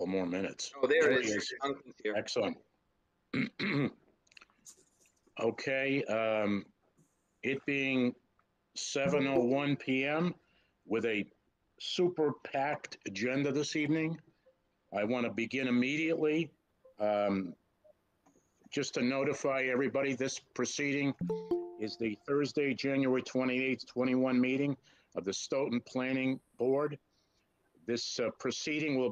more minutes. Oh, there There it he is. Duncan's here. Excellent. Okay, it being 7:01 p.m. with a super packed agenda this evening, I want to begin immediately. Just to notify everybody, this proceeding is the Thursday, January 28th, 21 meeting of the Stoughton Planning Board. This proceeding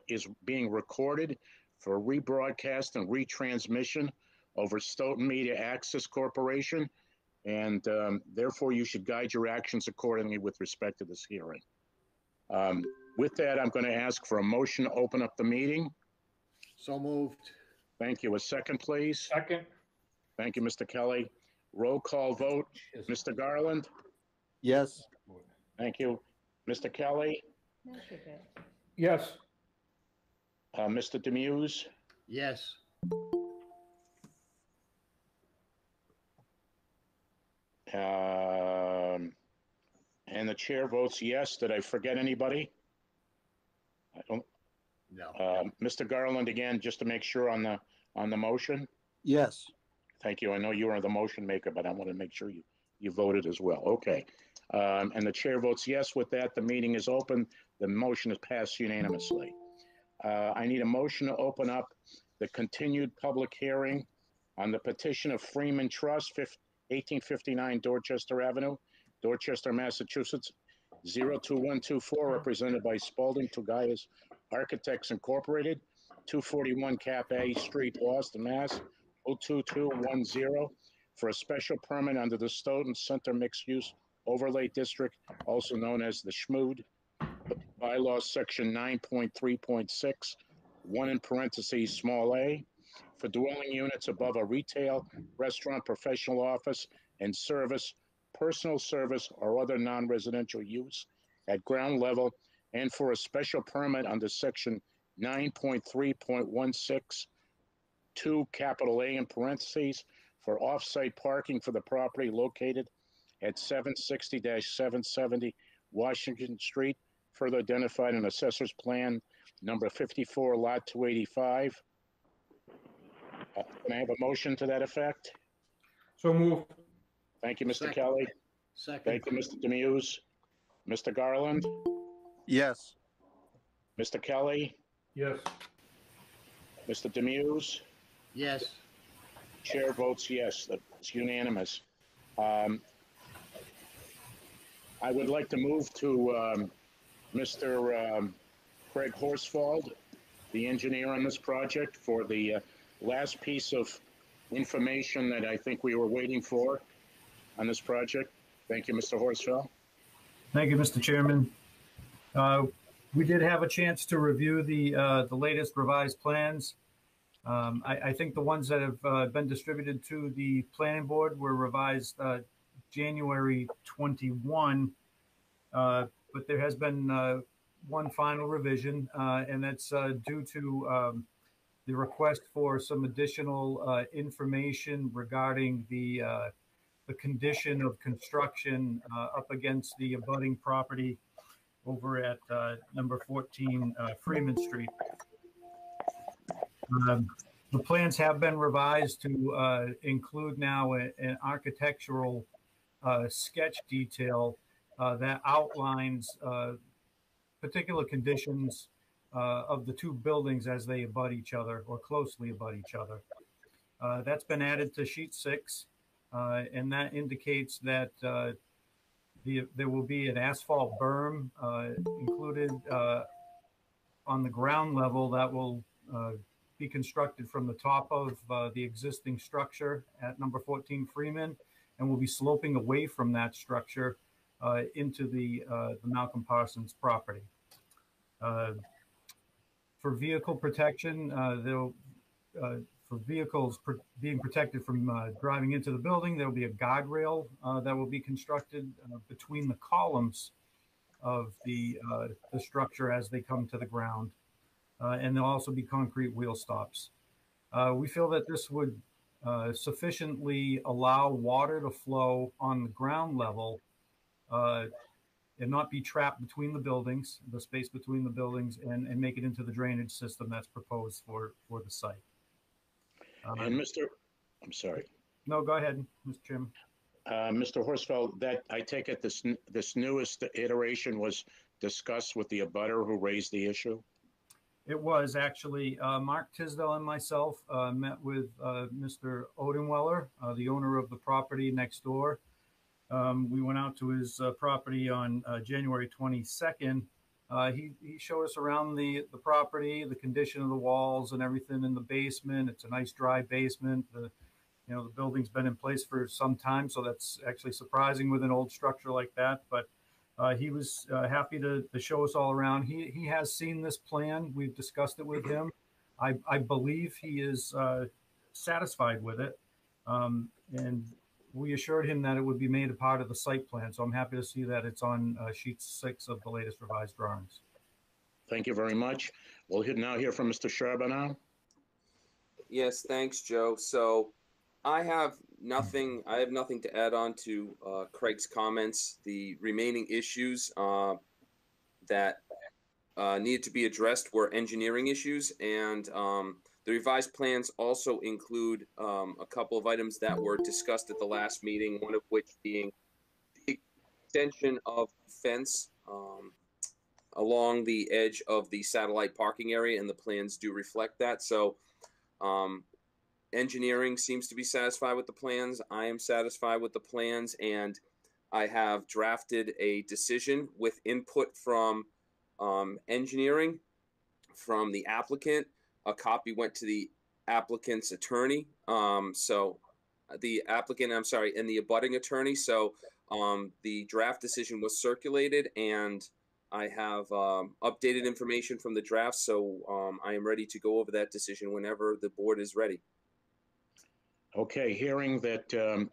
is being recorded for rebroadcast and retransmission over Stoughton Media Access Corporation, and therefore you should guide your actions accordingly with respect to this hearing. With that, I'm going to ask for a motion to open up the meeting. So moved. Thank you. A second, please. Second. Thank you, Mr. Kelly. Roll call vote. Mr. Garland? Yes. Thank you. Mr. Kelly? Yes. Mr. Demuse? Yes. And the chair votes yes. Did I forget anybody? I don't. No. Mr. Garland, again, just to make sure on the motion. Yes. Thank you. I know you are the motion maker, but I want to make sure you voted as well. Okay. And the chair votes yes. With that, the meeting is open. The motion is passed unanimously. I need a motion to open up the continued public hearing on the petition of Freeman Trust, 1859 Dorchester Avenue, Dorchester, Massachusetts, 02124, represented by Spalding Tobias Architects Incorporated, 241 Cap A Street, Boston, Mass. 02210, for a special permit under the Stoughton Center Mixed Use Overlay District, also known as the SHMOOD, Bylaw Section 9.3.6, 1 in parentheses, small a, for dwelling units above a retail, restaurant, professional office, and service, personal service, or other non-residential use at ground level, and for a special permit under Section 9.3.16, 2, capital A in parentheses, for off-site parking for the property located at 760-770 Washington Street, further identified in Assessor's Plan number 54, Lot 285. Can I have a motion to that effect? So moved. Thank you, Mr. Second. Kelly. Second. Thank you, Mr. Demuse. Mr. Garland? Yes. Mr. Kelly? Yes. Mr. Demuse? Yes. Chair votes yes. It's unanimous. I would like to move to Mr. Craig Horsfald, the engineer on this project, for the last piece of information that I think we were waiting for on this project. Thank you, Mr. Horsfeld. Thank you, Mr. Chairman. We did have a chance to review the latest revised plans. I think the ones that have been distributed to the planning board were revised January 21, but there has been one final revision, and that's due to the request for some additional information regarding the condition of construction up against the abutting property over at number 14 Freeman Street. The plans have been revised to include now an architectural sketch detail that outlines particular conditions of the two buildings as they abut each other or closely abut each other. That's been added to sheet 6, and that indicates that there will be an asphalt berm included on the ground level that will be constructed from the top of the existing structure at number 14 Freeman, and will be sloping away from that structure into the Malcolm Parsons property. For vehicle protection, for vehicles being protected from driving into the building, there will be a guardrail that will be constructed between the columns of the structure as they come to the ground. And there'll also be concrete wheel stops. We feel that this would sufficiently allow water to flow on the ground level and not be trapped between the buildings, the space between the buildings, and make it into the drainage system that's proposed for the site. And I'm sorry. No, go ahead, Mr. Chairman. Mr. Horsfeld, that I take it this newest iteration was discussed with the abutter who raised the issue? It was actually Mark Tisdale and myself met with Mr. Odenweller, the owner of the property next door. We went out to his property on January 22nd. He showed us around the property, the condition of the walls and everything in the basement. It's a nice dry basement. The building's been in place for some time, so that's actually surprising with an old structure like that. But he was happy to show us all around. He has seen this plan. We've discussed it with him. I believe he is satisfied with it. And we assured him that it would be made a part of the site plan. So I'm happy to see that it's on sheet 6 of the latest revised drawings. Thank you very much. We'll now hear from Mr. Charbonneau. Yes, thanks, Joe. So I have nothing to add on to Craig's comments. The remaining issues that needed to be addressed were engineering issues, and the revised plans also include a couple of items that were discussed at the last meeting, one of which being the extension of fence along the edge of the satellite parking area, and the plans do reflect that. So engineering seems to be satisfied with the plans. I am satisfied with the plans, and I have drafted a decision with input from engineering, from the applicant. A copy went to the applicant's attorney. So the applicant, I'm sorry, and the abutting attorney. So the draft decision was circulated, and I have updated information from the draft. So I am ready to go over that decision whenever the board is ready. Okay, hearing that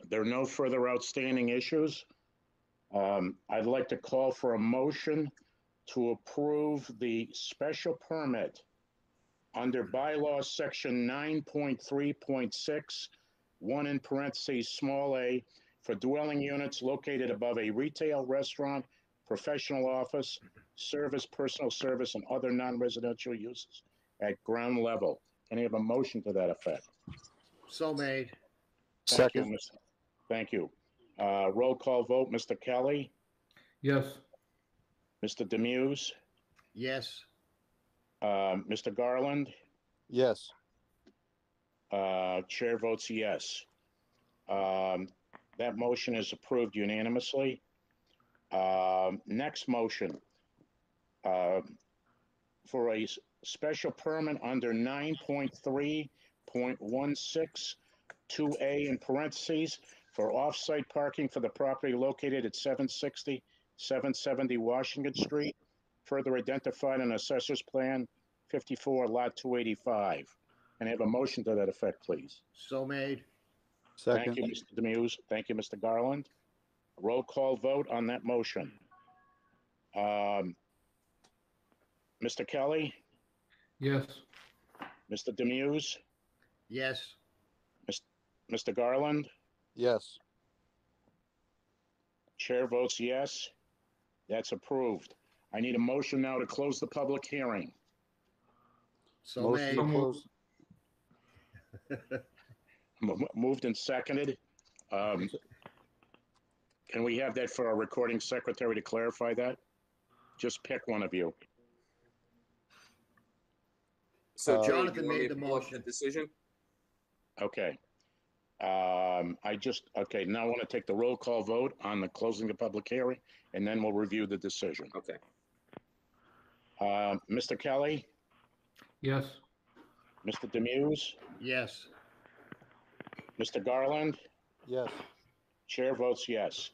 there are no further outstanding issues, I'd like to call for a motion to approve the special permit under bylaw section 9.3.6, 1 in parentheses, small a, for dwelling units located above a retail, restaurant, professional office, service, personal service, and other non-residential uses at ground level. Can I have a motion to that effect? So made. Second. Thank you. Roll call vote, Mr. Kelly, Yes. Mr. Demuse, Yes. Mr. Garland, Yes. chair votes yes. That motion is approved unanimously. Next motion, for a special permit under 9.3.16, 2A in parentheses, for off-site parking for the property located at 760, 770 Washington Street, further identified in Assessor's Plan 54, Lot 285. And I have a motion to that effect, please. So made. Thank you, Mr. Demuse. Thank you, Mr. Garland. Roll call vote on that motion. Mr. Kelly, Yes. Mr. Demuse, Yes. Mr. Garland, Yes. chair votes yes. That's approved. I need a motion now to close the public hearing. So made. Moved and seconded. Can we have that for our recording secretary to clarify that? Just pick one of you. So Joe, Jonathan made the motion. Decision. Okay. Now I want to take the roll call vote on the closing the public hearing, and then we'll review the decision. Okay. Mr. Kelly, Yes. Mr. Demuse, Yes. Mr. Garland, Yes. chair votes yes.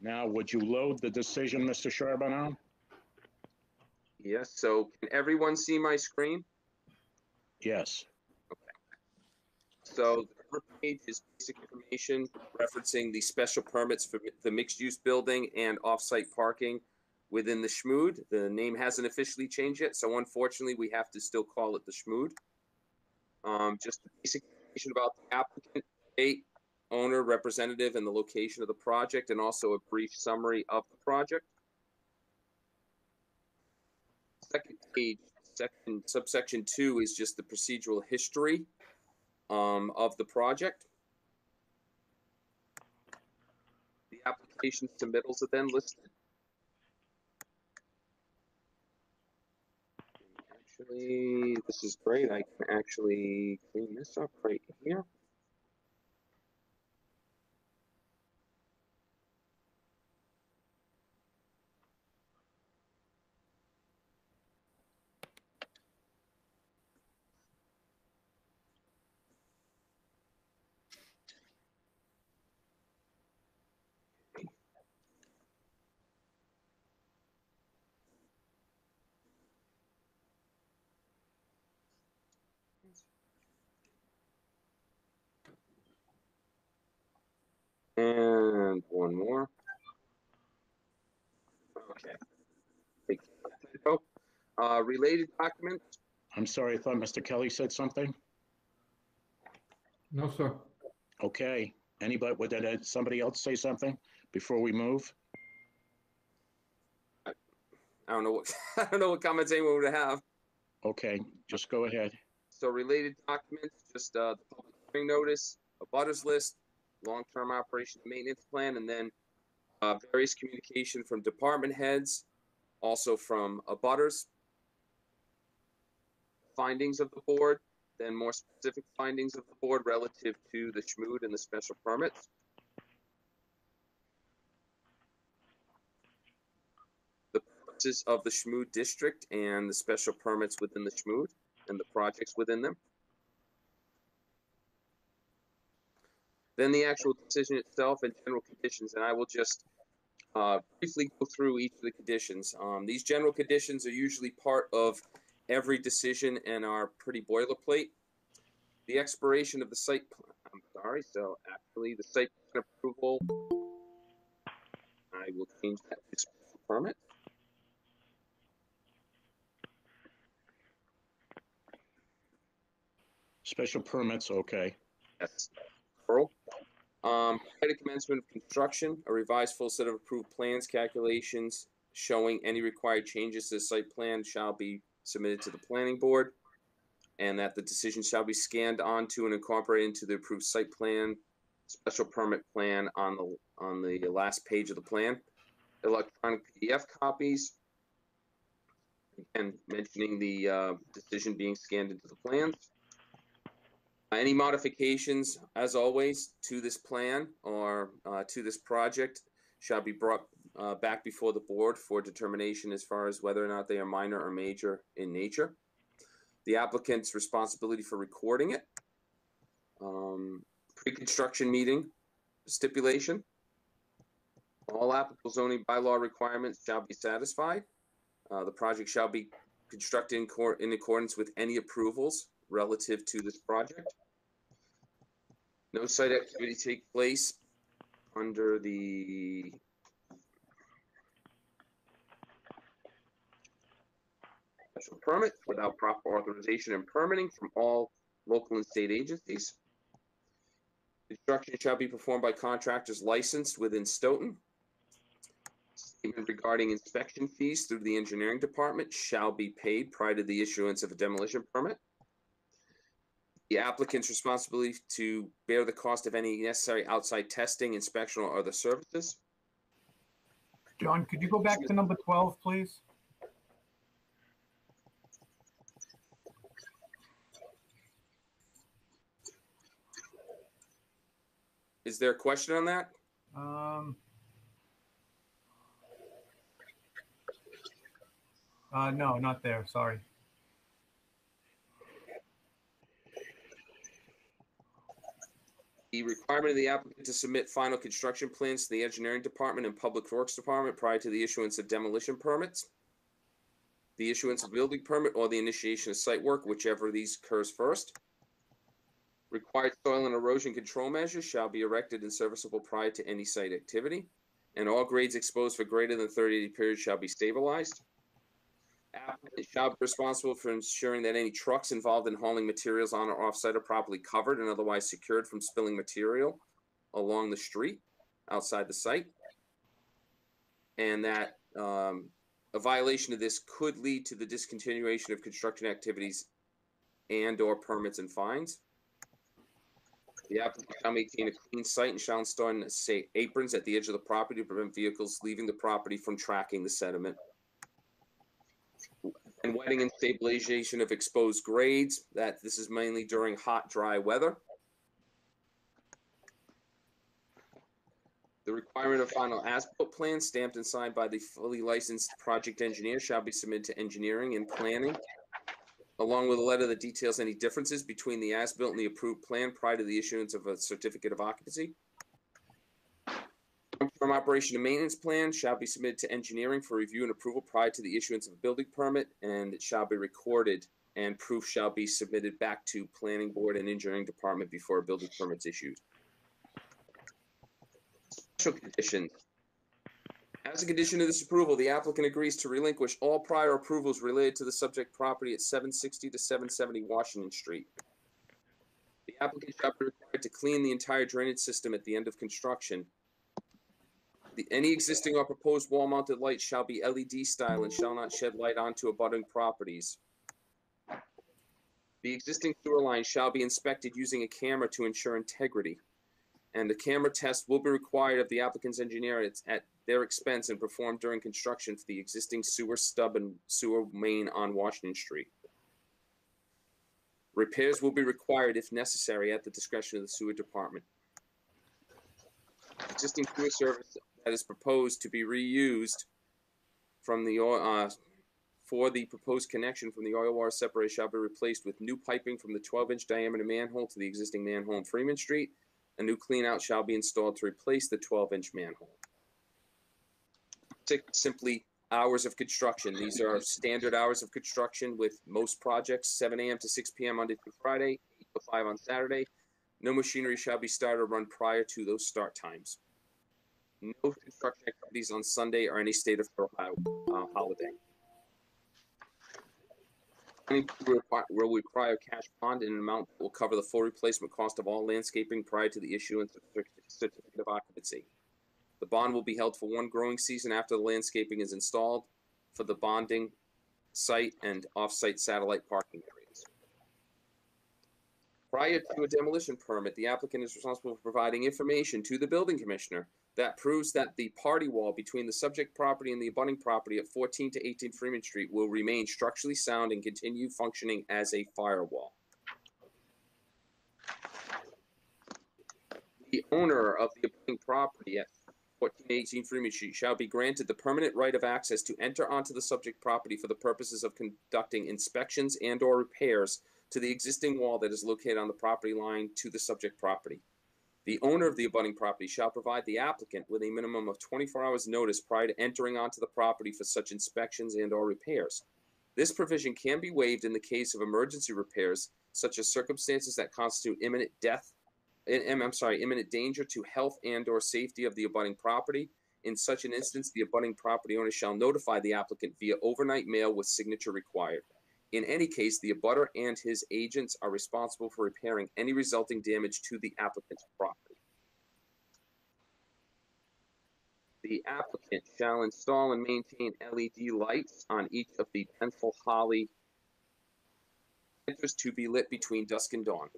Now, would you load the decision, Mr. Charbonneau? Yes. So can everyone see my screen? Yes. So the cover page is basic information referencing the special permits for the mixed-use building and off-site parking within the SHMUD. The name hasn't officially changed yet, so unfortunately we have to still call it the SHMUD. Just the basic information about the applicant, date, owner, representative, and the location of the project, and also a brief summary of the project. second page, subsection 2 is just the procedural history of the project. The application submittals are then listed. Actually, this is great. I can actually clean this up right here. And one more. Okay. Related documents. I'm sorry, I thought Mr. Kelly said something. No, sir. Okay. Anybody, did somebody else say something before we move? I don't know what I don't know what comments anyone would have. Okay, just go ahead. So related documents, just the public hearing notice, a butters list, long-term operation and maintenance plan, and then various communication from department heads, also from abutters, findings of the board, then more specific findings of the board relative to the schmood and the special permits. The purposes of the schmood district and the special permits within the schmood and the projects within them. Then the actual decision itself and general conditions, and I will just briefly go through each of the conditions. These general conditions are usually part of every decision and are pretty boilerplate. The expiration of the site, so actually the site plan approval, I will change that to special permit. Special permits, okay. Yes. Pearl. Prior to commencement of construction, a revised full set of approved plans, calculations showing any required changes to the site plan shall be submitted to the planning board, and that the decision shall be scanned onto and incorporated into the approved site plan, special permit plan on the last page of the plan. Electronic PDF copies, again mentioning the decision being scanned into the plans. Any modifications, as always, to this plan or to this project shall be brought back before the board for determination as far as whether or not they are minor or major in nature. The applicant's responsibility for recording it. Pre-construction meeting stipulation. All applicable zoning bylaw requirements shall be satisfied. The project shall be constructed in accordance with any approvals relative to this project. No site activity take place under the special permit without proper authorization and permitting from all local and state agencies. Construction shall be performed by contractors licensed within Stoughton. Statement regarding inspection fees through the engineering department shall be paid prior to the issuance of a demolition permit. The applicant's responsibility to bear the cost of any necessary outside testing, inspection, or other services. John, could you go back to number 12, please? Is there a question on that? No, not there. Sorry. The requirement of the applicant to submit final construction plans to the engineering department and public works department prior to the issuance of demolition permits. The issuance of building permit or the initiation of site work, whichever of these occurs first. Required soil and erosion control measures shall be erected and serviceable prior to any site activity, and all grades exposed for greater than 30-day period shall be stabilized. Applicant shall be responsible for ensuring that any trucks involved in hauling materials on or off-site are properly covered and otherwise secured from spilling material along the street outside the site. And that a violation of this could lead to the discontinuation of construction activities and/or permits and fines. The applicant shall maintain a clean site and shall install aprons at the edge of the property to prevent vehicles leaving the property from tracking the sediment. And wetting and stabilization of exposed grades, that this is mainly during hot, dry weather. The requirement of final as-built plan stamped and signed by the fully licensed project engineer shall be submitted to engineering and planning, along with a letter that details any differences between the as-built and the approved plan prior to the issuance of a certificate of occupancy. Long-term operation and maintenance plan shall be submitted to engineering for review and approval prior to the issuance of a building permit, and it shall be recorded, and proof shall be submitted back to planning board and engineering department before a building permit is issued. Special conditions. As a condition of this approval, the applicant agrees to relinquish all prior approvals related to the subject property at 760 to 770 Washington Street. The applicant shall be required to clean the entire drainage system at the end of construction. Any existing or proposed wall-mounted lights shall be LED style and shall not shed light onto abutting properties. The existing sewer line shall be inspected using a camera to ensure integrity, and the camera test will be required of the applicant's engineer at their expense and performed during construction for the existing sewer stub and sewer main on Washington Street. Repairs will be required if necessary at the discretion of the sewer department. Existing sewer service that is proposed to be reused from the for the proposed connection from the oil water separator shall be replaced with new piping from the 12-inch diameter manhole to the existing manhole on Freeman Street. A new cleanout shall be installed to replace the 12-inch manhole. Simply hours of construction. These are standard hours of construction with most projects, 7 a.m. to 6 p.m. Monday through Friday, 8 to 5 on Saturday. No machinery shall be started or run prior to those start times. No construction activities on Sunday or any state of holiday. Will require cash bond in an amount that will cover the full replacement cost of all landscaping prior to the issuance of a certificate of occupancy. The bond will be held for one growing season after the landscaping is installed for the bonding site and off-site satellite parking areas. Prior to a demolition permit, the applicant is responsible for providing information to the building commissioner that proves that the party wall between the subject property and the abutting property at 14 to 18 Freeman Street will remain structurally sound and continue functioning as a firewall. The owner of the abutting property at 14 to 18 Freeman Street shall be granted the permanent right of access to enter onto the subject property for the purposes of conducting inspections and or repairs to the existing wall that is located on the property line to the subject property. The owner of the abutting property shall provide the applicant with a minimum of 24 hours notice prior to entering onto the property for such inspections and or repairs. This provision can be waived in the case of emergency repairs, such as circumstances that constitute imminent danger to health and or safety of the abutting property. In such an instance, the abutting property owner shall notify the applicant via overnight mail with signature required. In any case, the abutter and his agents are responsible for repairing any resulting damage to the applicant's property. The applicant shall install and maintain LED lights on each of the pencil holly to be lit between dusk and dawn.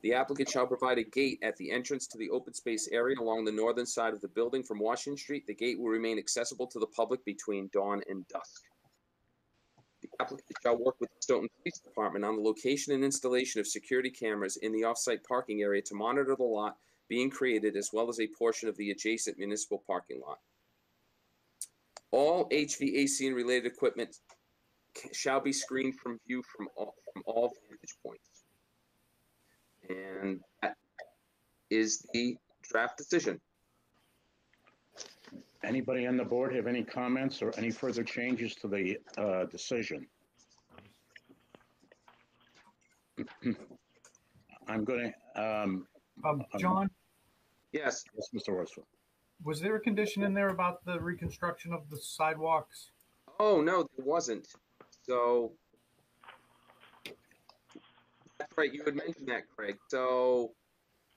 The applicant shall provide a gate at the entrance to the open space area along the northern side of the building from Washington Street. The gate will remain accessible to the public between dawn and dusk. The applicant shall work with the Stoughton Police Department on the location and installation of security cameras in the off-site parking area to monitor the lot being created, as well as a portion of the adjacent municipal parking lot. All HVAC and related equipment shall be screened from view from all vantage points. And that is the draft decision. Anybody on the board have any comments or any further changes to the decision? I'm going to. John, Yes. Yes, Mr. Horsford. was there a condition in there about the reconstruction of the sidewalks? Oh, no, there wasn't. So that's right. You had mentioned that, Craig. So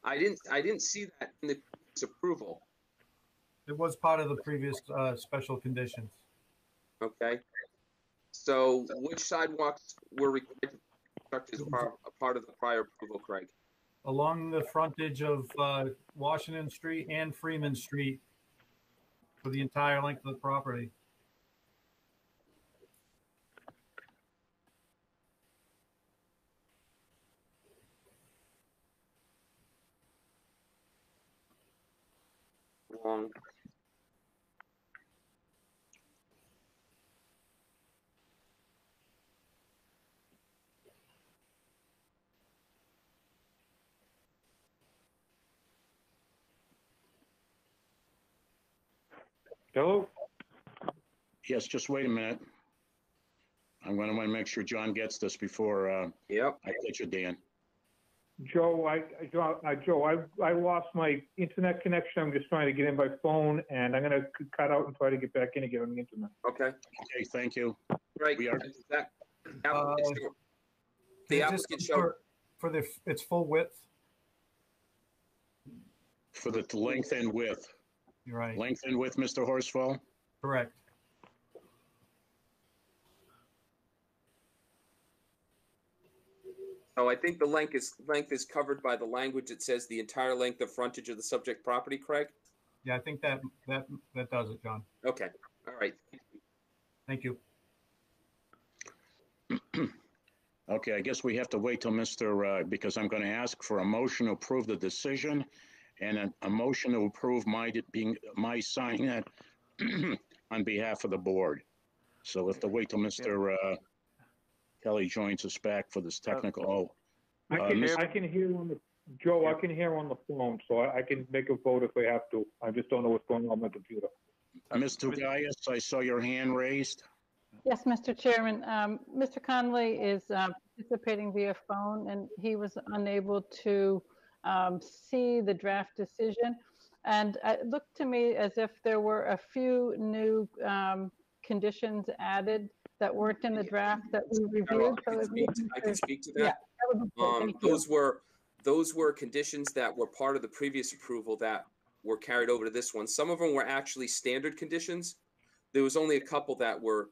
I didn't see that in the previous approval. It was part of the previous special conditions. Okay. So which sidewalks were required to be constructed as a part of the prior approval, Craig? Along the frontage of Washington Street and Freeman Street for the entire length of the property. Wrong. Hello? Yes, just wait a minute. I'm going to want to make sure John gets this before Yep. I get you, Dan. Joe, I lost my internet connection. I'm just trying to get in by phone, and I'm going to cut out and try to get back in again on the internet. Okay. Okay, thank you. Right. We are- The applicant showed. For its full width. For the length and width. You're right. Length and width, Mr. Horsfall? Correct. Oh, I think the length is covered by the language that says the entire length of frontage of the subject property, Craig? Yeah, I think that does it, John. Okay, all right. Thank you. Okay, I guess we have to wait till Mr., because I'm going to ask for a motion to approve the decision and a motion to approve my signing that on behalf of the board. So we'll have to wait till Mr. Kelly joins us back for this technical. I can hear on the, Joe, I can hear on the phone, so I can make a vote if I have to. I just don't know what's going on with my computer. Mr. Gaius, I saw your hand raised. Yes, Mr. Chairman. Mr. Conley is participating via phone, and he was unable to see the draft decision. And it looked to me as if there were a few new conditions added that weren't in the draft that we reviewed. I can speak to that. Yeah, that would be good. Thank you. Those were conditions that were part of the previous approval that were carried over to this one. Some of them were actually standard conditions. There was only a couple that were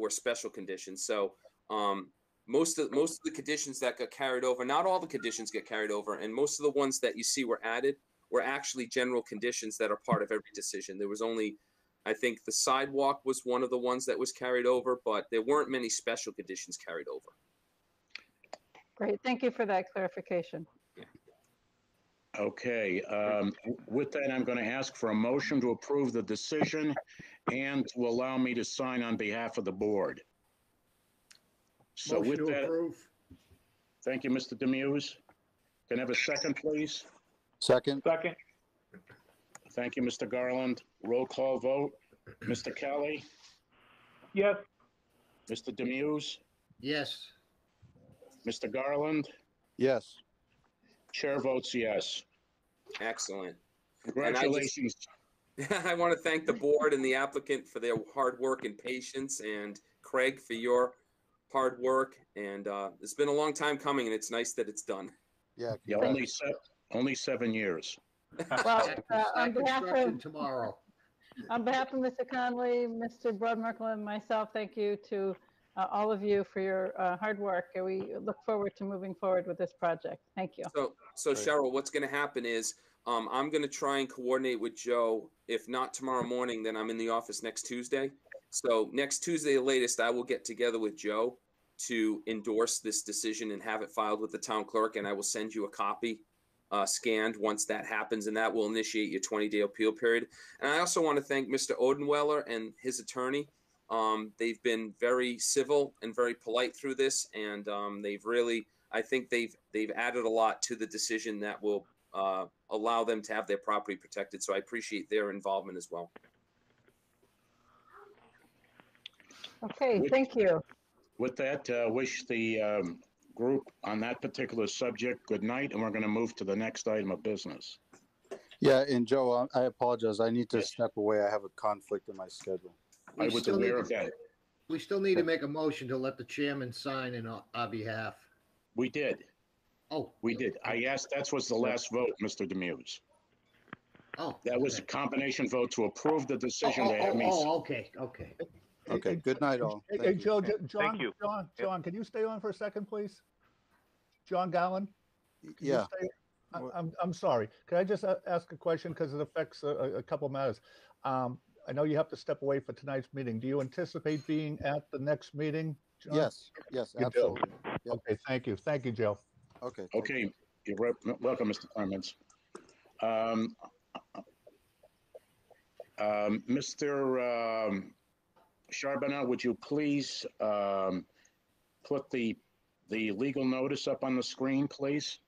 special conditions. So most of the conditions that got carried over, not all the conditions get carried over, and most of the ones that you see were added were actually general conditions that are part of every decision. There was only, I think the sidewalk was one of the ones that was carried over, but there weren't many special conditions carried over. Great. Thank you for that clarification. Okay, with that, I'm going to ask for a motion to approve the decision and to allow me to sign on behalf of the board. So Motion with to that, approve. thank you, Mr. Demuse. Can I have a second, please? Second. Second, Thank you, Mr. Garland. Roll call vote. Mr. Kelly, yes, Mr. Demuse, Yes. Mr. Garland, Yes. chair votes yes. Excellent. Congratulations. I want to thank the board and the applicant for their hard work and patience, and Craig for your hard work. And it's been a long time coming, and it's nice that it's done. Yeah. Yeah, only 7 years. Well, Start construction tomorrow. on behalf of Mr. Conley, Mr. Broadmerkle, and myself, thank you to all of you for your hard work. And we look forward to moving forward with this project. Thank you. So Cheryl, what's going to happen is I'm going to try and coordinate with Joe. If not tomorrow morning, then I'm in the office next Tuesday. So next Tuesday, the latest, I will get together with Joe to endorse this decision and have it filed with the town clerk. And I will send you a copy scanned once that happens, and that will initiate your 20-day appeal period. And I also want to thank Mr. Odenweller and his attorney. They've been very civil and very polite through this, and they've really, I think they've added a lot to the decision that will allow them to have their property protected. So I appreciate their involvement as well. Okay, thank you. With that, wish the group on that particular subject good night, and we're going to move to the next item of business. Yeah, and Joe, I apologize. I need to step away. I have a conflict in my schedule. I was aware of that. We still need to make a motion to let the chairman sign in our behalf. We did. Oh. We did. I asked, that was the last vote, Mr. Demuse. Oh. That was a okay. combination vote to approve the decision to have me. Oh, okay. Okay, good night all. Hey, Thank you. Joe, John, you. John, can you stay on for a second, please? John Gowan? Can you Yeah, stay? I'm sorry. Can I just ask a question because it affects a couple matters? I know you have to step away for tonight's meeting. Do you anticipate being at the next meeting, John? yes, You do? absolutely. Yep. Okay, thank you. Thank you, Joe. Okay. thank you. Okay, you're welcome, Mr. Clements. Mr. Charbonneau, would you please put the legal notice up on the screen, please?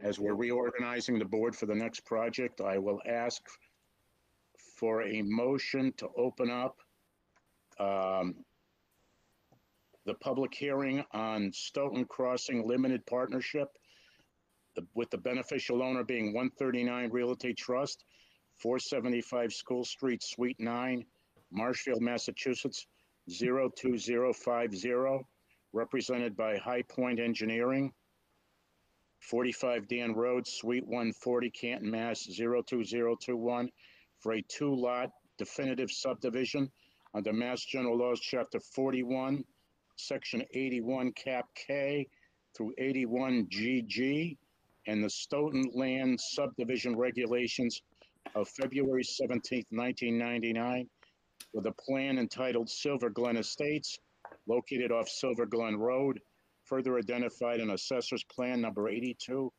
As we're reorganizing the board for the next project, I will ask for a motion to open up the public hearing on Stoughton Crossing Limited Partnership, with the beneficial owner being 139 Realty Trust, 475 School Street, Suite 9, Marshfield, Massachusetts, 02050, represented by High Point Engineering, 45 Dan Road, Suite 140, Canton, Mass. 02021, for a two-lot definitive subdivision under Mass General Laws, Chapter 41, Section 81, Cap K through 81 GG, and the Stoughton Land Subdivision Regulations of February 17th, 1999, with a plan entitled Silver Glen Estates, located off Silver Glen Road, further identified in Assessor's Plan number 82,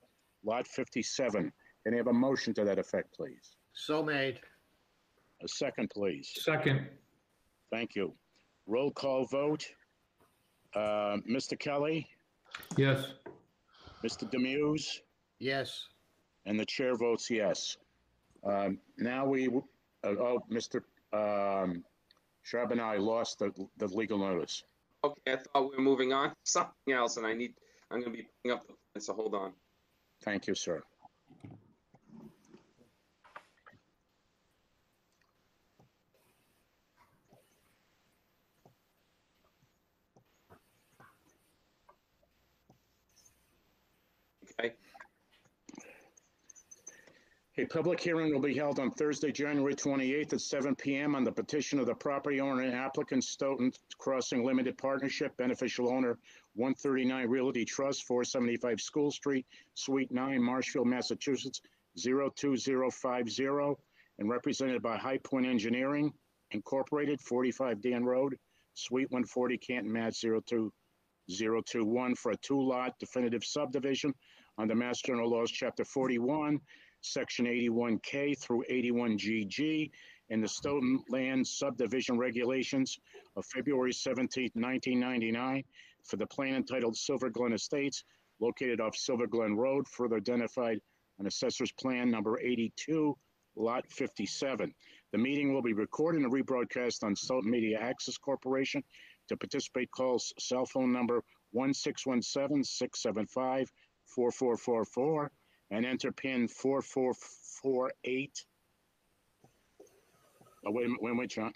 Lot 57. Can I have a motion to that effect, please? So made. A second, please. Second. Thank you. Roll call vote. Mr. Kelly, Yes. Mr. Demuse, Yes. and the chair votes yes. Now Mr. Charbonneau, I lost the legal notice. Okay, I thought we were moving on to something else, and I'm going to be putting up the plan, so hold on. Thank you, sir. Okay. A public hearing will be held on Thursday, January 28th at 7 p.m. on the petition of the property owner and applicant, Stoughton Crossing Limited Partnership, beneficial owner 139 Realty Trust, 475 School Street, Suite 9, Marshfield, Massachusetts, 02050, and represented by High Point Engineering, Incorporated, 45 Dan Road, Suite 140, Canton, Mass. 02021, for a two-lot definitive subdivision under Mass General Laws, Chapter 41, Section 81K through 81GG, and the Stoughton Land Subdivision Regulations of February 17, 1999, for the plan entitled Silver Glen Estates, located off Silver Glen Road, further identified on Assessor's Plan number 82, Lot 57. The meeting will be recorded and rebroadcast on Stoughton Media Access Corporation. To participate, call cell phone number 1-617-675-4444 and enter PIN 4448. Oh, wait a minute, John.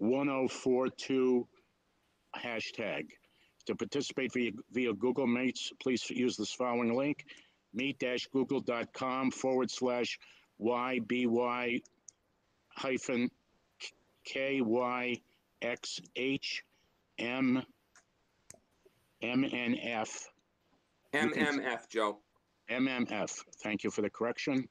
277-487-1042 hashtag. To participate via Google Meets, please use this following link: meet-google.com/YBY-KYXHMMNF. MMF, Joe. MMF. Thank you for the correction.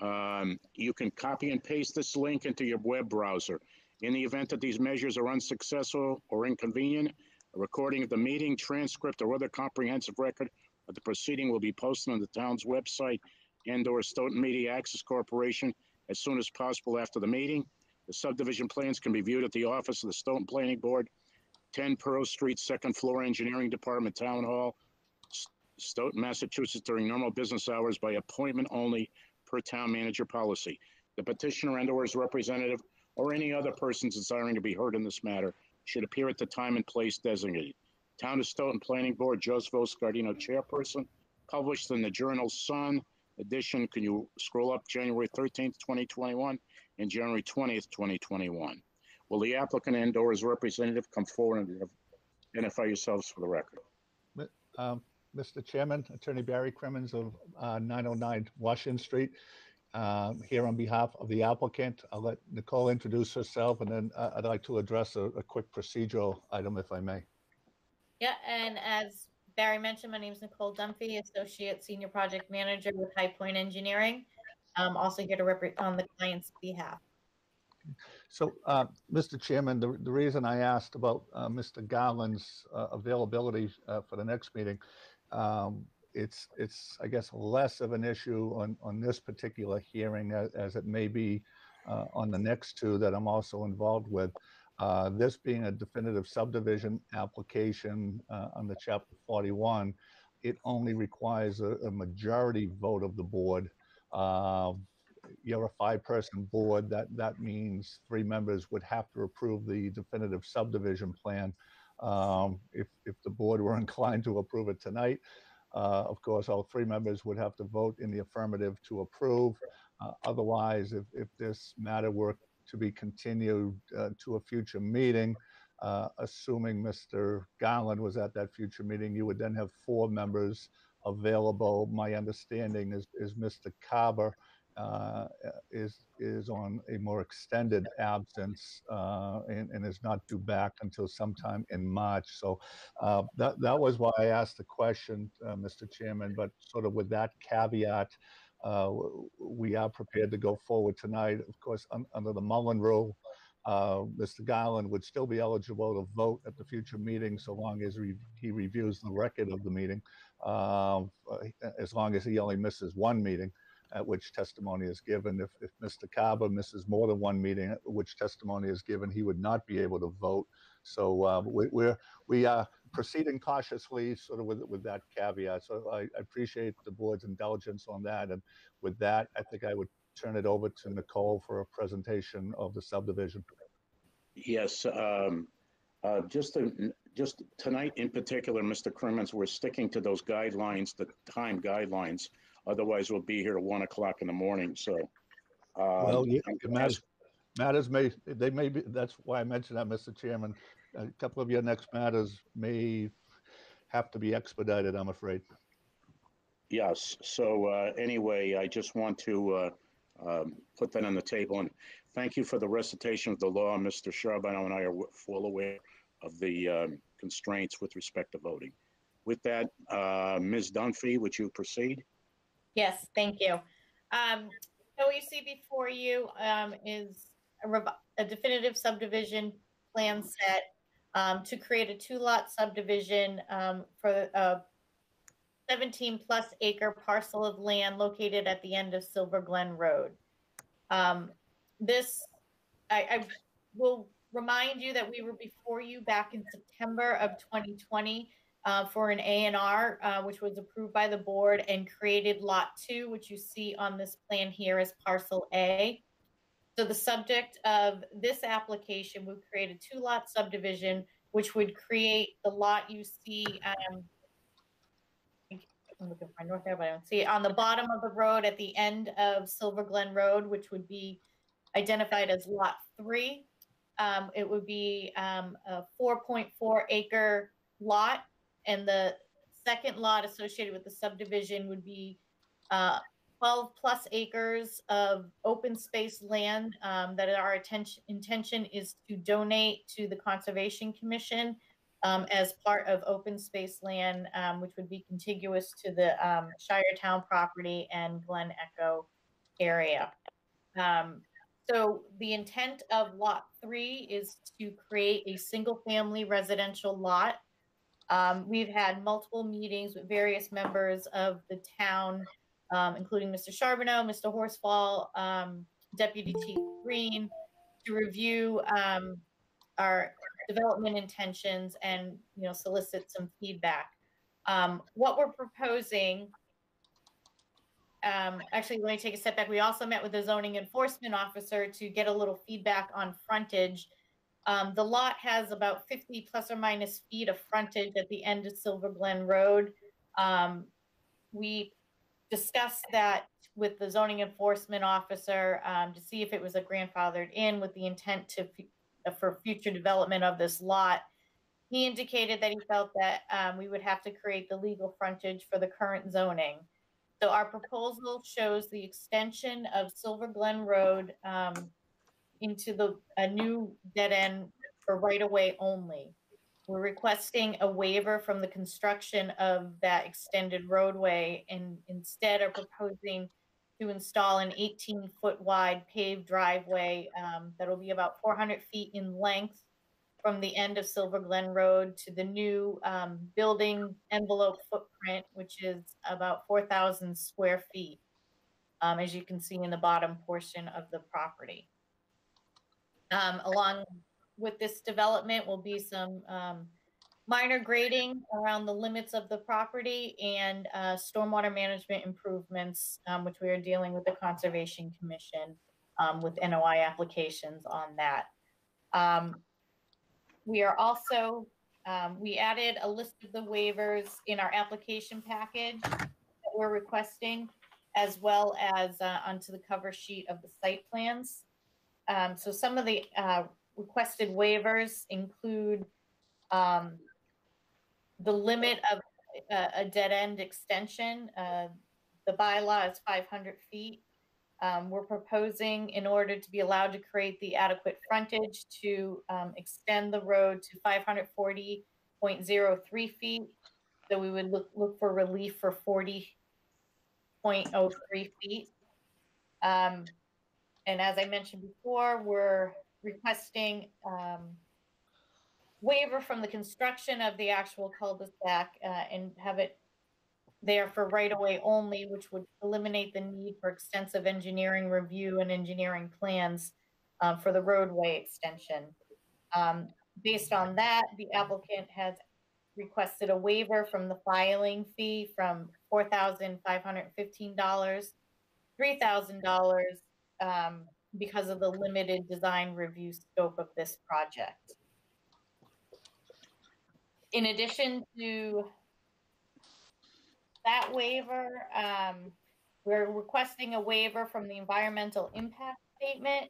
You can copy and paste this link into your web browser. In the event that these measures are unsuccessful or inconvenient, a recording of the meeting, transcript, or other comprehensive record of the proceeding will be posted on the town's website and/or Stoughton Media Access Corporation as soon as possible after the meeting. The subdivision plans can be viewed at the office of the Stoughton Planning Board, 10 Pearl Street, second floor, Engineering Department, Town Hall, Stoughton, Massachusetts, during normal business hours by appointment only per town manager policy. The petitioner and/or his representative or any other persons desiring to be heard in this matter should appear at the time and place designated. Town of Stoughton Planning Board, Joseph Scardino, Chairperson, published in the Journal Sun edition. Can you scroll up? January 13th, 2021 and January 20th, 2021. Will the applicant and/or his representative come forward and identify yourselves for the record? Mr. Chairman, Attorney Barry Crimmins of 909 Washington Street. here on behalf of the applicant. I'll let Nicole introduce herself, and then I'd like to address a quick procedural item, if I may. Yeah, and as Barry mentioned, my name is Nicole Dunphy, Associate Senior Project Manager with High Point Engineering. I'm also here to represent on the client's behalf. So, Mr. Chairman, the reason I asked about Mr. Garland's availability for the next meeting, it's I guess less of an issue on this particular hearing as it may be on the next two that I'm also involved with. This being a definitive subdivision application under Chapter 41, it only requires a majority vote of the board. You're a 5-person board. That means 3 members would have to approve the definitive subdivision plan. If the board were inclined to approve it tonight, of course, all 3 members would have to vote in the affirmative to approve. Otherwise, if this matter were to be continued to a future meeting, assuming Mr. Garland was at that future meeting, you would then have 4 members available. My understanding is Mr. Carver is on a more extended absence and is not due back until sometime in March. So that was why I asked the question, Mr. Chairman, but sort of with that caveat, we are prepared to go forward tonight. Of course, under the Mullen rule, Mr. Garland would still be eligible to vote at the future meeting so long as he reviews the record of the meeting, as long as he only misses 1 meeting at which testimony is given. If Mr. Carver misses more than 1 meeting at which testimony is given, he would not be able to vote. So we are proceeding cautiously, sort of with that caveat. So I appreciate the board's indulgence on that. And with that, I think I would turn it over to Nicole for a presentation of the subdivision. Yes, just tonight in particular, Mr. Crimmins, we're sticking to those guidelines, the time guidelines. Otherwise, we'll be here at 1 o'clock in the morning. So, well, yeah, matters may be. That's why I mentioned that, Mr. Chairman. A couple of your next matters may have to be expedited, I'm afraid. Yes. So anyway, I just want to put that on the table, and thank you for the recitation of the law. Mr. Charbonneau and I are full aware of the constraints with respect to voting. With that, Ms. Dunphy, would you proceed? Yes, thank you. So what you see before you is a definitive subdivision plan set to create a 2-lot subdivision for a 17+ acre parcel of land located at the end of Silver Glen Road. I will remind you that we were before you back in September of 2020 for an A&R, which was approved by the board and created Lot 2, which you see on this plan here as Parcel A. So the subject of this application would create a 2-lot subdivision, which would create the lot you see. I'm looking for north there, but I don't see it. On the bottom of the road at the end of Silver Glen Road, which would be identified as Lot 3. It would be a 4.4 acre lot. And the second lot associated with the subdivision would be 12+ acres of open space land that our intention is to donate to the Conservation Commission as part of open space land, which would be contiguous to the Shiretown property and Glen Echo area. So the intent of Lot 3 is to create a single-family residential lot. We've had multiple meetings with various members of the town, including Mr. Charbonneau, Mr. Horsfall, Deputy Chief Green, to review our development intentions and solicit some feedback. What we're proposing, actually, let me take a step back. We also met with the zoning enforcement officer to get a little feedback on frontage. The lot has about 50 plus or minus feet of frontage at the end of Silver Glen Road. We discussed that with the zoning enforcement officer to see if it was a grandfathered in with the intent for future development of this lot. He indicated that he felt that we would have to create the legal frontage for the current zoning. So our proposal shows the extension of Silver Glen Road into a new dead end for right-of-way only. We're requesting a waiver from the construction of that extended roadway and instead are proposing to install an 18-foot wide paved driveway that'll be about 400 feet in length from the end of Silver Glen Road to the new building envelope footprint, which is about 4,000 square feet, as you can see in the bottom portion of the property. Along with this development will be some minor grading around the limits of the property and stormwater management improvements, which we are dealing with the Conservation Commission with NOI applications on that. We are also, we added a list of the waivers in our application package that we're requesting, as well as onto the cover sheet of the site plans. So some of the requested waivers include the limit of a dead end extension. The bylaw is 500 feet. We're proposing, in order to be allowed to create the adequate frontage, to extend the road to 540.03 feet. So we would look for relief for 40.03 feet. And as I mentioned before, we're requesting waiver from the construction of the actual cul-de-sac and have it there for right-of-way only, which would eliminate the need for extensive engineering review and engineering plans for the roadway extension. Based on that, the applicant has requested a waiver from the filing fee from $4,515, $3,000 because of the limited design review scope of this project. In addition to that waiver, we're requesting a waiver from the environmental impact statement.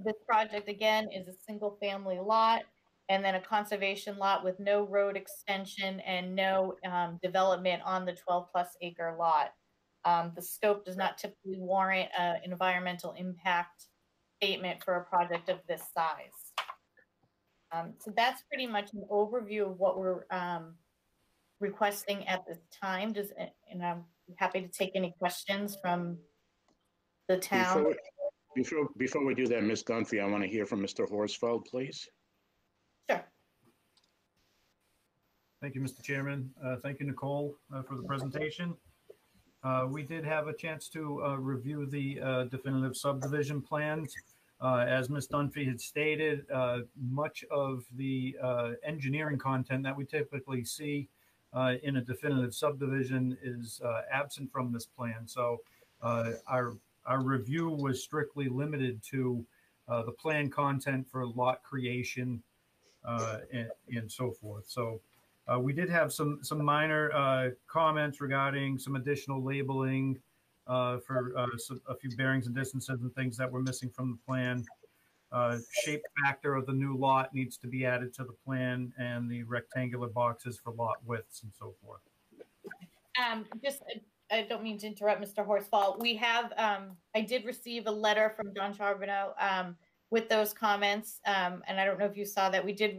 This project, again, is a single family lot and then a conservation lot with no road extension and no development on the 12+ acre lot. The scope does not typically warrant an environmental impact statement for a project of this size. So that's pretty much an overview of what we're requesting at this time. And I'm happy to take any questions from the town. Before we do that, Ms. Dunphy, I want to hear from Mr. Horsfeld, please. Sure. Thank you, Mr. Chairman. Thank you, Nicole, for the presentation. We did have a chance to review the definitive subdivision plans. As Ms. Dunphy had stated, much of the engineering content that we typically see in a definitive subdivision is absent from this plan. So our review was strictly limited to the plan content for lot creation and so forth. So we did have some minor comments regarding some additional labeling for a few bearings and distances and things that were missing from the plan. Shape factor of the new lot needs to be added to the plan, and the rectangular boxes for lot widths and so forth. I don't mean to interrupt, Mr. Horsfall. We have, I did receive a letter from Don Charbonneau with those comments, and I don't know if you saw that. We did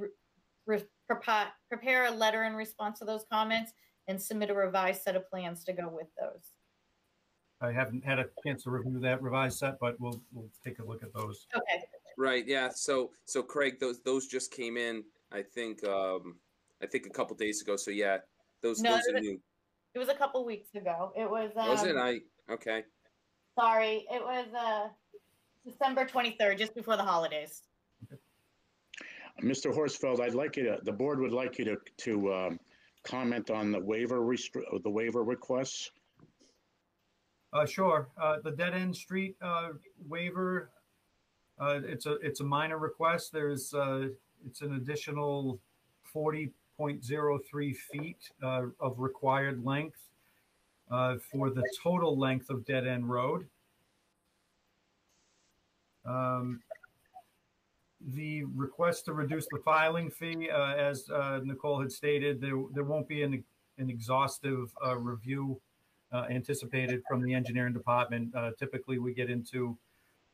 prepare a letter in response to those comments and submit a revised set of plans to go with those. I haven't had a chance to review that revised set, but we'll take a look at those. Okay. Right. Yeah. So Craig, those just came in. I think a couple days ago. So yeah, those are new. It was a couple weeks ago. It was. Was it? Okay. Sorry, it was December 23rd, just before the holidays. Okay. Mr. Horsfeld, the board would like you to comment on the waiver requests. Sure. The dead end street waiver, it's a minor request. It's an additional 40.03 feet of required length for the total length of dead end road. The request to reduce the filing fee, as Nicole had stated, there won't be an exhaustive review anticipated from the engineering department. Typically, we get into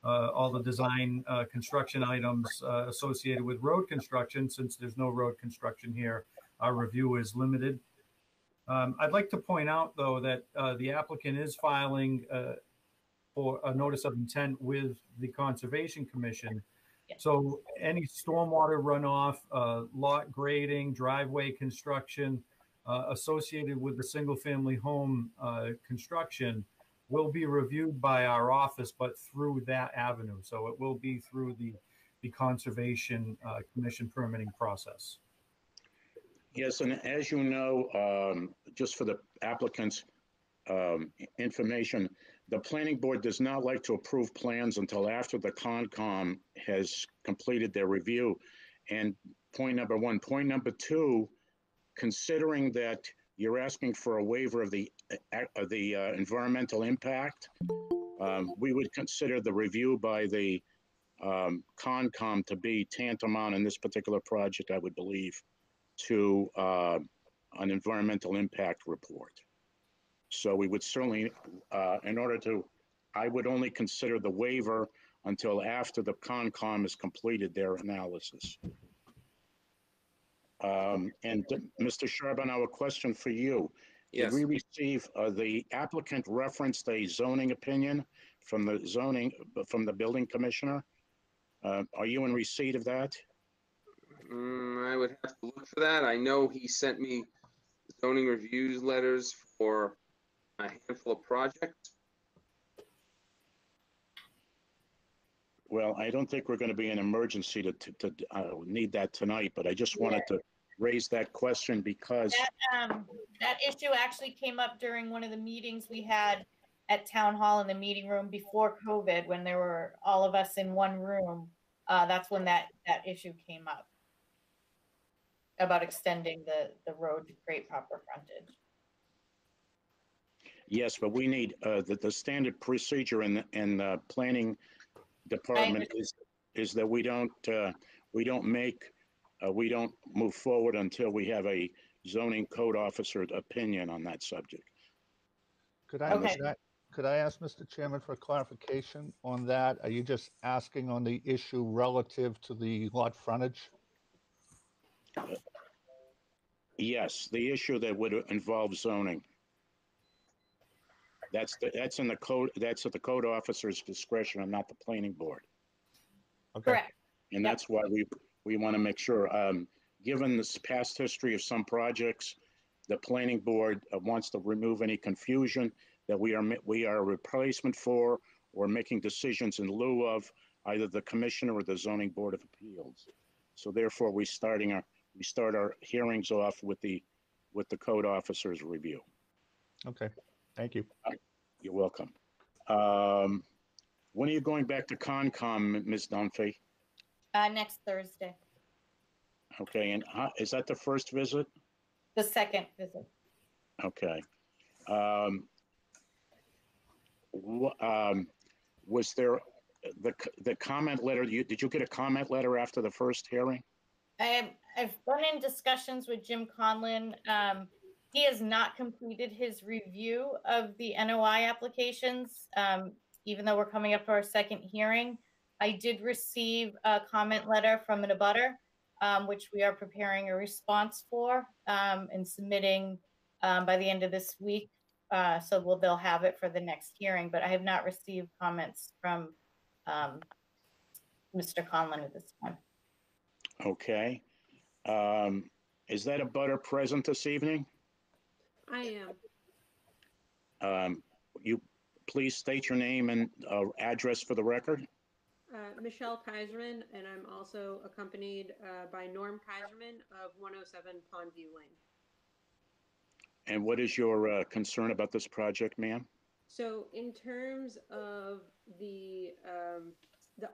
all the design construction items associated with road construction. Since there's no road construction here, our review is limited. I'd like to point out, though, that the applicant is filing for a notice of intent with the Conservation Commission. So any stormwater runoff, lot grading, driveway construction associated with the single-family home construction will be reviewed by our office, but through that avenue. So it will be through the Conservation Commission permitting process. Yes, and as you know, just for the applicant's information, the planning board does not like to approve plans until after the Concom has completed their review. And point number one. Point number two, considering that you're asking for a waiver of the environmental impact, we would consider the review by the Concom to be tantamount in this particular project, I would believe, to an environmental impact report. So we would certainly, I would only consider the waiver until after the Concom has completed their analysis. And Mr. Charbonneau, a question for you. Yes. Did we receive, the applicant referenced a zoning opinion from the building commissioner? Are you in receipt of that? I would have to look for that. I know he sent me zoning reviews letters for a handful of projects. Well, I don't think we're going to be in emergency to need that tonight, but I just wanted to raise that question because that issue actually came up during one of the meetings we had at Town Hall in the meeting room before COVID, when there were all of us in one room. That's when that issue came up about extending the road to create proper frontage. yes, but we need the standard procedure in the planning department is that we don't move forward until we have a zoning code officer opinion on that subject. Could I ask Mr. Chairman for clarification on that? Are you just asking on the issue relative to the lot frontage? Yes, the issue that would involve zoning. That's in the code. That's at the code officer's discretion and not the planning board. Okay. Correct. And that's why we want to make sure, given this past history of some projects, the planning board wants to remove any confusion that we are a replacement for or making decisions in lieu of either the commissioner or the zoning board of appeals. So therefore, we start our hearings off with the code officer's review. Okay, thank you. You're welcome. When are you going back to Concom, Ms. Dunphy? Next Thursday. Okay, and is that the first visit? The second visit. Okay. Was there the comment letter? Did you get a comment letter after the first hearing? I've been in discussions with Jim Conlon. He has not completed his review of the NOI applications, even though we're coming up for our second hearing. I did receive a comment letter from an abutter, which we are preparing a response for and submitting by the end of this week. So they'll have it for the next hearing, but I have not received comments from Mr. Conlon at this time. Okay. Is that abutter present this evening? I am. You please state your name and address for the record. Michelle Kaiserman, and I'm also accompanied by Norm Kaiserman of 107 Pondview Lane. And what is your concern about this project, ma'am? So in terms of the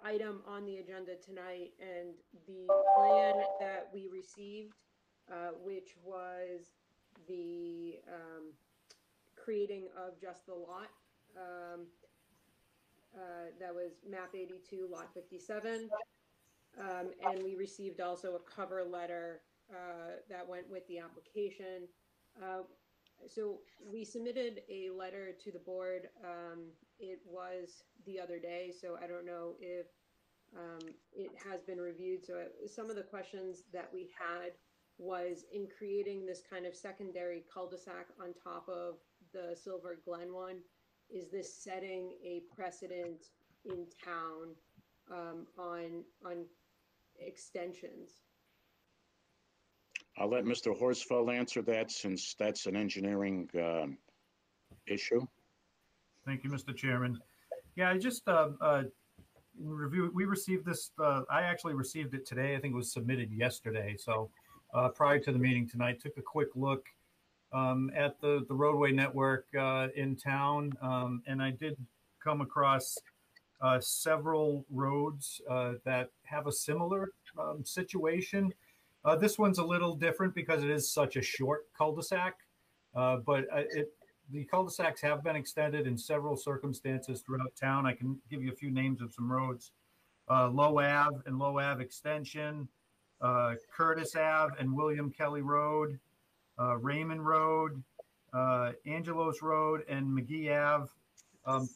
item on the agenda tonight and the plan that we received, which was the creating of just the lot, that was map 82 lot 57, and we received also a cover letter that went with the application. so we submitted a letter to the board. It was the other day, so I don't know if it has been reviewed. So some of the questions that we had was in creating this kind of secondary cul-de-sac on top of the Silver Glen one, is this setting a precedent in town on extensions? I'll let Mr. Horsfeld answer that since that's an engineering issue. Thank you, Mr. Chairman. Yeah, I just in review, we received this. I actually received it today. I think it was submitted yesterday. So prior to the meeting tonight, took a quick look at the roadway network in town, and I did come across several roads that have a similar situation. This one's a little different because it is such a short cul-de-sac, but the cul-de-sacs have been extended in several circumstances throughout town. I can give you a few names of some roads. Low Ave and Low Ave Extension, Curtis Ave and William Kelly Road, Raymond Road, Angelos Road, and McGee Ave.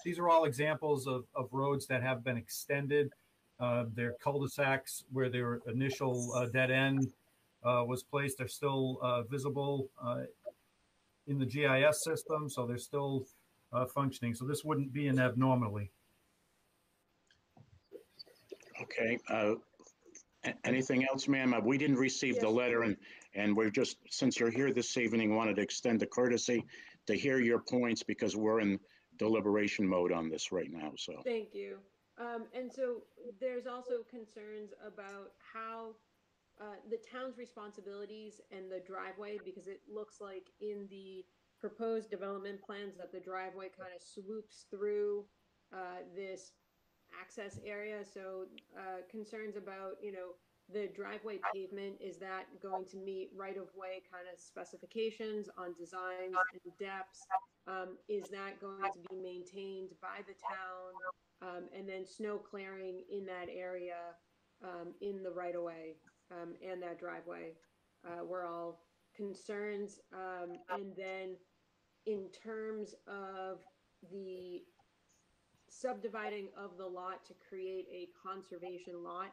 These are all examples of roads that have been extended. Their cul-de-sacs where their initial dead end was placed are still visible in the GIS system, so they're still functioning. So this wouldn't be an abnormality. Okay. Anything else, ma'am? We didn't receive the letter, and we're just, since you're here this evening, wanted to extend the courtesy to hear your points because we're in deliberation mode on this right now. So thank you. And so there's also concerns about how the town's responsibilities and the driveway, because it looks like in the proposed development plans that the driveway kind of swoops through this access area. So concerns about, the driveway pavement, is that going to meet right-of-way kind of specifications on designs and depths? Is that going to be maintained by the town? And then snow clearing in that area, in the right-of-way and that driveway were all concerns. And then in terms of the subdividing of the lot to create a conservation lot,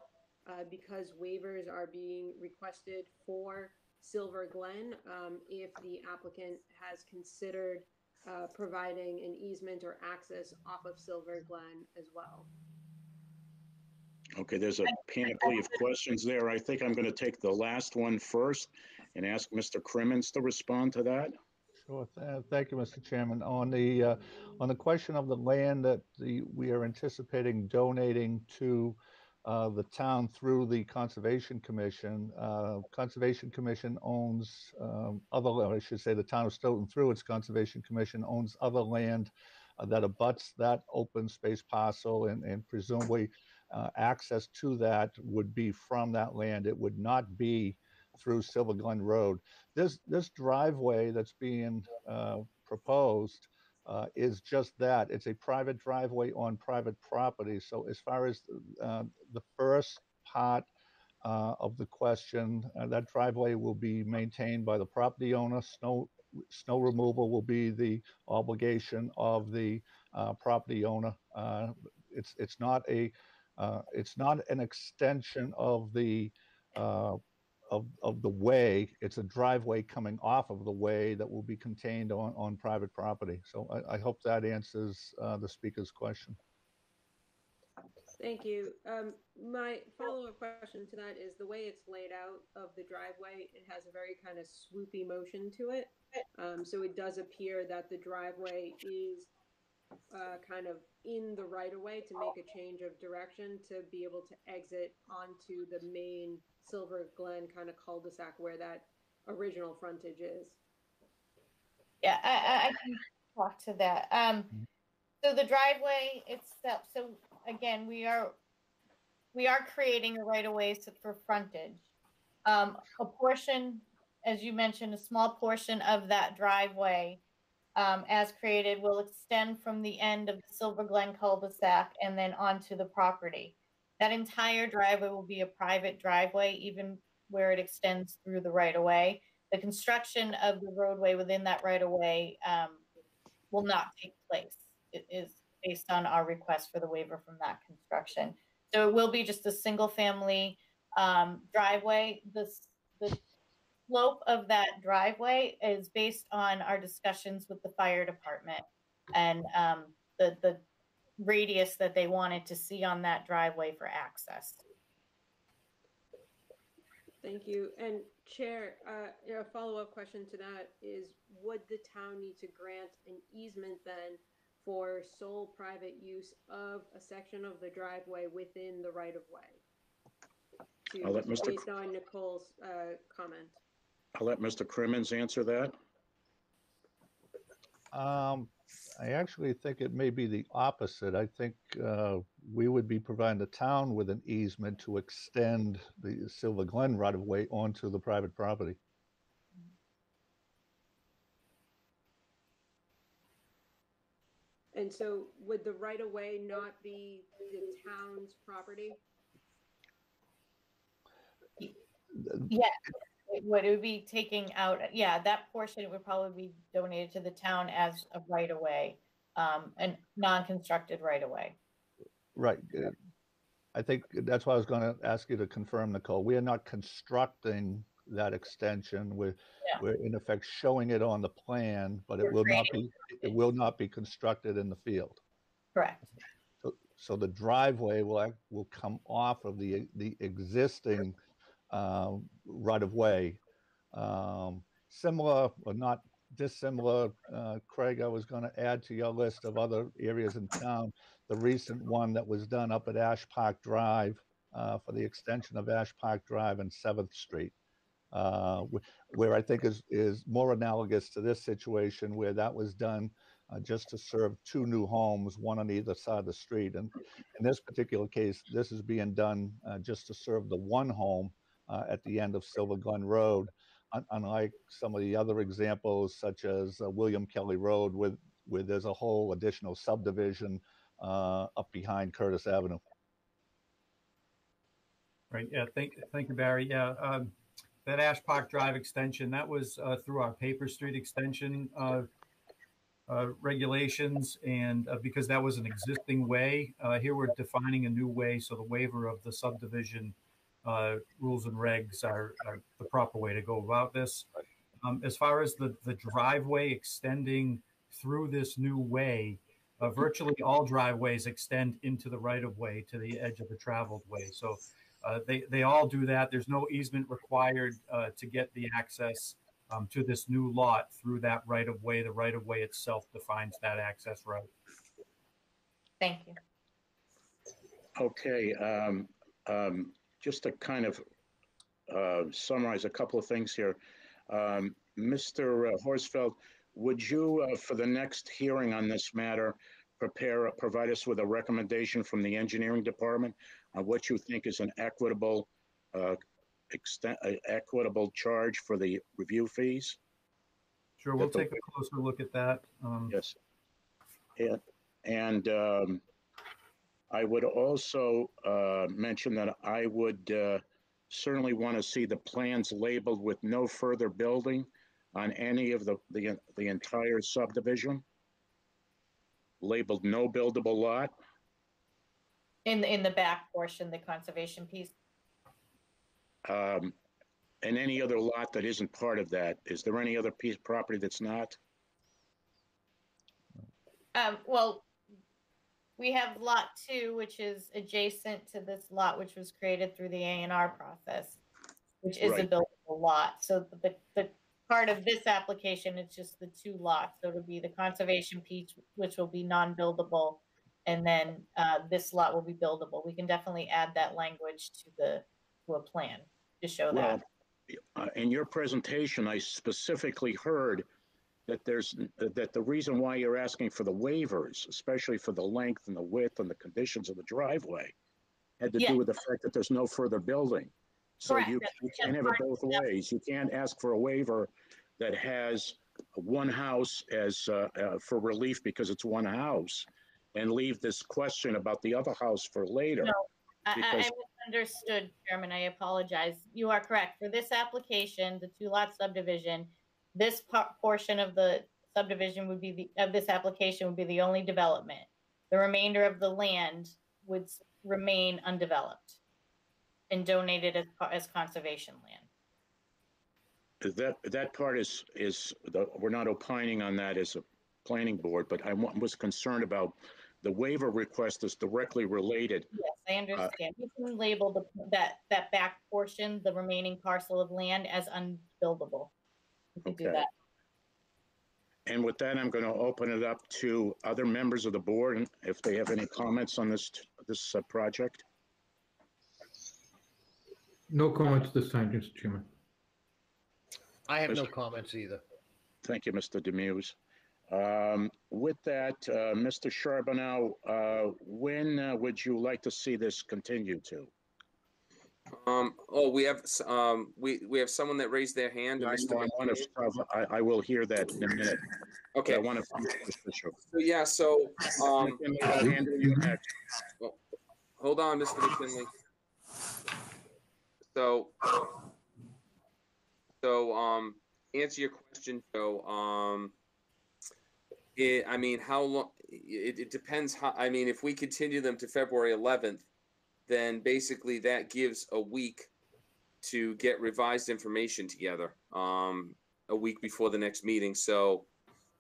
because waivers are being requested for Silver Glen, if the applicant has considered providing an easement or access off of Silver Glen as well. okay, there's a panoply of questions there. I think I'm going to take the last one first and ask Mr. Crimmins to respond to that. Sure. Thank you, Mr. Chairman. On the question of the land that we are anticipating donating to the town through the Conservation Commission. Conservation Commission owns I should say the town of Stoughton through its Conservation Commission owns other land that abuts that open space parcel, and presumably access to that would be from that land. It would not be through Silver Glen Road. This driveway that's being proposed is just that. It's a private driveway on private property. So as far as the first part of the question, that driveway will be maintained by the property owner. Snow removal will be the obligation of the property owner. It's not an extension of the of the way. It's a driveway coming off of the way that will be contained on private property. So I hope that answers the speaker's question. Thank you. My follow-up question to that is the way it's laid out of the driveway, it has a very kind of swoopy motion to it. So it does appear that the driveway is kind of in the right-of-way to make a change of direction to be able to exit onto the main Silver Glen kind of cul-de-sac where that original frontage is. Yeah, I can talk to that. So the driveway itself, so again, we are creating a right-of-way for frontage. A portion, as you mentioned, a small portion of that driveway as created will extend from the end of the Silver Glen cul-de-sac and then onto the property. That entire driveway will be a private driveway, even where it extends through the right-of-way. The construction of the roadway within that right of way will not take place. It is based on our request for the waiver from that construction. So it will be just a single family driveway. The slope of that driveway is based on our discussions with the fire department and the radius that they wanted to see on that driveway for access. Thank you. And Chair, a follow-up question to that is, would the town need to grant an easement then for sole private use of a section of the driveway within the right-of-way? I'll let Mr. Based on Nicole's comment. I'll let Mr. Crimmins answer that. I actually think it may be the opposite. I think we would be providing the town with an easement to extend the Silver Glen right-of-way onto the private property. And so would the right-of-way not be the town's property? Yeah, it would be taking out, yeah, that portion would probably be donated to the town as a right-of-way, and non-constructed right-of-way. Right. I think that's why I was going to ask you to confirm, Nicole. We are not constructing that extension. We're in effect showing it on the plan, but it will not be constructed in the field. Correct. So the driveway will come off of the existing right of way. Similar or not dissimilar, Craig, I was going to add to your list of other areas in town, the recent one that was done up at Ash Park Drive for the extension of Ash Park Drive and 7th Street, where I think is more analogous to this situation, where that was done just to serve 2 new homes, one on either side of the street. And in this particular case, this is being done just to serve the one home at the end of Silver Glen Road, unlike some of the other examples, such as William Kelly Road, where there's a whole additional subdivision up behind Curtis Avenue. Right. Yeah. Thank you, Barry. Yeah. That Ash Park Drive extension, that was through our Paper Street extension regulations, and because that was an existing way, here we're defining a new way, so the waiver of the subdivision rules and regs are the proper way to go about this. As far as the driveway extending through this new way, virtually all driveways extend into the right-of-way to the edge of the traveled way. So they all do that. There's no easement required to get the access to this new lot through that right-of-way. The right-of-way itself defines that access route. Thank you. Okay. Just to kind of summarize a couple of things here. Mr. Horsfeld, would you, for the next hearing on this matter, provide us with a recommendation from the engineering department on what you think is an equitable charge for the review fees? Sure, we'll take a closer look at that. Yes. And I would also mention that I would certainly want to see the plans labeled with no further building on any of the entire subdivision, labeled no buildable lot. In the back portion, the conservation piece. And any other lot that isn't part of that. Is there any other piece of property that's not? Well, we have lot 2, which is adjacent to this lot, which was created through the A&R process, which is a buildable lot. So the part of this application is just the 2 lots. So it'll be the conservation piece, which will be non-buildable, and then this lot will be buildable. We can definitely add that language to a plan to show that. In your presentation, I specifically heard that the reason why you're asking for the waivers, especially for the length and the width and the conditions of the driveway, had to do with the fact that there's no further building. So you can't have it both ways. You can't ask for a waiver that has one house as for relief because it's one house, and leave this question about the other house for later. No, I misunderstood, Chairman. I apologize. You are correct. For this application, the 2-lot subdivision, this portion of the subdivision would be of this application would be the only development. The remainder of the land would remain undeveloped and donated as conservation land. That part we're not opining on that as a planning board, but I was concerned about the waiver request is directly related. Yes, I understand. You can label that back portion, the remaining parcel of land, as unbuildable. You can do that. And with that, I'm going to open it up to other members of the board, and if they have any comments on this project. No comments this time, Mr. Chairman. I have no comments either. Thank you, Mr. Demuse. With that, Mr. Charbonneau, when would you like to see this continue to? We have someone that raised their hand. I will hear that in a minute. Okay. I want to finish this issue. McKinley, hold on, Mr. McKinley. Answer your question, Joe. How long? It depends. If we continue them to February 11th, then basically that gives a week to get revised information together. A week before the next meeting, so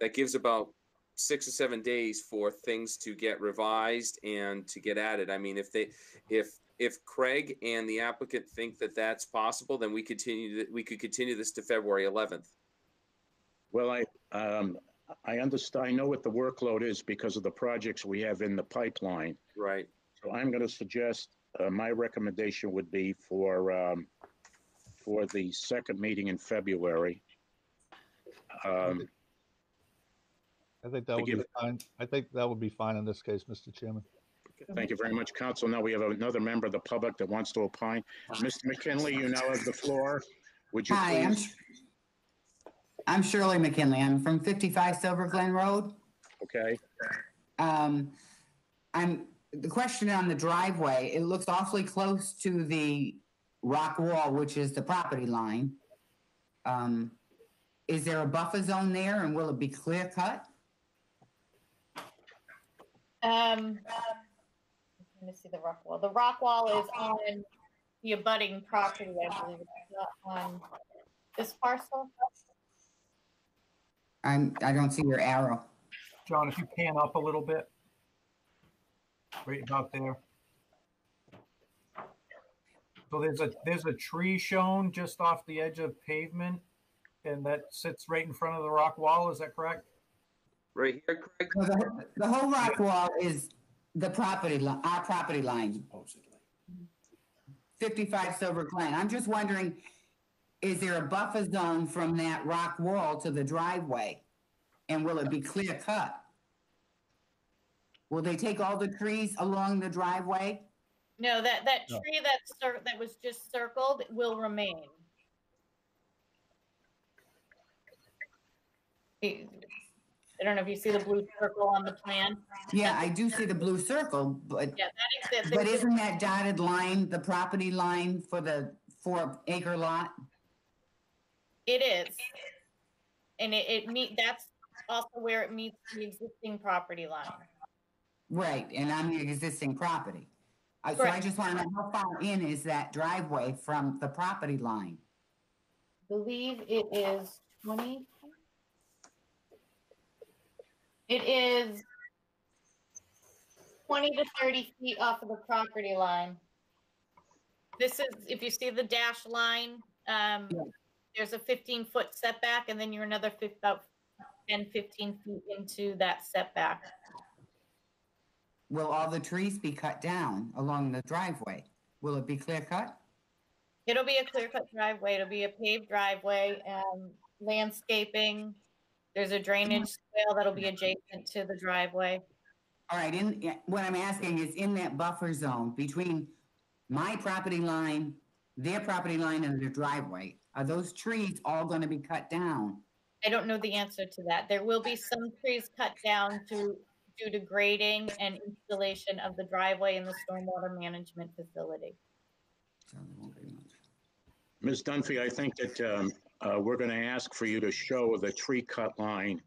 that gives about 6 or 7 days for things to get revised and to get added. If Craig and the applicant think that that's possible, then we could continue this to February 11th. Well, I understand. I know what the workload is because of the projects we have in the pipeline. Right. So I'm going to suggest my recommendation would be for the second meeting in February. I think that would be fine. I think that would be fine in this case, Mr. Chairman. Thank you very much, Council. Now we have another member of the public that wants to opine. Mr. McKinley, you now have the floor. Would you please? I'm Shirley McKinley. I'm from 55 Silver Glen Road. Okay. The question on the driveway, it looks awfully close to the rock wall, which is the property line. Is there a buffer zone there, and will it be clear cut? Let me see the rock wall. The rock wall is on the abutting property, I believe. It's not on this parcel. I don't see your arrow. John, if you pan up a little bit, right about there. So there's a tree shown just off the edge of pavement, and that sits right in front of the rock wall. Is that correct? Right here, Craig. The whole rock wall is the property line, our property line. Supposedly. 55 Silver Glen. I'm just wondering, is there a buffer zone from that rock wall to the driveway? And will it be clear cut? Will they take all the trees along the driveway? No, that tree that was just circled will remain. I don't know if you see the blue circle on the plan. Yeah, I do see the blue circle, but yeah, that exists. But isn't that dotted line the property line for the 4-acre lot? It is, and that's also where it meets the existing property line. Right, and on the existing property. So I just want to know how far in is that driveway from the property line? I believe it is 20. It is 20 to 30 feet off of the property line. This is, if you see the dash line, there's a 15-foot setback, and then you're another about 10, 15 feet into that setback. Will all the trees be cut down along the driveway? Will it be clear cut? It'll be a clear cut driveway. It'll be a paved driveway, landscaping. There's a drainage swale that'll be adjacent to the driveway. All right. What I'm asking is, in that buffer zone between my property line, their property line, and their driveway, are those trees all going to be cut down? I don't know the answer to that. There will be some trees cut down due to grading and installation of the driveway and the stormwater management facility. So there won't be much. Ms. Dunphy, I think that we're going to ask for you to show the tree cut line.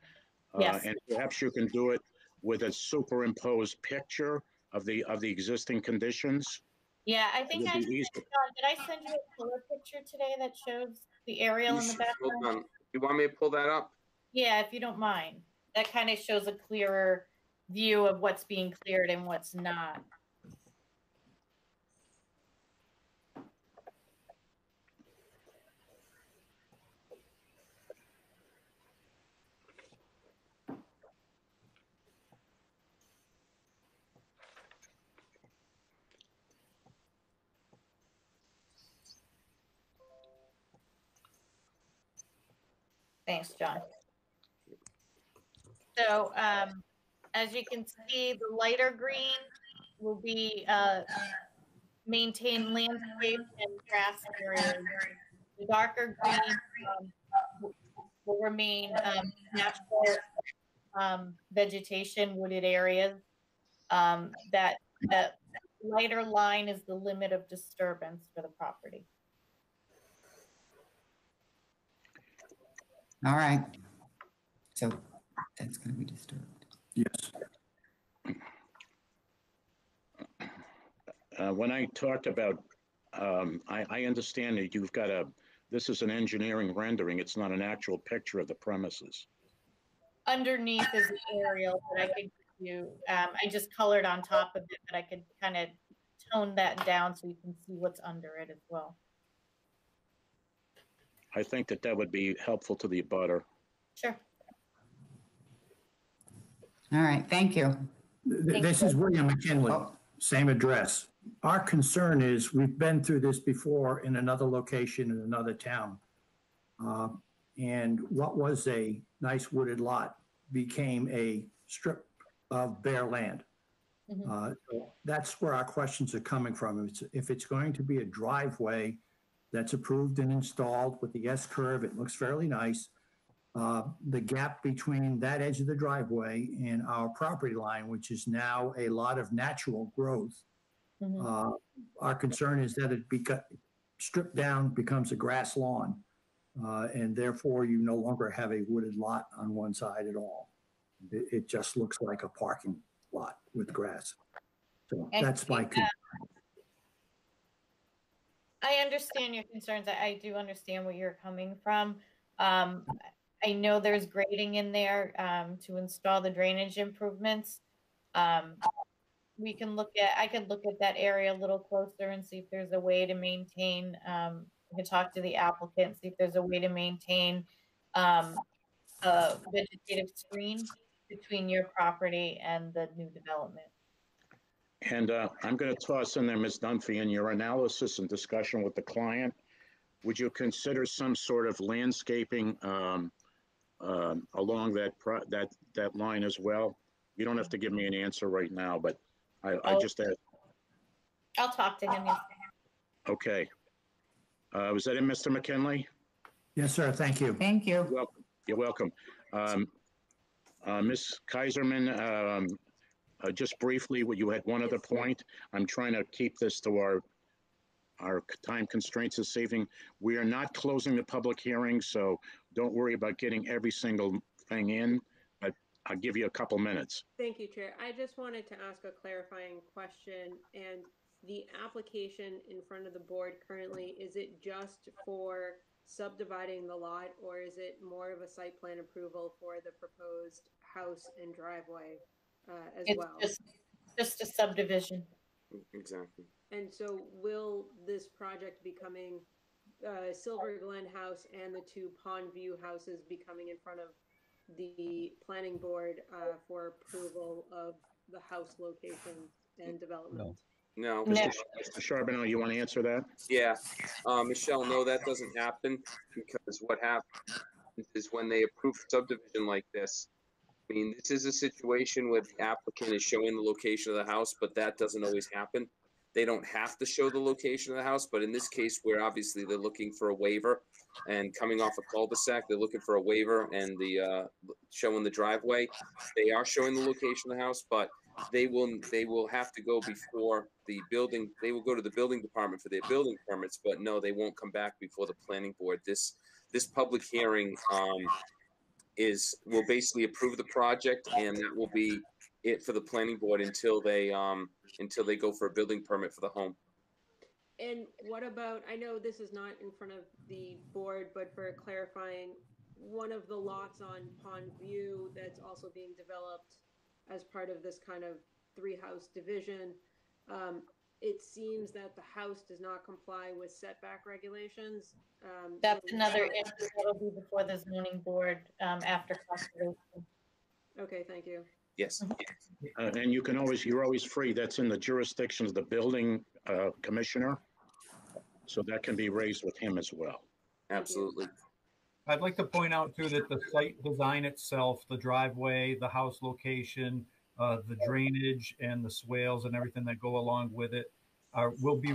Yes. And perhaps you can do it with a superimposed picture of the existing conditions. Yeah, I think Would I be sent, easy. John, did I send you a color picture today that shows the aerial in the background? Hold on. You want me to pull that up? Yeah, if you don't mind. That kind of shows a clearer view of what's being cleared and what's not. Thanks, John. So as you can see, the lighter green will be maintain landscape and grass areas. The darker green will remain natural vegetation, wooded areas. That lighter line is the limit of disturbance for the property. All right. So that's going to be disturbed. Yes. When I talked about, I understand that you've got this is an engineering rendering. It's not an actual picture of the premises. Underneath is the aerial that I could give you. I just colored on top of it, but I could kind of tone that down so you can see what's under it as well. I think that would be helpful to the abutter. Sure. All right. Thank you. This is William McKinley, same address. Our concern is we've been through this before in another location in another town. And what was a nice wooded lot became a strip of bare land. So that's where our questions are coming from. If it's going to be a driveway that's approved and installed with the S-curve, it looks fairly nice. The gap between that edge of the driveway and our property line, which is now a lot of natural growth, our concern is that it stripped down, becomes a grass lawn, and therefore you no longer have a wooded lot on one side at all. It just looks like a parking lot with grass. So that's my concern. I understand your concerns. I do understand where you're coming from. I know there's grading in there to install the drainage improvements. I can look at that area a little closer and see if there's a way to maintain, we can talk to the applicant, see if there's a way to maintain a vegetative screen between your property and the new development. And I'm going to toss in there, Ms. Dunphy, in your analysis and discussion with the client, would you consider some sort of landscaping along that line as well? You don't have to give me an answer right now, but I just asked. I'll talk to him. Yes. Okay. Was that it, Mr. McKinley? Yes, sir. Thank you. Thank you. You're welcome. Ms. Kaiserman, just briefly, you had one other point. I'm trying to keep this to our time constraints this evening. We are not closing the public hearing, so don't worry about getting every single thing in, but I'll give you a couple minutes. Thank you, Chair. I just wanted to ask a clarifying question. And the application in front of the board currently, is it just for subdividing the lot, or is it more of a site plan approval for the proposed house and driveway as well? Just a subdivision. Exactly. And so will this project becoming Silver Glen House and the two Pond View houses be coming in front of the planning board for approval of the house location and development? No. Mr. Charbonneau, you want to answer that? Yeah. Michelle, no, that doesn't happen, because what happens is when they approve subdivision like this, I mean, this is a situation where the applicant is showing the location of the house, but that doesn't always happen. They don't have to show the location of the house, but in this case, where obviously they're looking for a waiver and coming off a cul-de-sac, they're looking for a waiver and the showing the driveway. They are showing the location of the house, but they will have to go before the building. They will go to the building department for their building permits, but no, they won't come back before the planning board. This public hearing will basically approve the project, and that will be it for the planning board until they go for a building permit for the home. And what about, I know this is not in front of the board, but for clarifying, one of the lots on Pond View that's also being developed as part of this kind of 3-house division, it seems that the house does not comply with setback regulations. That's another issue that'll be before the zoning board after conservation. Okay, thank you. Yes. And you're always free. That's in the jurisdiction of the building commissioner. So that can be raised with him as well. Absolutely. I'd like to point out too that the site design itself, the driveway, the house location, the drainage and the swales and everything that go along with it will be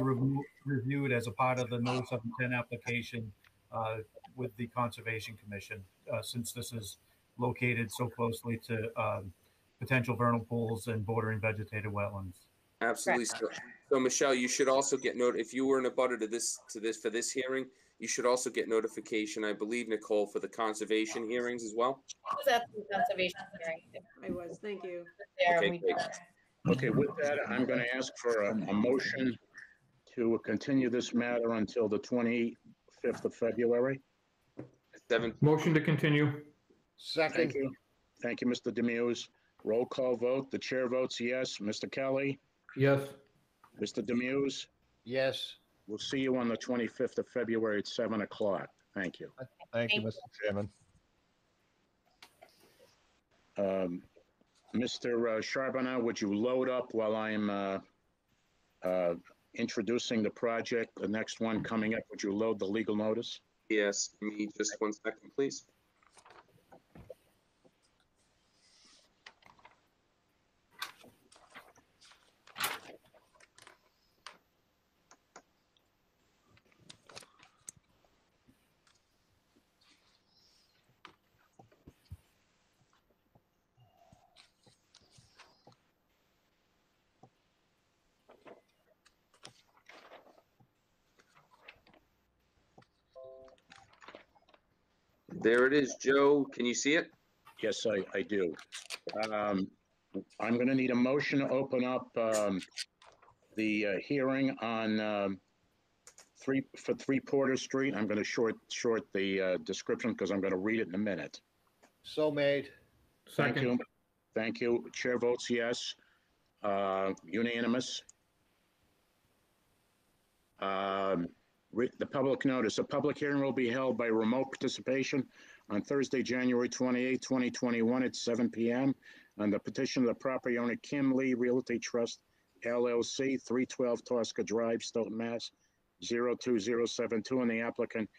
reviewed as a part of the notice of intent application with the Conservation Commission, since this is located so closely to potential vernal pools and bordering vegetated wetlands. Absolutely. So Michelle, you should also get if you were in a butter to this for this hearing, you should also get notification, I believe, Nicole, for the conservation hearings as well. I was at the conservation hearing. I was, thank you. Okay, great. Okay, with that, I'm going to ask for a motion to continue this matter until the 25th of February. Motion to continue. Second. Thank you, Mr. Demuse. Roll call vote. The chair votes yes. Mr. Kelly? Yes. Mr. Demuse? Yes. We'll see you on the 25th of February at 7 o'clock. Thank you. Thank you, Mr. Chairman. Mr. Charbonneau, would you load up while I'm introducing the project, the next one coming up? Would you load the legal notice? Yes, give me just 1 second, please. There it is, Joe. Can you see it? Yes, I do. I'm going to need a motion to open up the hearing on 3 Porter Street. I'm going to short the description because I'm going to read it in a minute. So made. Second. Thank you. Chair votes yes. Unanimous. The public notice. A public hearing will be held by remote participation on Thursday, January 28, 2021 at 7 p.m. on the petition of the property owner Kim Lee Realty Trust, LLC, 312 Tosca Drive, Stoughton, Mass. 02072, and the applicant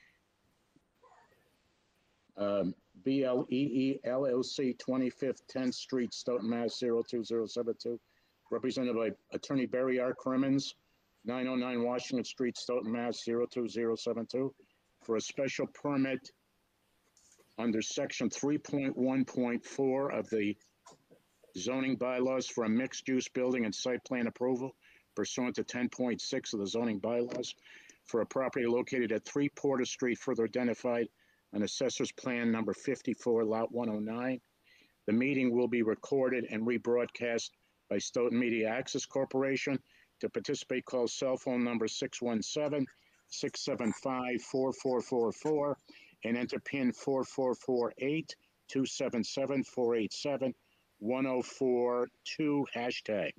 BLEE LLC, 25th 10th Street, Stoughton, Mass. 02072, represented by Attorney Barry R. Crimmins, 909 Washington Street, Stoughton, Mass. 02072, for a special permit under section 3.1.4 of the zoning bylaws for a mixed-use building and site plan approval pursuant to 10.6 of the zoning bylaws for a property located at 3 Porter Street, further identified on Assessor's Plan number 54, Lot 109. The meeting will be recorded and rebroadcast by Stoughton Media Access Corporation. To participate, call cell phone number 617-675-4444 and enter PIN 4448-277-487-1042 hashtag.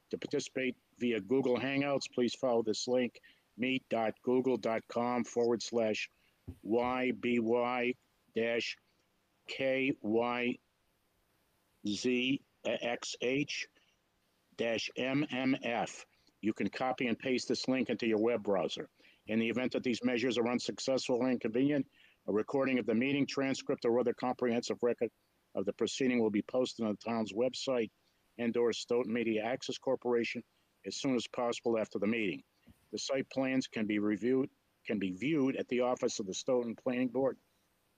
To participate via Google Hangouts, please follow this link, meet.google.com/YBY-KYZXH-MMF. You can copy and paste this link into your web browser. In the event that these measures are unsuccessful or inconvenient, a recording of the meeting transcript or other comprehensive record of the proceeding will be posted on the town's website and/or Stoughton Media Access Corporation as soon as possible after the meeting. The site plans can be viewed at the office of the Stoughton Planning Board,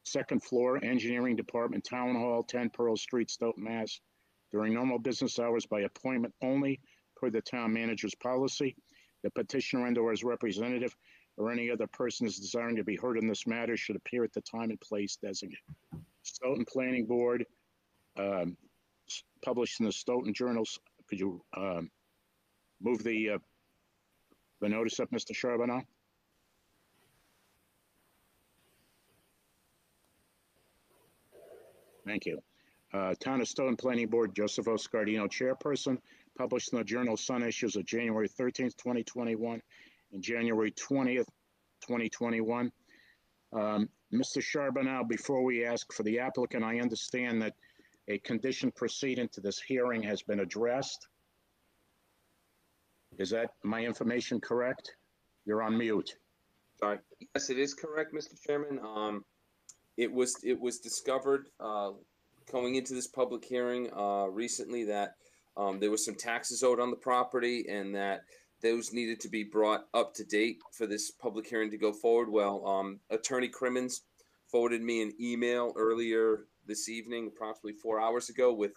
second floor, Engineering Department, Town Hall, 10 Pearl Street, Stoughton, Mass. during normal business hours by appointment only per the town manager's policy. The petitioner and/or his representative or any other person is desiring to be heard in this matter should appear at the time and place designated. Stoughton Planning Board, published in the Stoughton Journals. Could you move the notice up, Mr. Charbonneau? Thank you. Town of Stoughton Planning Board, Joseph O. Scardino, Chairperson, published in the Journal Sun issues of January 13th, 2021 and January 20th, 2021. Mr. Charbonneau, before we ask for the applicant, I understand that a condition precedent to this hearing has been addressed. Is that my information correct? You're on mute. Sorry. Yes, it is correct, Mr. Chairman. It was discovered going into this public hearing recently that there was some taxes owed on the property and that those needed to be brought up to date for this public hearing to go forward. Well, Attorney Crimmins forwarded me an email earlier this evening, approximately 4 hours ago, with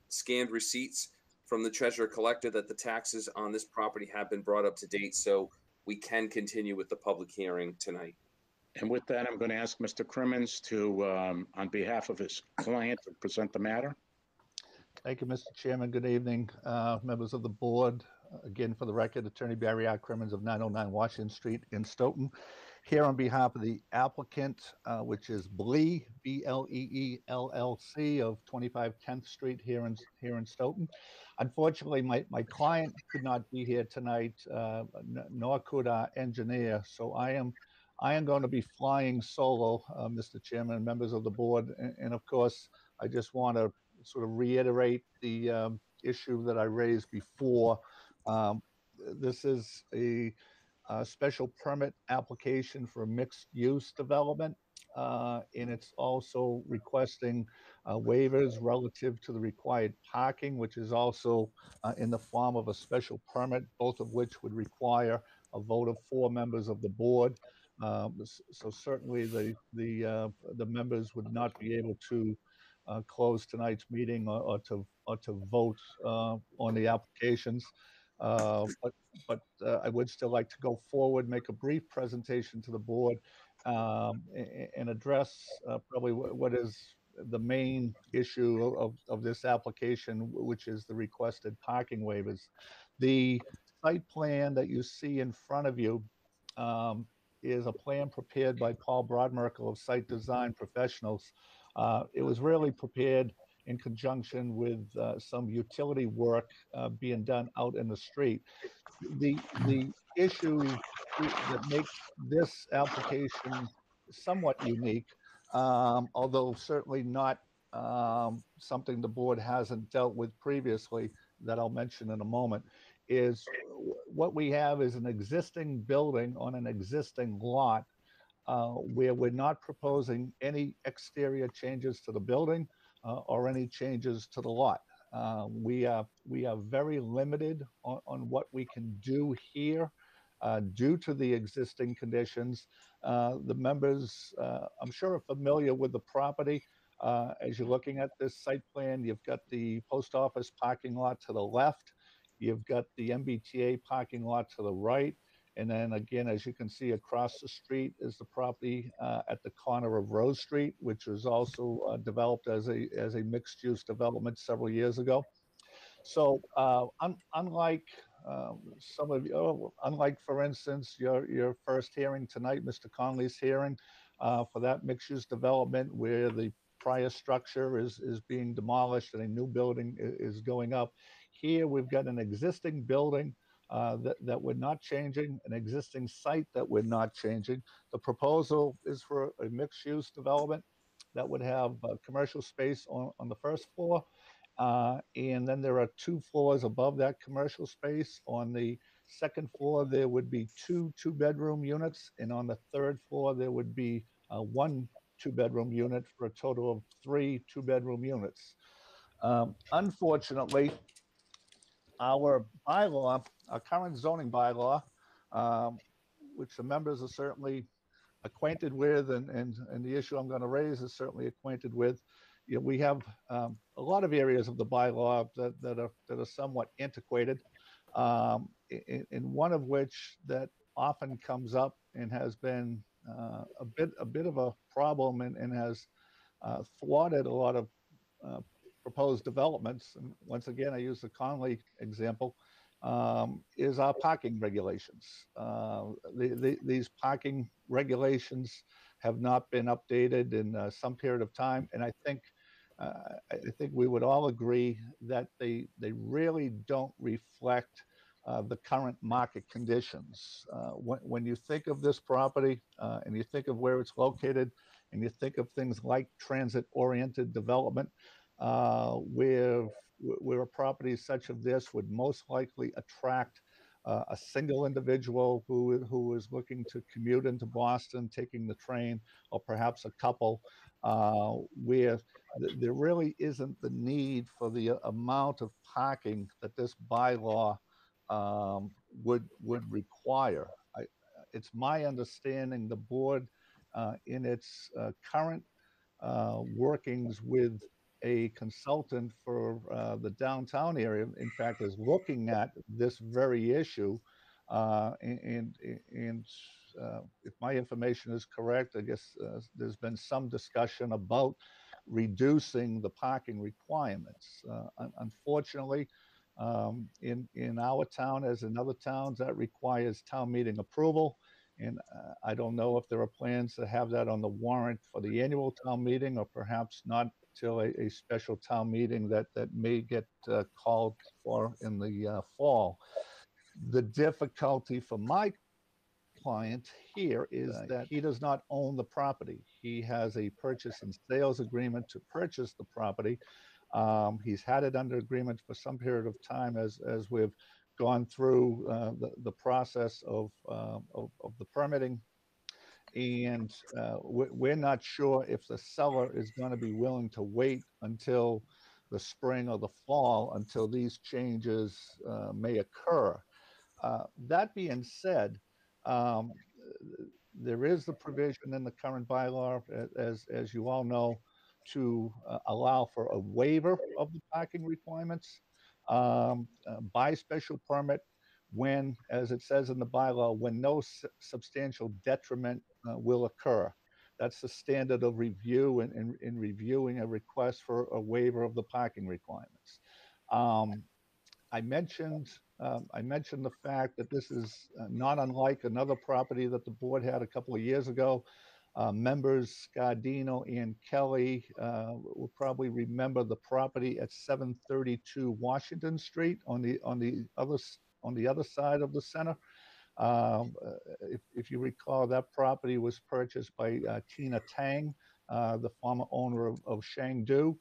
scanned receipts from the treasurer collector that the taxes on this property have been brought up to date, so we can continue with the public hearing tonight. And with that, I'm going to ask Mr. Crimmins to, on behalf of his client, to present the matter. Thank you, Mr. Chairman. Good evening, members of the board. Again, for the record, Attorney Barry R. Crimmins of 909 Washington Street in Stoughton, here on behalf of the applicant, which is Blee, B-L-E-E LLC of 25 10th Street here in Stoughton. Unfortunately, my client could not be here tonight, nor could our engineer. So I am going to be flying solo, Mr. Chairman, members of the board, and of course, I just want to sort of reiterate the issue that I raised before. This is a special permit application for a mixed-use development, and it's also requesting waivers relative to the required parking, which is also in the form of a special permit, both of which would require a vote of 4 members of the board. So certainly the members would not be able to close tonight's meeting or to vote on the applications. But I would still like to go forward, make a brief presentation to the board, and address probably what is the main issue of this application, which is the requested parking waivers. The site plan that you see in front of you is a plan prepared by Paul Broadmerkel of Site Design Professionals. It was really prepared in conjunction with some utility work being done out in the street. The issue that makes this application somewhat unique, although certainly not something the board hasn't dealt with previously, that I'll mention in a moment, is what we have is an existing building on an existing lot where we're not proposing any exterior changes to the building or any changes to the lot. We are very limited on what we can do here due to the existing conditions. The members, I'm sure, are familiar with the property. As you're looking at this site plan, you've got the post office parking lot to the left. You've got the MBTA parking lot to the right. And then again, as you can see across the street is the property at the corner of Rose Street, which was also developed as a mixed-use development several years ago. So unlike some of you, unlike, for instance, your first hearing tonight, Mr. Conley's hearing for that mixed-use development where the prior structure is being demolished and a new building is going up. Here we've got an existing building that we're not changing, an existing site that we're not changing. The proposal is for a mixed-use development that would have commercial space on the first floor. And then there are 2 floors above that commercial space. On the second floor, there would be 2 two-bedroom units. And on the third floor, there would be 1 two-bedroom unit for a total of 3 two-bedroom units. Unfortunately, our bylaw, our current zoning bylaw, which the members are certainly acquainted with, and the issue I'm going to raise is certainly acquainted with, we have a lot of areas of the bylaw that are somewhat antiquated, in one of which that often comes up and has been a bit of a problem and has thwarted a lot of proposed developments. And once again, I use the Conley example, is our parking regulations. These parking regulations have not been updated in some period of time, and I think we would all agree that they really don't reflect the current market conditions. When you think of this property and you think of where it's located, and you think of things like transit-oriented development, where a property such as this would most likely attract a single individual who is looking to commute into Boston, taking the train, or perhaps a couple, where there really isn't the need for the amount of parking that this bylaw would require. It's my understanding the board, in its current workings with a consultant for the downtown area, in fact, is looking at this very issue. And if my information is correct, I guess there's been some discussion about reducing the parking requirements. Unfortunately, in our town, as in other towns, that requires town meeting approval. And I don't know if there are plans to have that on the warrant for the annual town meeting, or perhaps not till a special town meeting that may get called for in the fall. The difficulty for my client here is that he does not own the property. He has a purchase and sales agreement to purchase the property. He's had it under agreement for some period of time as we've gone through the process of the permitting. And we're not sure if the seller is going to be willing to wait until the spring or the fall until these changes may occur. That being said, there is the provision in the current bylaw, as you all know, to allow for a waiver of the parking requirements by special permit when, as it says in the bylaw, when no substantial detriment will occur. That's the standard of review in reviewing a request for a waiver of the parking requirements. I mentioned the fact that this is not unlike another property that the board had a couple of years ago. Members Scardino and Kelly will probably remember the property at 732 Washington Street on the other side of the center. If you recall, that property was purchased by Tina Tang, the former owner of Shangdu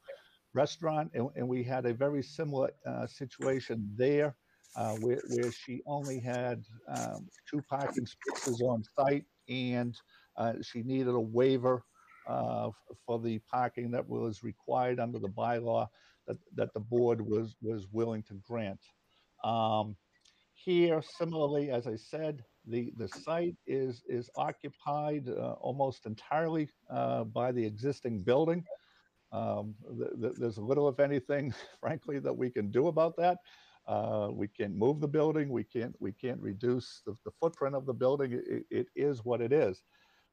Restaurant, and we had a very similar situation there, where she only had 2 parking spaces on site, and she needed a waiver for the parking that was required under the bylaw that the board was willing to grant. Here, similarly, as I said, the site is occupied almost entirely by the existing building. There's little, if anything, frankly, that we can do about that. We can't move the building. We can't reduce the footprint of the building. It is what it is.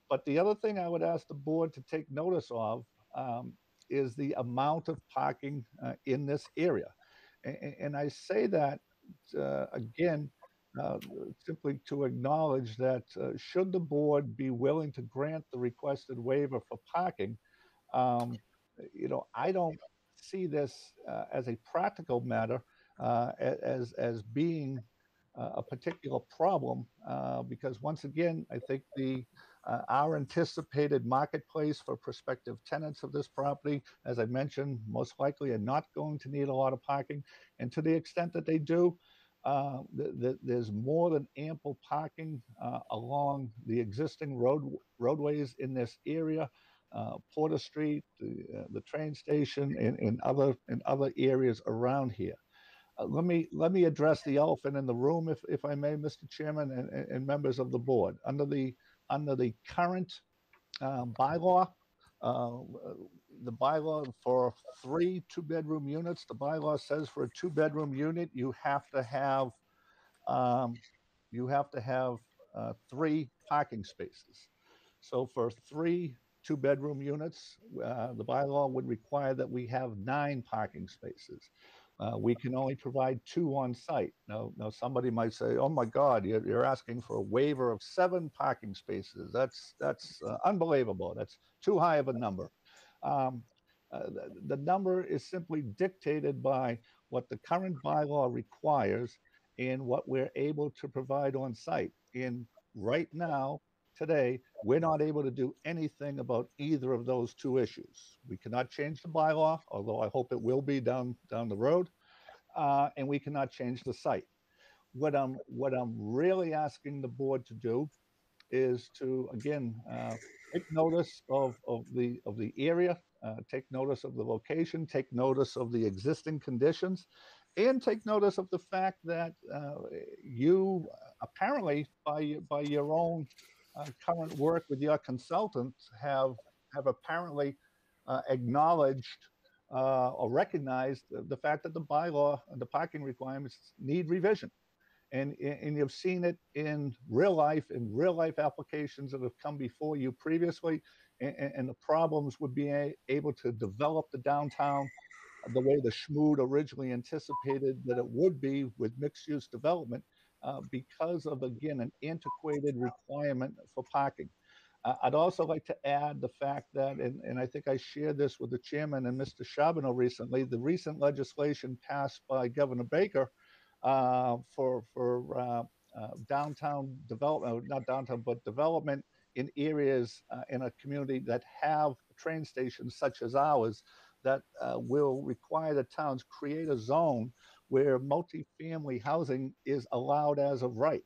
But the other thing I would ask the board to take notice of is the amount of parking in this area. And I say that again, simply to acknowledge that should the board be willing to grant the requested waiver for parking, I don't see this as a practical matter as being a particular problem, because once again, I think our anticipated marketplace for prospective tenants of this property, as I mentioned, most likely are not going to need a lot of parking, and to the extent that they do, there's more than ample parking along the existing roadways in this area. Porter Street, the train station, and other areas around here. Let me address the elephant in the room, if I may, Mr. Chairman, and members of the board. Under the current bylaw, the bylaw for 3 2-bedroom units, the bylaw says for a 2-bedroom unit, you have to have 3 parking spaces. So for 3 2-bedroom units, the bylaw would require that we have 9 parking spaces. We can only provide 2 on site. Now somebody might say, "Oh my God, you're asking for a waiver of 7 parking spaces. That's unbelievable. That's too high of a number." The number is simply dictated by what the current bylaw requires and what we're able to provide on site. And right now, today, we're not able to do anything about either of those 2 issues. We cannot change the bylaw, although I hope it will be down the road, and we cannot change the site. What I'm really asking the board to do is to, again, take notice of the area, take notice of the location, take notice of the existing conditions, and take notice of the fact that you apparently, by your own current work with your consultant, have apparently acknowledged or recognized the fact that the bylaw and the parking requirements need revision. And you've seen it in real life applications that have come before you previously, and the problems with being able to develop the downtown the way the Schmood originally anticipated that it would be with mixed-use development, because of, again, an antiquated requirement for parking. I'd also like to add the fact that, and I think I shared this with the chairman and Mr. Charbonneau recently, the recent legislation passed by Governor Baker for downtown development, not downtown, but development in areas in a community that have train stations such as ours, that will require the towns create a zone where multifamily housing is allowed as of right.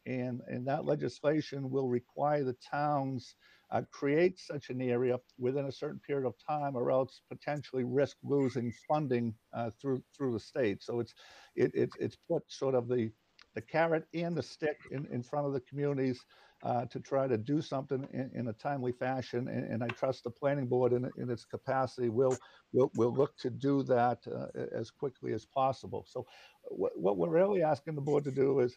And that legislation will require the towns create such an area within a certain period of time, or else potentially risk losing funding through the state. So it's put sort of the carrot and the stick in front of the communities to try to do something in a timely fashion. And I trust the planning board in its capacity will look to do that as quickly as possible. So what we're really asking the board to do is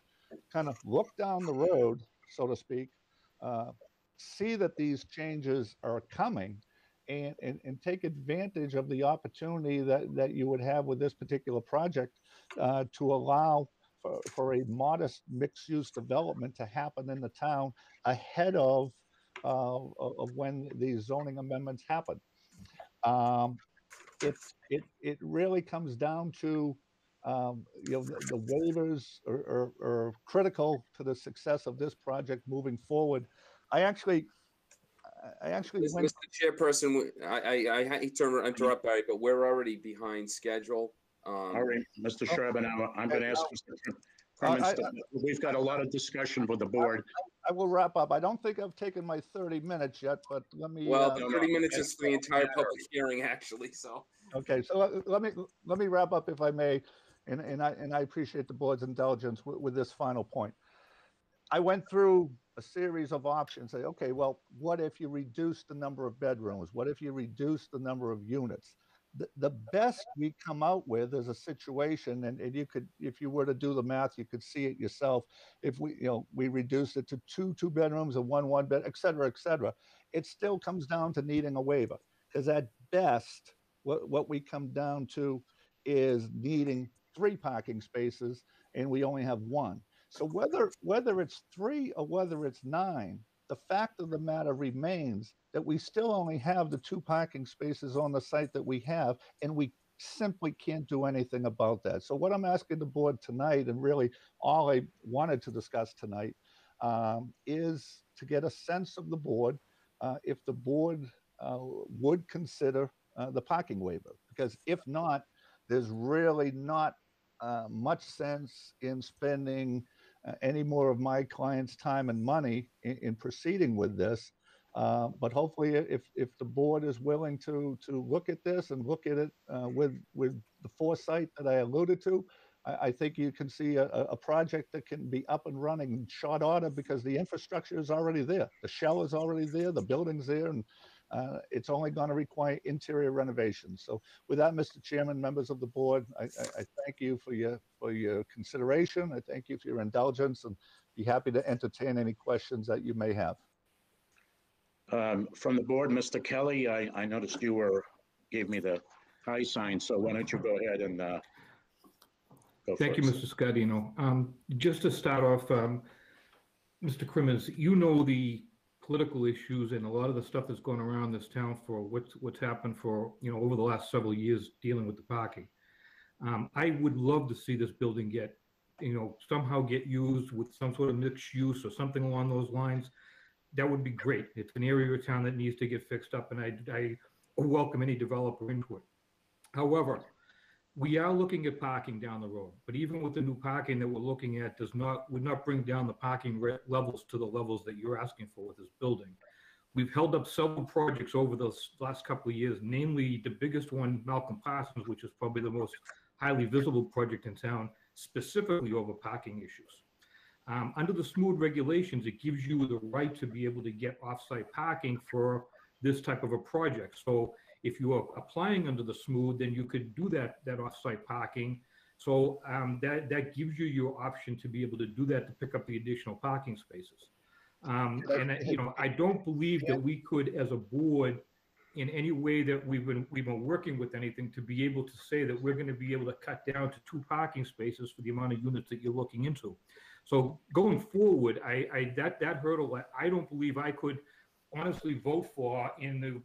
kind of look down the road, so to speak, see that these changes are coming, and take advantage of the opportunity that you would have with this particular project to allow for a modest mixed-use development to happen in the town ahead of when these zoning amendments happen. It really comes down to the waivers are critical to the success of this project moving forward. I actually went. Mr. Chairperson, I hate to interrupt, Barry, but we're already behind schedule. All right, Mr. Charbonneau, I'm going to ask Mr. Clements. We've got a lot of discussion with the board. I will wrap up. I don't think I've taken my 30 minutes yet, but let me. Well, the 30 minutes is for the entire public hearing, actually. So. Okay, so let me wrap up, if I may, and I appreciate the board's indulgence with this final point. I went through a series of options. Say, okay, well, what if you reduce the number of bedrooms? What if you reduce the number of units? The best we come out with is a situation, and you could, if you were to do the math, you could see it yourself. If we reduce it to 2 bedrooms and 1 bed, et cetera, it still comes down to needing a waiver. Because at best, what we come down to is needing 3 parking spaces, and we only have 1. So whether it's 3 or whether it's 9, the fact of the matter remains that we still only have the 2 parking spaces on the site that we have, and we simply can't do anything about that. So what I'm asking the board tonight, and really all I wanted to discuss tonight, is to get a sense of the board, if the board would consider the parking waiver. Because if not, there's really not much sense in spending any more of my client's time and money in proceeding with this. But hopefully, if the board is willing to look at this and look at it with the foresight that I alluded to, I think you can see a project that can be up and running in short order, because the infrastructure is already there. The shell is already there, the building's there, and It's only going to require interior renovations. So with that, Mr. Chairman, members of the board, I thank you for your consideration. I thank you for your indulgence, and be happy to entertain any questions that you may have. From the board, Mr. Kelly, I noticed you gave me the high sign, so why don't you go ahead and go Thank you, first. Mr. Scardino. Just to start off, Mr. Crimmins, you know the political issues and a lot of the stuff that's going around this town for what's happened for, over the last several years dealing with the parking. I would love to see this building get, somehow get used with some sort of mixed use or something along those lines. That would be great. It's an area of town that needs to get fixed up, and I welcome any developer into it. However, we are looking at parking down the road, but even with the new parking that we're looking at would not bring down the parking levels to the levels that you're asking for with this building. We've held up several projects over the last couple of years, namely the biggest one, Malcolm Parsons, which is probably the most highly visible project in town, specifically over parking issues. Under the smooth regulations, it gives you the right to be able to get off-site parking for this type of a project. So if you are applying under the smooth, then you could do that off-site parking. So that gives you your option to be able to do that, to pick up the additional parking spaces. I don't believe that we could, as a board, in any way that we've been working with anything, to be able to say that we're going to be able to cut down to 2 parking spaces for the amount of units that you're looking into. So going forward, that hurdle, I don't believe I could honestly vote for in the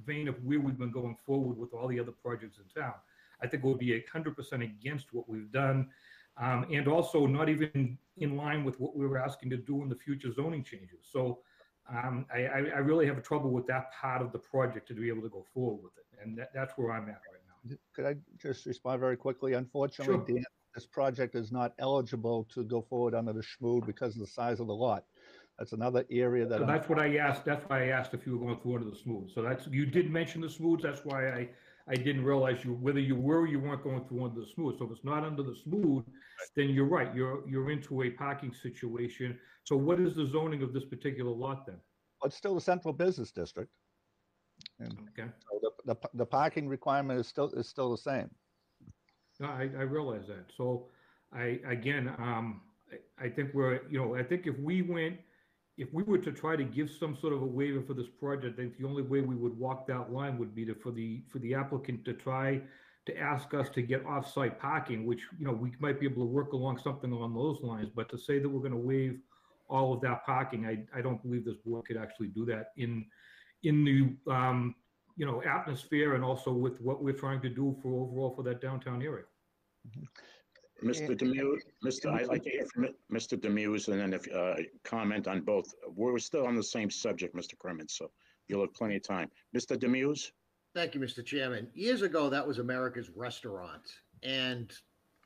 vein of where we've been going forward with all the other projects in town. I think it would be 100% against what we've done, and also not even in line with what we were asking to do in the future zoning changes. So I really have trouble with that part of the project to be able to go forward with it, and that's where I'm at right now. Could I just respond very quickly? Unfortunately, Sure. Dan, this project is not eligible to go forward under the schmood because of the size of the lot. That's another area that. So that's what I asked. That's why I asked if you were going through under the smooth. So you did mention the smooths. That's why I didn't realize whether you were or you weren't going through under the smooth. So if it's not under the smooth, then you're right. You're into a parking situation. So what is the zoning of this particular lot then? It's still the central business district. And okay. So the parking requirement is still the same. No, I realize that. So I think I think if we were to try to give some sort of a waiver for this project, I think the only way we would walk that line would be for the applicant to try to ask us to get off-site parking, which, we might be able to work along something along those lines. But to say that we're going to waive all of that parking, I don't believe this board could actually do that in the atmosphere, and also with what we're trying to do overall for that downtown area. Mr. Demuse, I'd like to hear from Mr. Demuse, and then if comment on both. We're still on the same subject, Mr. Crimmins, so you'll have plenty of time. Mr. Demuse? Thank you, Mr. Chairman. Years ago, that was America's Restaurant, and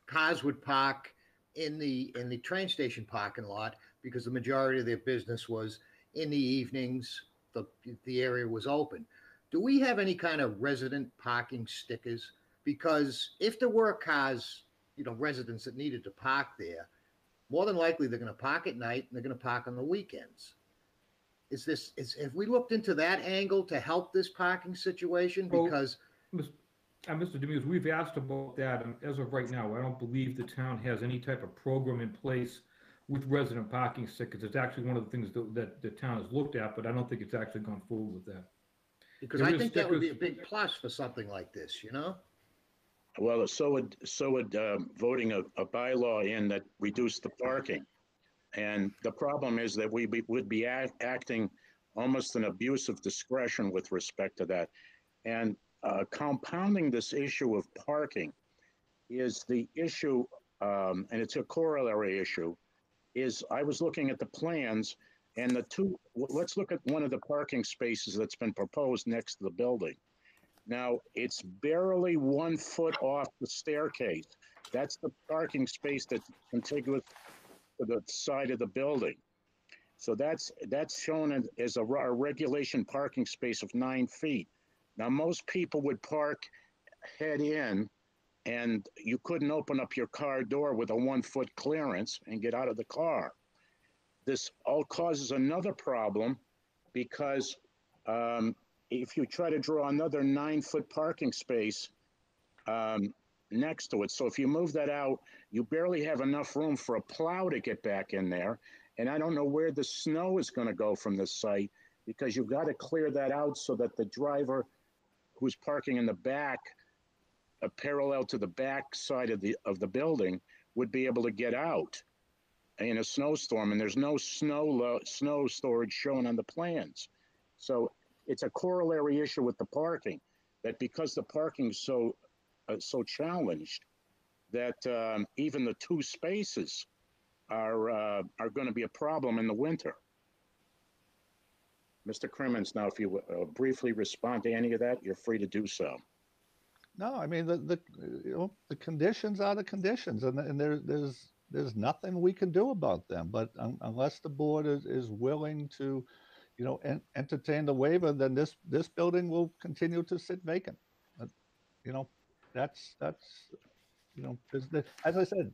cars would park in the train station parking lot because the majority of their business was in the evenings. The area was open. Do we have any kind of resident parking stickers? Because if there were cars, residents that needed to park there, more than likely they're going to park at night and they're going to park on the weekends. Have we looked into that angle to help this parking situation? Because Mr. Demuse, we've asked about that, and as of right now, I don't believe the town has any type of program in place with resident parking stickers. It's actually one of the things that the town has looked at, but I don't think it's actually gone forward with that. Because I think that would be a big plus for something like this, Well, so would voting a bylaw in that reduced the parking. And the problem is that we would be acting almost an abuse of discretion with respect to that. And compounding this issue of parking is the issue, and it's a corollary issue, is I was looking at the plans, and let's look at one of the parking spaces that's been proposed next to the building. Now, it's barely 1 foot off the staircase. That's the parking space that's contiguous to the side of the building. So that's shown as a regulation parking space of 9 feet. Now, most people would park head in, and you couldn't open up your car door with a 1 foot clearance and get out of the car. This all causes another problem because if you try to draw another 9-foot parking space next to it, so if you move that out, you barely have enough room for a plow to get back in there. And I don't know where the snow is going to go from this site, because you've got to clear that out so that the driver who's parking in the back, parallel to the back side of the building, would be able to get out in a snowstorm. And there's no snow storage shown on the plans. So it's a corollary issue with the parking, that because the parking is so challenged, that even the 2 spaces are going to be a problem in the winter. Mr. Crimmins, now if you briefly respond to any of that, you're free to do so. No, I mean, the conditions are the conditions, and there's nothing we can do about them. But unless the board is willing to, entertain the waiver, then this building will continue to sit vacant. That's as I said,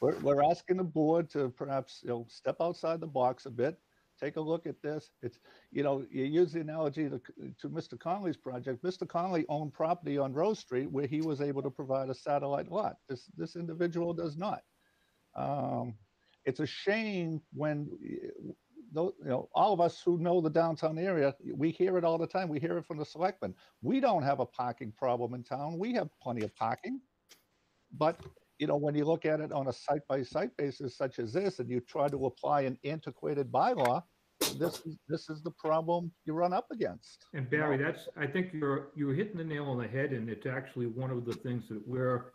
we're asking the board to perhaps step outside the box a bit. Take a look at this. It's, you use the analogy to Mr. Conley's project. Mr. Conley owned property on Rose Street where he was able to provide a satellite lot. This individual does not. It's a shame when, all of us who know the downtown area, we hear it all the time. We hear it from the selectmen. We don't have a parking problem in town. We have plenty of parking. But when you look at it on a site-by-site basis such as this, and you try to apply an antiquated bylaw, this is the problem you run up against. And Barry, I think you're hitting the nail on the head, and it's actually one of the things that we're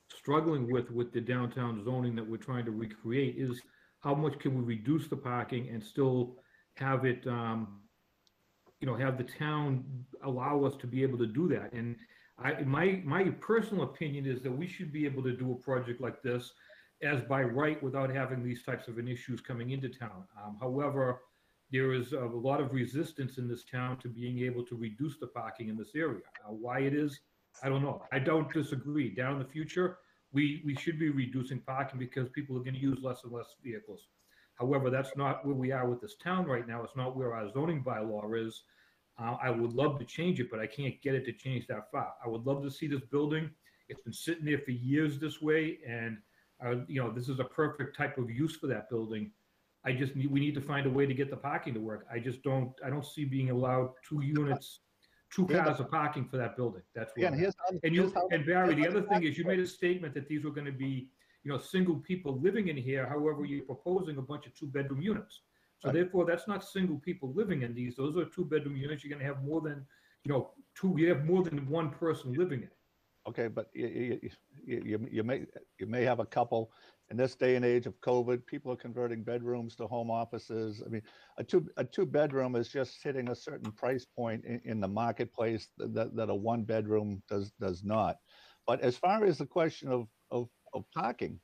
struggling with the downtown zoning that we're trying to recreate, is how much can we reduce the parking and still have it, have the town allow us to be able to do that. And my personal opinion is that we should be able to do a project like this as by right without having these types of issues coming into town. However, there is a lot of resistance in this town to being able to reduce the parking in this area. Why it is, I don't know. I don't disagree. Down in the future, we should be reducing parking because people are going to use less and less vehicles. However, that's not where we are with this town right now. It's not where our zoning bylaw is. I would love to change it, but I can't get it to change that far. I would love to see this building. It's been sitting there for years this way, and this is a perfect type of use for that building. We need to find a way to get the parking to work. I don't see being allowed 2 units, 2 cars of parking for that building. That's what. And Barry, the other thing is, you made a statement that these were going to be, single people living in here. However, you're proposing a bunch of 2-bedroom units. So therefore, that's not single people living in these. Those are 2-bedroom units. You're going to have more than, 2. You have more than 1 person living in it. Okay, but you may have a couple. In this day and age of COVID, people are converting bedrooms to home offices. I mean, a 2-bedroom is just hitting a certain price point in the marketplace that a 1-bedroom does not. But as far as the question of parking,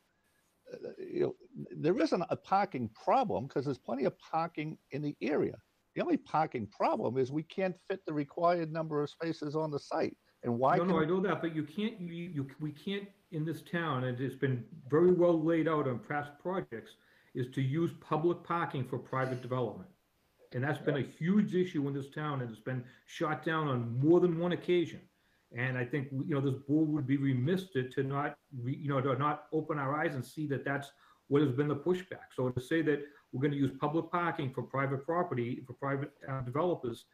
there isn't a parking problem because there's plenty of parking in the area. The only parking problem is we can't fit the required number of spaces on the site. And why? No, I know that, but you can't. We can't in this town, and it's been very well laid out on past projects, is to use public parking for private development, and that's been a huge issue in this town, and it's been shot down on more than 1 occasion. And I think this board would be remiss to not open our eyes and see that that's what has been the pushback. So to say that we're going to use public parking for private property, for private developers,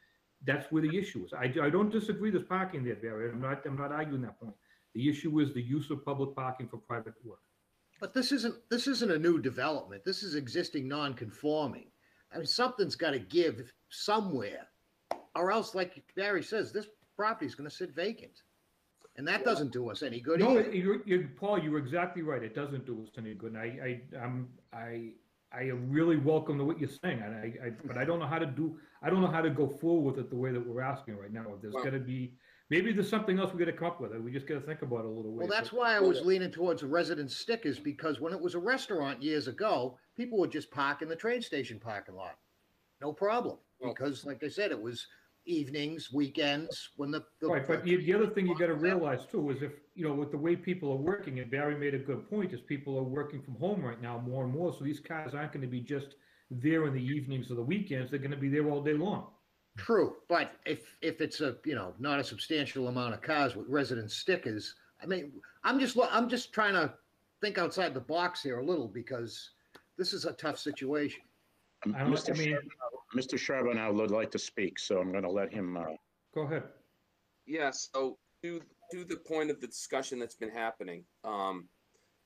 that's where the issue is. I don't disagree there's parking there, Barry. I'm not arguing that point. The issue is the use of public parking for private work. But this isn't a new development. This is existing non-conforming. I mean, something's got to give somewhere, or else, like Barry says, this property is going to sit vacant, and that doesn't do us any good. No, Paul, you're exactly right. It doesn't do us any good. And I really welcome to what you're saying, but I don't know how to go forward with it the way that we're asking right now. If there's going to be, maybe there's something else we got to come up with. We just got to think about it a little bit. Well, that's why I was leaning towards resident stickers, because when it was a restaurant years ago, people would just park in the train station parking lot, no problem. Because, like I said, it was evenings, weekends, when the right. But the other thing you got to realize too is, if with the way people are working, and Barry made a good point, is people are working from home right now more and more, so these cars aren't going to be just there in the evenings or the weekends, they're going to be there all day long. True, but if it's a, not a substantial amount of cars with resident stickers, I mean, I'm just trying to think outside the box here a little, because this is a tough situation. Mr. Charbonneau would like to speak, so I'm going to let him. Go ahead. Yeah, so to the point of the discussion that's been happening,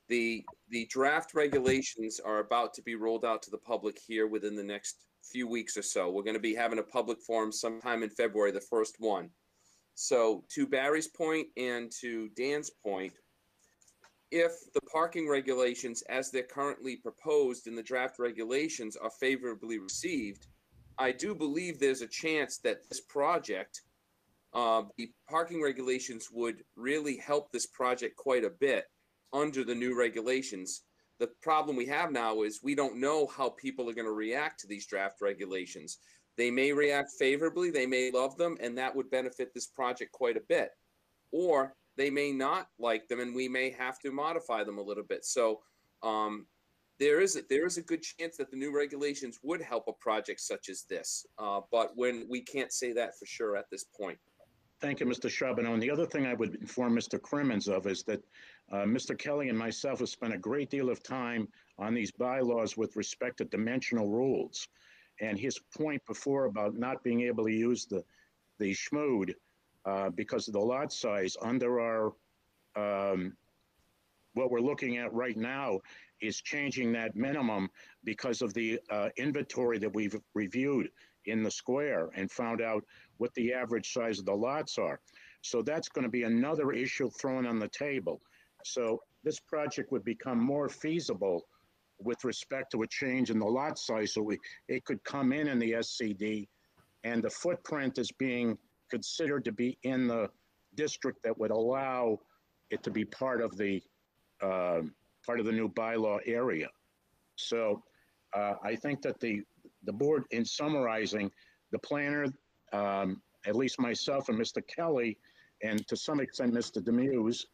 the draft regulations are about to be rolled out to the public here within the next few weeks or so. We're going to be having a public forum sometime in February, the first one. So to Barry's point and to Dan's point, if the parking regulations as they're currently proposed in the draft regulations are favorably received, I do believe there's a chance that this project, the parking regulations would really help this project quite a bit under the new regulations. The problem we have now is we don't know how people are going to react to these draft regulations. They may react favorably, they may love them, and that would benefit this project quite a bit. Or they may not like them, and we may have to modify them a little bit. So there is a good chance that the new regulations would help a project such as this, but when we can't say that for sure at this point. Thank you, Mr. Charbonneau. And the other thing I would inform Mr. Crimmins of is that Mr. Kelly and myself have spent a great deal of time on these bylaws with respect to dimensional rules. And his point before about not being able to use the schmood because of the lot size under our, what we're looking at right now is changing that minimum because of the inventory that we've reviewed in the square and found out what the average size of the lots are. So that's going to be another issue thrown on the table. So this project would become more feasible with respect to a change in the lot size. So it could come in the SCD, and the footprint is being considered to be in the district that would allow it to be part of the new bylaw area. So I think that the board, in summarizing, the planner, at least myself and Mr. Kelly, and to some extent Mr. Demuse,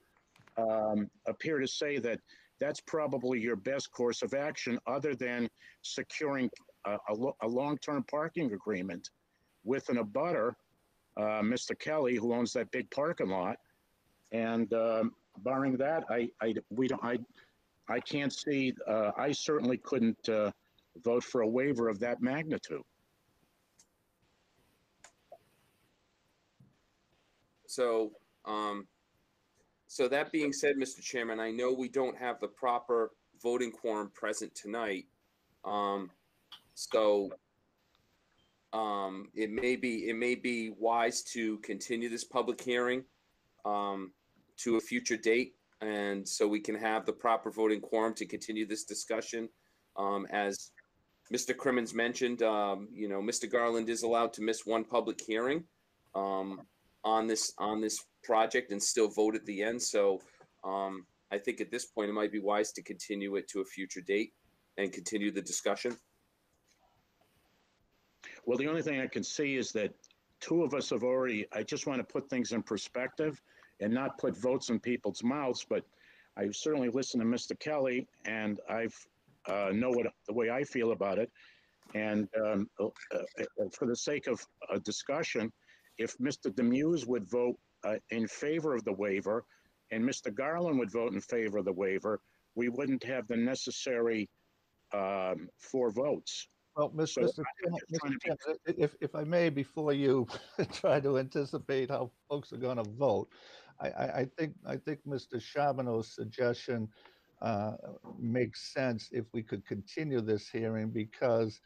appear to say that that's probably your best course of action other than securing a long-term parking agreement with an abutter, Mr. Kelly, who owns that big parking lot. And barring that, I can't see, I certainly couldn't vote for a waiver of that magnitude. So, so that being said, Mr. Chairman, I know we don't have the proper voting quorum present tonight. It may be wise to continue this public hearing to a future date, and so we can have the proper voting quorum to continue this discussion. As Mr. Crimmins mentioned, Mr. Garland is allowed to miss one public hearing on this project and still vote at the end. So I think at this point it might be wise to continue it to a future date and continue the discussion. Well, the only thing I can see is that two of us have already, I just want to put things in perspective and not put votes in people's mouths, but I've certainly listened to Mr. Kelly, and I've know what the way I feel about it. And for the sake of a discussion, if Mr. Demuse would vote in favor of the waiver and Mr. Garland would vote in favor of the waiver, we wouldn't have the necessary 4 votes. Well, Mr. Chairman, if I may, before you try to anticipate how folks are going to vote, I think Mr. Charbonneau's suggestion makes sense if we could continue this hearing, because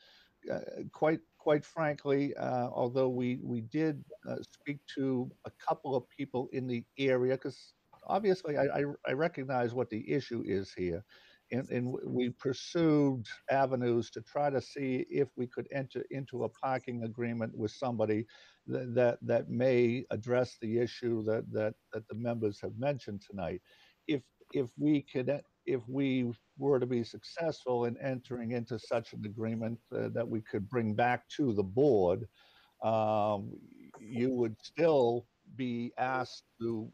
quite frankly, although we did speak to a couple of people in the area, because obviously I recognize what the issue is here. And we pursued avenues to try to see if we could enter into a parking agreement with somebody that may address the issue that the members have mentioned tonight. If we were to be successful in entering into such an agreement that we could bring back to the board, you would still be asked to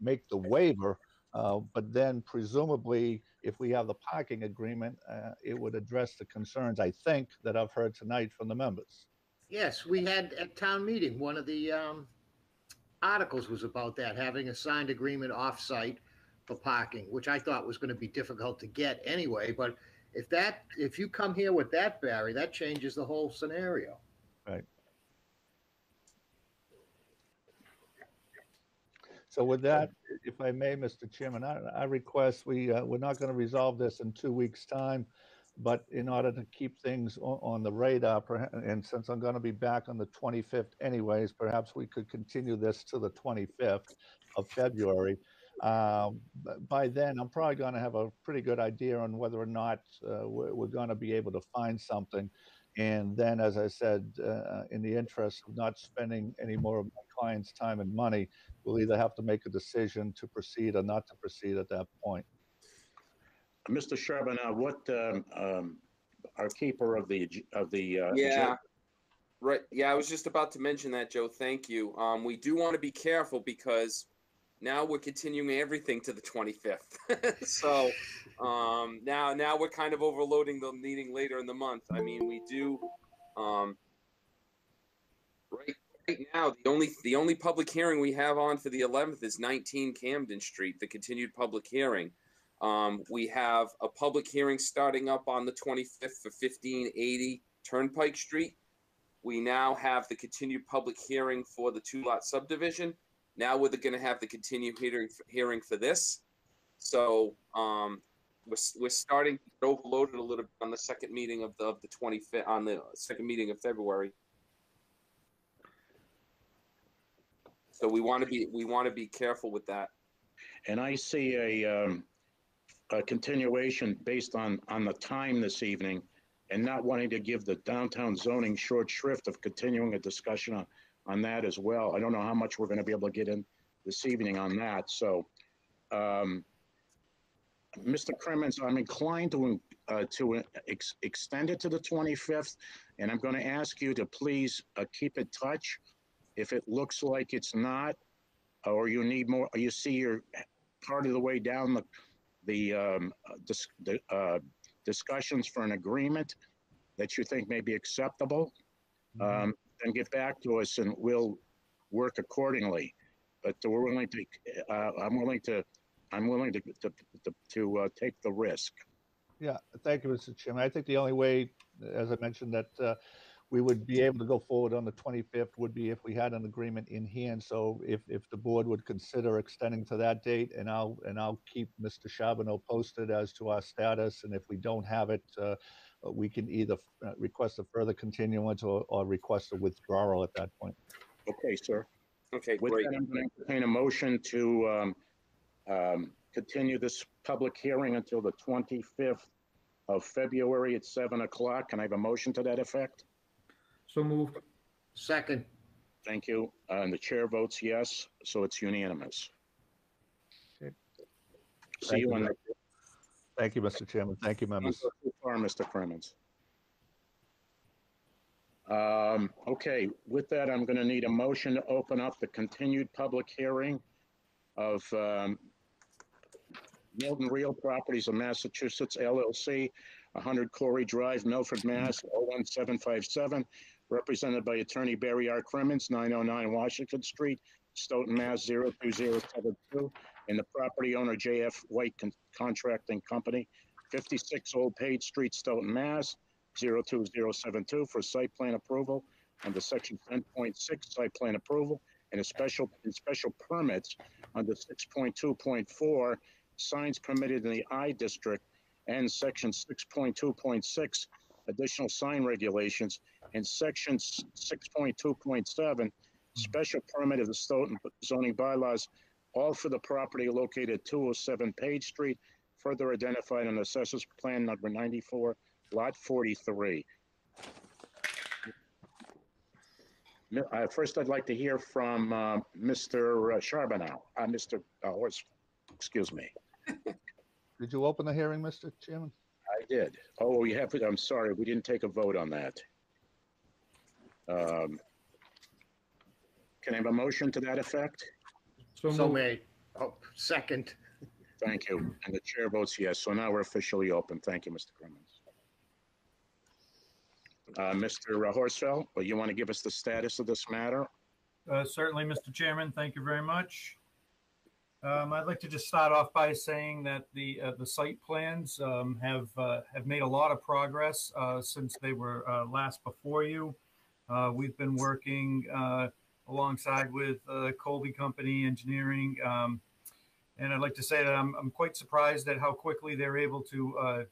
make the waiver But then presumably, if we have the parking agreement, it would address the concerns, I think, that I've heard tonight from the members. Yes, we had at town meeting, one of the articles was about that, having a signed agreement off-site for parking, which I thought was going to be difficult to get anyway. But if you come here with that, Barry, that changes the whole scenario. Right. So with that, if I may, Mr. Chairman, I request we're not going to resolve this in 2 weeks' time, but in order to keep things on the radar, and since I'm going to be back on the 25th anyways, perhaps we could continue this to the 25th of February. By then, I'm probably going to have a pretty good idea on whether or not we're going to be able to find something. And then, as I said, in the interest of not spending any more of my client's time and money, we'll either have to make a decision to proceed or not to proceed at that point. Mr. Charbonneau, what our keeper of the yeah, right. Yeah, I was just about to mention that, Joe. Thank you. We do want to be careful because now we're continuing everything to the 25th. So now we're kind of overloading the meeting later in the month. I mean, we do right now the only public hearing we have on for the 11th is 19 Camden Street, the continued public hearing. We have a public hearing starting up on the 25th for 1580 Turnpike Street. We now have the continued public hearing for the 2-lot subdivision. Now we're going to have the continued hearing for this. So we're starting to get overloaded a little bit on the second meeting of the 25th, on the second meeting of February. So we want to be careful with that. And I see a continuation based on the time this evening, and not wanting to give the downtown zoning short shrift of continuing a discussion on that as well. I don't know how much we're going to be able to get in this evening on that. So, Mr. Crimmins, I'm inclined to extend it to the 25th, and I'm going to ask you to please keep in touch. If it looks like it's not, or you need more, or you see you're part of the way down the discussions for an agreement that you think may be acceptable, then get back to us and we'll work accordingly. But we're willing to, I'm willing to take the risk. Yeah, thank you, Mr. Chairman. I think the only way, as I mentioned, that we would be able to go forward on the 25th would be if we had an agreement in hand. So if the board would consider extending to that date, and I'll keep Mr. Charbonneau posted as to our status. And if we don't have it, we can either request a further continuance or request a withdrawal at that point. Okay, sir. Okay, with great. that, I'm going to entertain a motion to continue this public hearing until the 25th of February at 7 o'clock. Can I have a motion to that effect? So moved. Second. Thank you. And the chair votes yes, so it's unanimous. Okay. See you on the. Thank you, Mr. Chairman. Thank you, members. So far, Mr. Crimmins. Okay, with that, I'm going to need a motion to open up the continued public hearing of Milton Real Properties of Massachusetts, LLC, 100 Corey Drive, Milford, Mass. 01757, represented by Attorney Barry R. Crimmins, 909 Washington Street, Stoughton, Mass. 02072, and the property owner J.F. White Contracting Company, 56 Old Page Street, Stoughton, Mass. 02072 for site plan approval under section 10.6 site plan approval and special permits under 6.2.4 signs permitted in the I district and section 6.2.6 additional sign regulations and section 6.2.7 special permit of the Stoughton zoning bylaws, all for the property located at 207 Page Street, further identified on Assessor's Plan number 94, Lot 43. First, I'd like to hear from Mr. Charbonneau. Excuse me. Did you open the hearing, Mr. Chairman? I did. Oh, you have. I'm sorry, we didn't take a vote on that. Can I have a motion to that effect? So made. Oh, second. Thank you. And the chair votes yes. So now we're officially open. Thank you, Mr. Crimmins. Mr. Horsfeld, well, you want to give us the status of this matter? Certainly, Mr. Chairman. Thank you very much. I'd like to just start off by saying that the site plans have made a lot of progress since they were last before you. We've been working alongside with Colby Company Engineering, and I'd like to say that I'm quite surprised at how quickly they're able to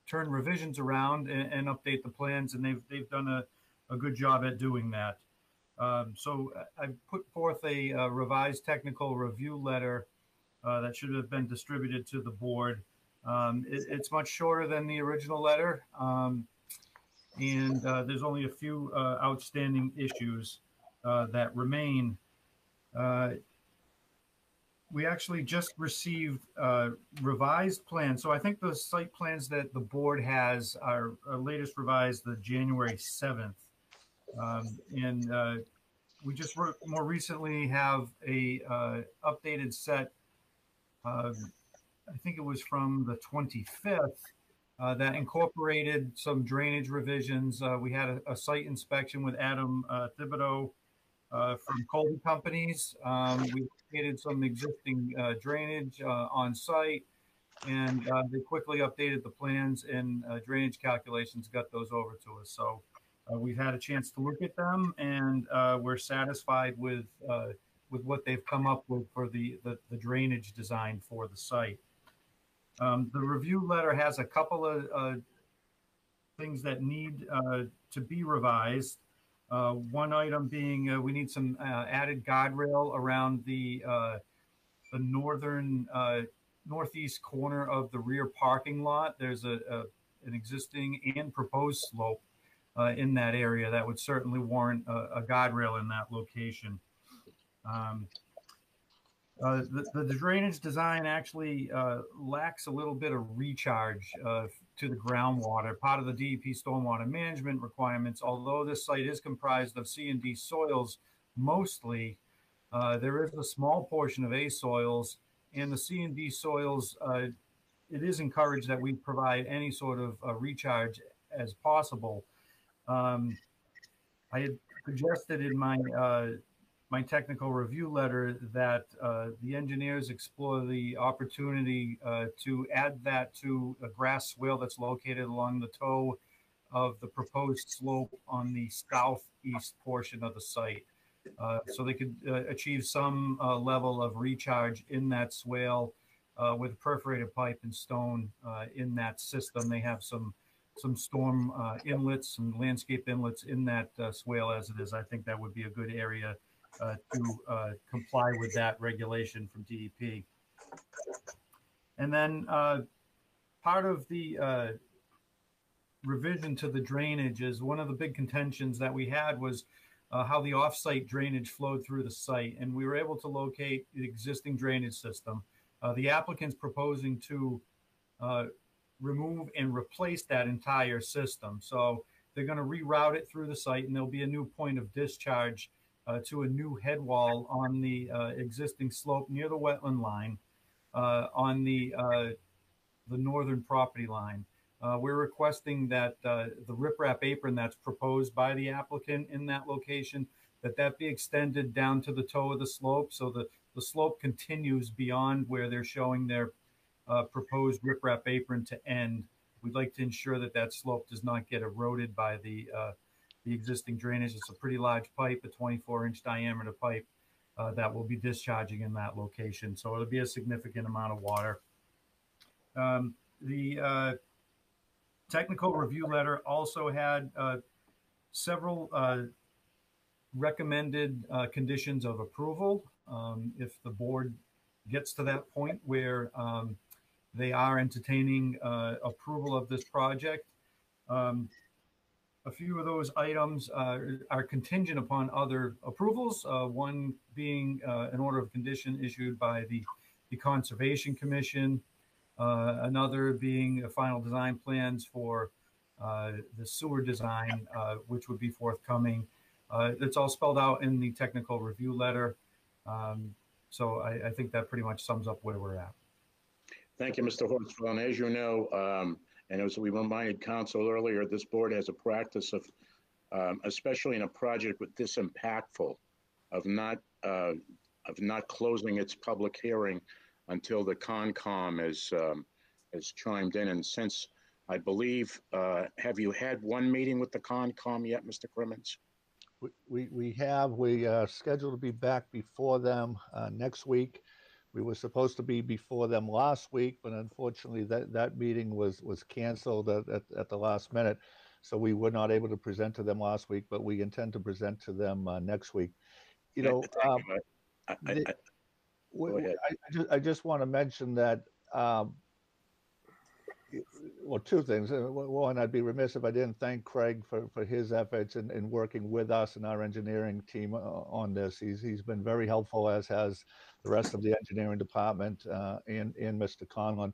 turn revisions around and update the plans, and they've done a good job at doing that. So I put forth a revised technical review letter that should have been distributed to the board. It's much shorter than the original letter, and there's only a few outstanding issues that remain. We actually just received revised plans. So I think the site plans that the board has are latest revised the January 7th. And we just more recently have a updated set. I think it was from the 25th that incorporated some drainage revisions. We had a site inspection with Adam Thibodeau from Colby Companies. We located some existing drainage on site, and they quickly updated the plans and drainage calculations, got those over to us. So we've had a chance to look at them, and we're satisfied with what they've come up with for the drainage design for the site. The review letter has a couple of things that need to be revised. One item being we need some added guardrail around the northern northeast corner of the rear parking lot. There's an existing and proposed slope in that area that would certainly warrant a guardrail in that location. The drainage design actually lacks a little bit of recharge to the groundwater, part of the DEP stormwater management requirements. Although this site is comprised of C&D soils mostly, there is a small portion of A soils, and the C&D soils, it is encouraged that we provide any sort of recharge as possible. I had suggested in my technical review letter that the engineers explore the opportunity to add that to a grass swale that's located along the toe of the proposed slope on the southeast portion of the site. So they could achieve some level of recharge in that swale with a perforated pipe and stone in that system. They have some storm inlets, some landscape inlets in that swale as it is. I think that would be a good area to comply with that regulation from DEP. And then part of the revision to the drainage is one of the big contentions that we had was how the off-site drainage flowed through the site. And we were able to locate the existing drainage system. The applicant's proposing to remove and replace that entire system. So they're going to reroute it through the site, and there'll be a new point of discharge to a new head wall on the existing slope near the wetland line on the northern property line. We're requesting that the riprap apron that's proposed by the applicant in that location, that be extended down to the toe of the slope, so the slope continues beyond where they're showing their proposed riprap apron to end. We'd like to ensure that that slope does not get eroded by the existing drainage. It's a pretty large pipe, a 24-inch diameter pipe that will be discharging in that location. So it'll be a significant amount of water. The technical review letter also had several recommended conditions of approval. If the board gets to that point where they are entertaining approval of this project, a few of those items are contingent upon other approvals, one being an order of condition issued by the Conservation Commission, another being final design plans for the sewer design, which would be forthcoming. It's all spelled out in the technical review letter. So I think that pretty much sums up where we're at. Thank you, Mr. Horsfeld. And as you know, and as we reminded council earlier, this board has a practice of, especially in a project with this impactful, of not closing its public hearing until the Concom has chimed in. And since I believe, have you had one meeting with the Concom yet, Mr. Crimmins? We have. We are scheduled to be back before them next week. We were supposed to be before them last week, but unfortunately that meeting was canceled at the last minute. So we were not able to present to them last week, but we intend to present to them next week. You know, Go ahead. I just want to mention that, well, two things. One, I'd be remiss if I didn't thank Craig for his efforts in working with us and our engineering team on this. He's been very helpful, as has the rest of the engineering department and Mr. Conlon.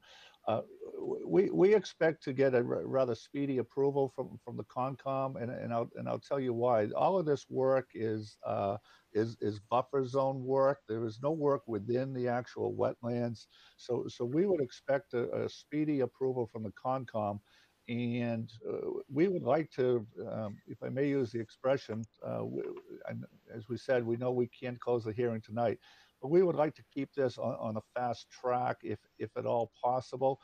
We expect to get a rather speedy approval from the Concom, and I'll tell you why. All of this work is buffer zone work. There is no work within the actual wetlands, so we would expect a speedy approval from the Concom, and we would like to, if I may use the expression, as we said, we know we can't close the hearing tonight, but we would like to keep this on a fast track if at all possible.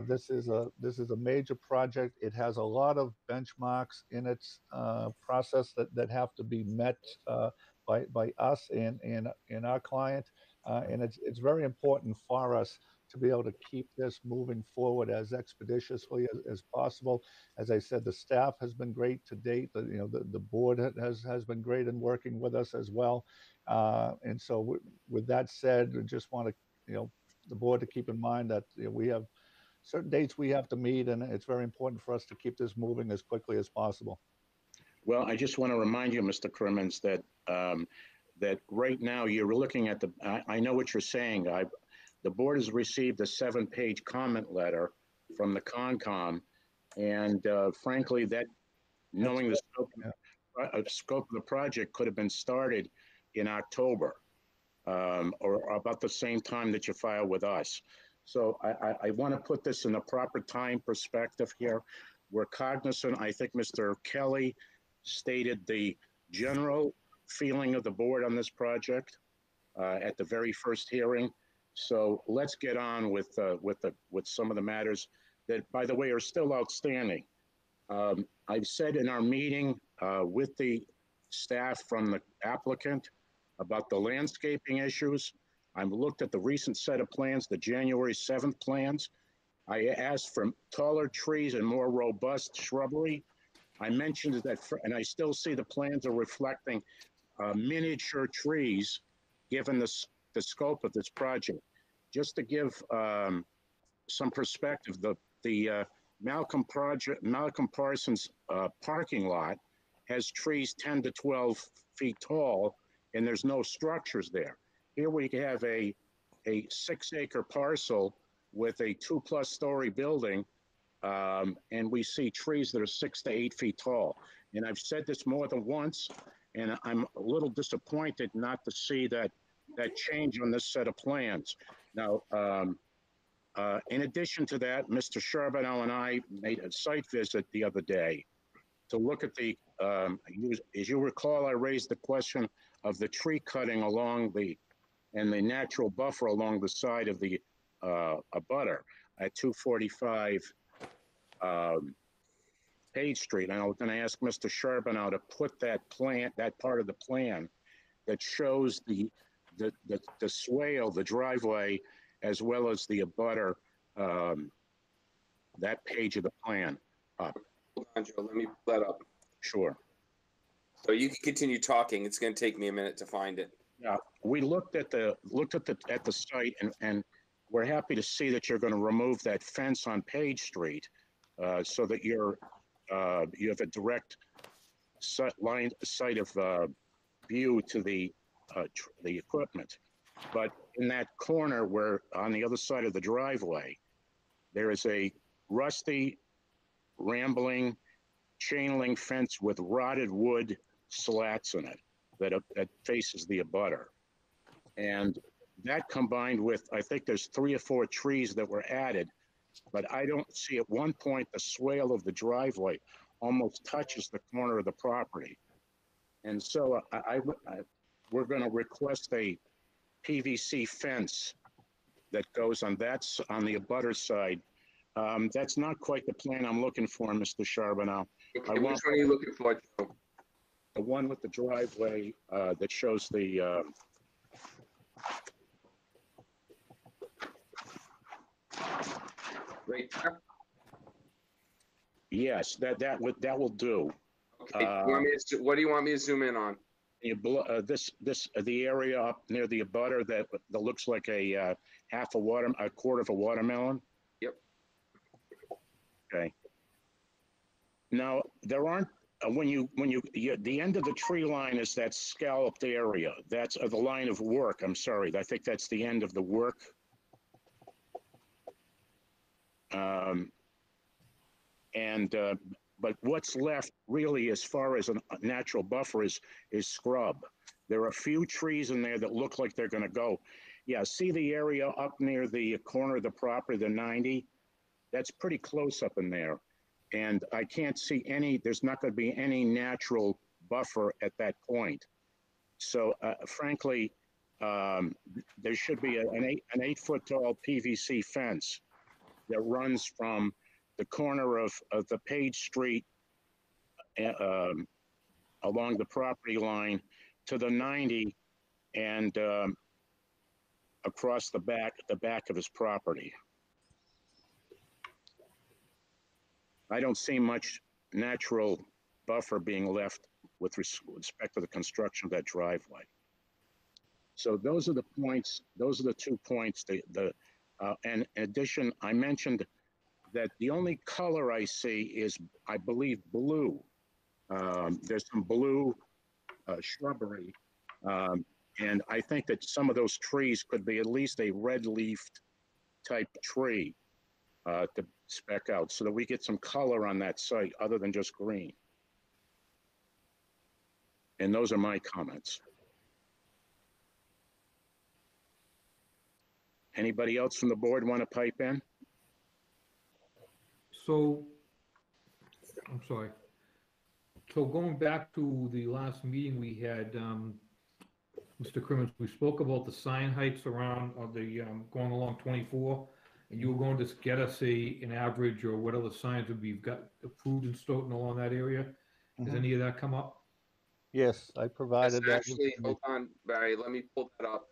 This is a major project. It has a lot of benchmarks in its process that have to be met by us and our client, and it's very important for us to be able to keep this moving forward as expeditiously as possible. As I said, the staff has been great to date. The board has been great in working with us as well. And so with that said, we just want to, the board to keep in mind that we have certain dates we have to meet, and it's very important for us to keep this moving as quickly as possible. Well, I just want to remind you, Mr. Crimmins, that that right now you're looking at I know what you're saying. The board has received a 7-page comment letter from the Concom, and frankly, that knowing the scope of the project could have been started in October, or about the same time that you filed with us. So I want to put this in the proper time perspective here. We're cognizant. I think Mr. Kelly stated the general feeling of the board on this project at the very first hearing. So let's get on with some of the matters that, by the way, are still outstanding. I've said in our meeting with the staff from the applicant about the landscaping issues. I've looked at the recent set of plans, the January 7th plans. I asked for taller trees and more robust shrubbery. I mentioned that, and I still see the plans are reflecting miniature trees, given the scope of this project. Just to give some perspective, the Malcolm Parsons parking lot has trees 10 to 12 feet tall, and there's no structures there. Here we have a 6-acre parcel with a 2+ story building, and we see trees that are 6 to 8 feet tall. And I've said this more than once, and I'm a little disappointed not to see that change on this set of plans. Now, in addition to that, Mr. Charbonneau and I made a site visit the other day to look at the, as you recall, I raised the question of the tree cutting along and the natural buffer along the side of the abutter at 245 Page Street. And I was going to ask Mr. Charbonneau to put that part of the plan that shows the swale, the driveway, as well as the abutter, that page of the plan up. Hold on, Joe, let me pull that up. Sure. So you can continue talking. It's going to take me a minute to find it. Yeah, we looked at the site, and we're happy to see that you're going to remove that fence on Page Street, so that you have a direct sight of view to the equipment. But in that corner, where on the other side of the driveway, there is a rusty, rambling chain link fence with rotted wood slats in it that faces the abutter. And that combined with, I think there's 3 or 4 trees that were added, but I don't see at one point the swale of the driveway almost touches the corner of the property. And so we're going to request a PVC fence that goes on the abutter side. That's not quite the plan I'm looking for, Mr. Charbonneau. Okay, which one are you looking for, Joe? The one with the driveway that shows the right there? Yes, that will do. Okay. What do you want me to zoom in on? The area up near the abutter that looks like a quarter of a watermelon. Yep. Okay. Now there aren't the end of the tree line is that scalloped area. That's the line of work. I'm sorry. I think that's the end of the work. But what's left really as far as a natural buffer is scrub. There are a few trees in there that look like they're going to go. Yeah, see the area up near the corner of the property, the 90? That's pretty close up in there. And I can't see there's not going to be any natural buffer at that point. So frankly, there should be an 8-foot tall PVC fence that runs from the corner of the Page Street along the property line to the 90 and across the back of his property. I don't see much natural buffer being left with respect to the construction of that driveway. So those are the points. Those are the 2 points. And in addition, I mentioned that the only color I see is, I believe, blue. There's some blue shrubbery. And I think that some of those trees could be at least a red-leafed type tree to spec out so that we get some color on that site other than just green. And those are my comments. Anybody else from the board want to pipe in? So, I'm sorry. So going back to the last meeting we had, Mr. Crimmins, we spoke about the sign heights around going along 24, and you were going to get us an average or what other signs would we've got approved in Stoughton along that area. Has any of that come up? Yes, I provided that. Actually, hold on, Barry. Let me pull that up.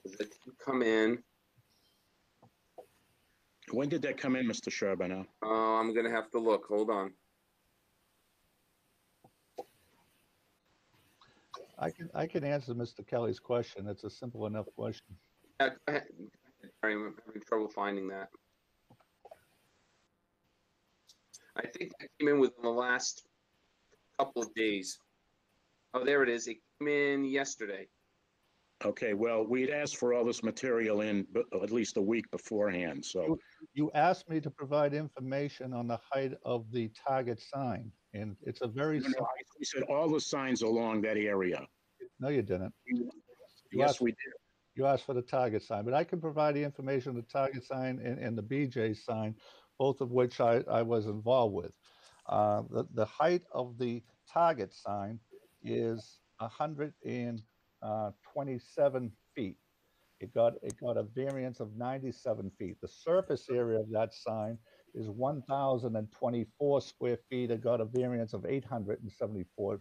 Does it come in? When did that come in, Mr. Charbonneau? I'm going to have to look. Hold on. I can answer Mr. Kelly's question. It's a simple enough question. Yeah, go ahead. Sorry, I'm having trouble finding that. I think that came in within the last couple of days. Oh, there it is. It came in yesterday. Okay, well, we'd asked for all this material in at least a week beforehand, so. You asked me to provide information on the height of the target sign, and it's a very simple. We said all the signs along that area. No, you didn't. Yes, we did. You asked for the target sign, but I can provide the information on the target sign and the BJ sign, both of which I was involved with. The height of the target sign is 127 feet. It got a variance of 97 feet. The surface area of that sign is 1,024 square feet. It got a variance of 874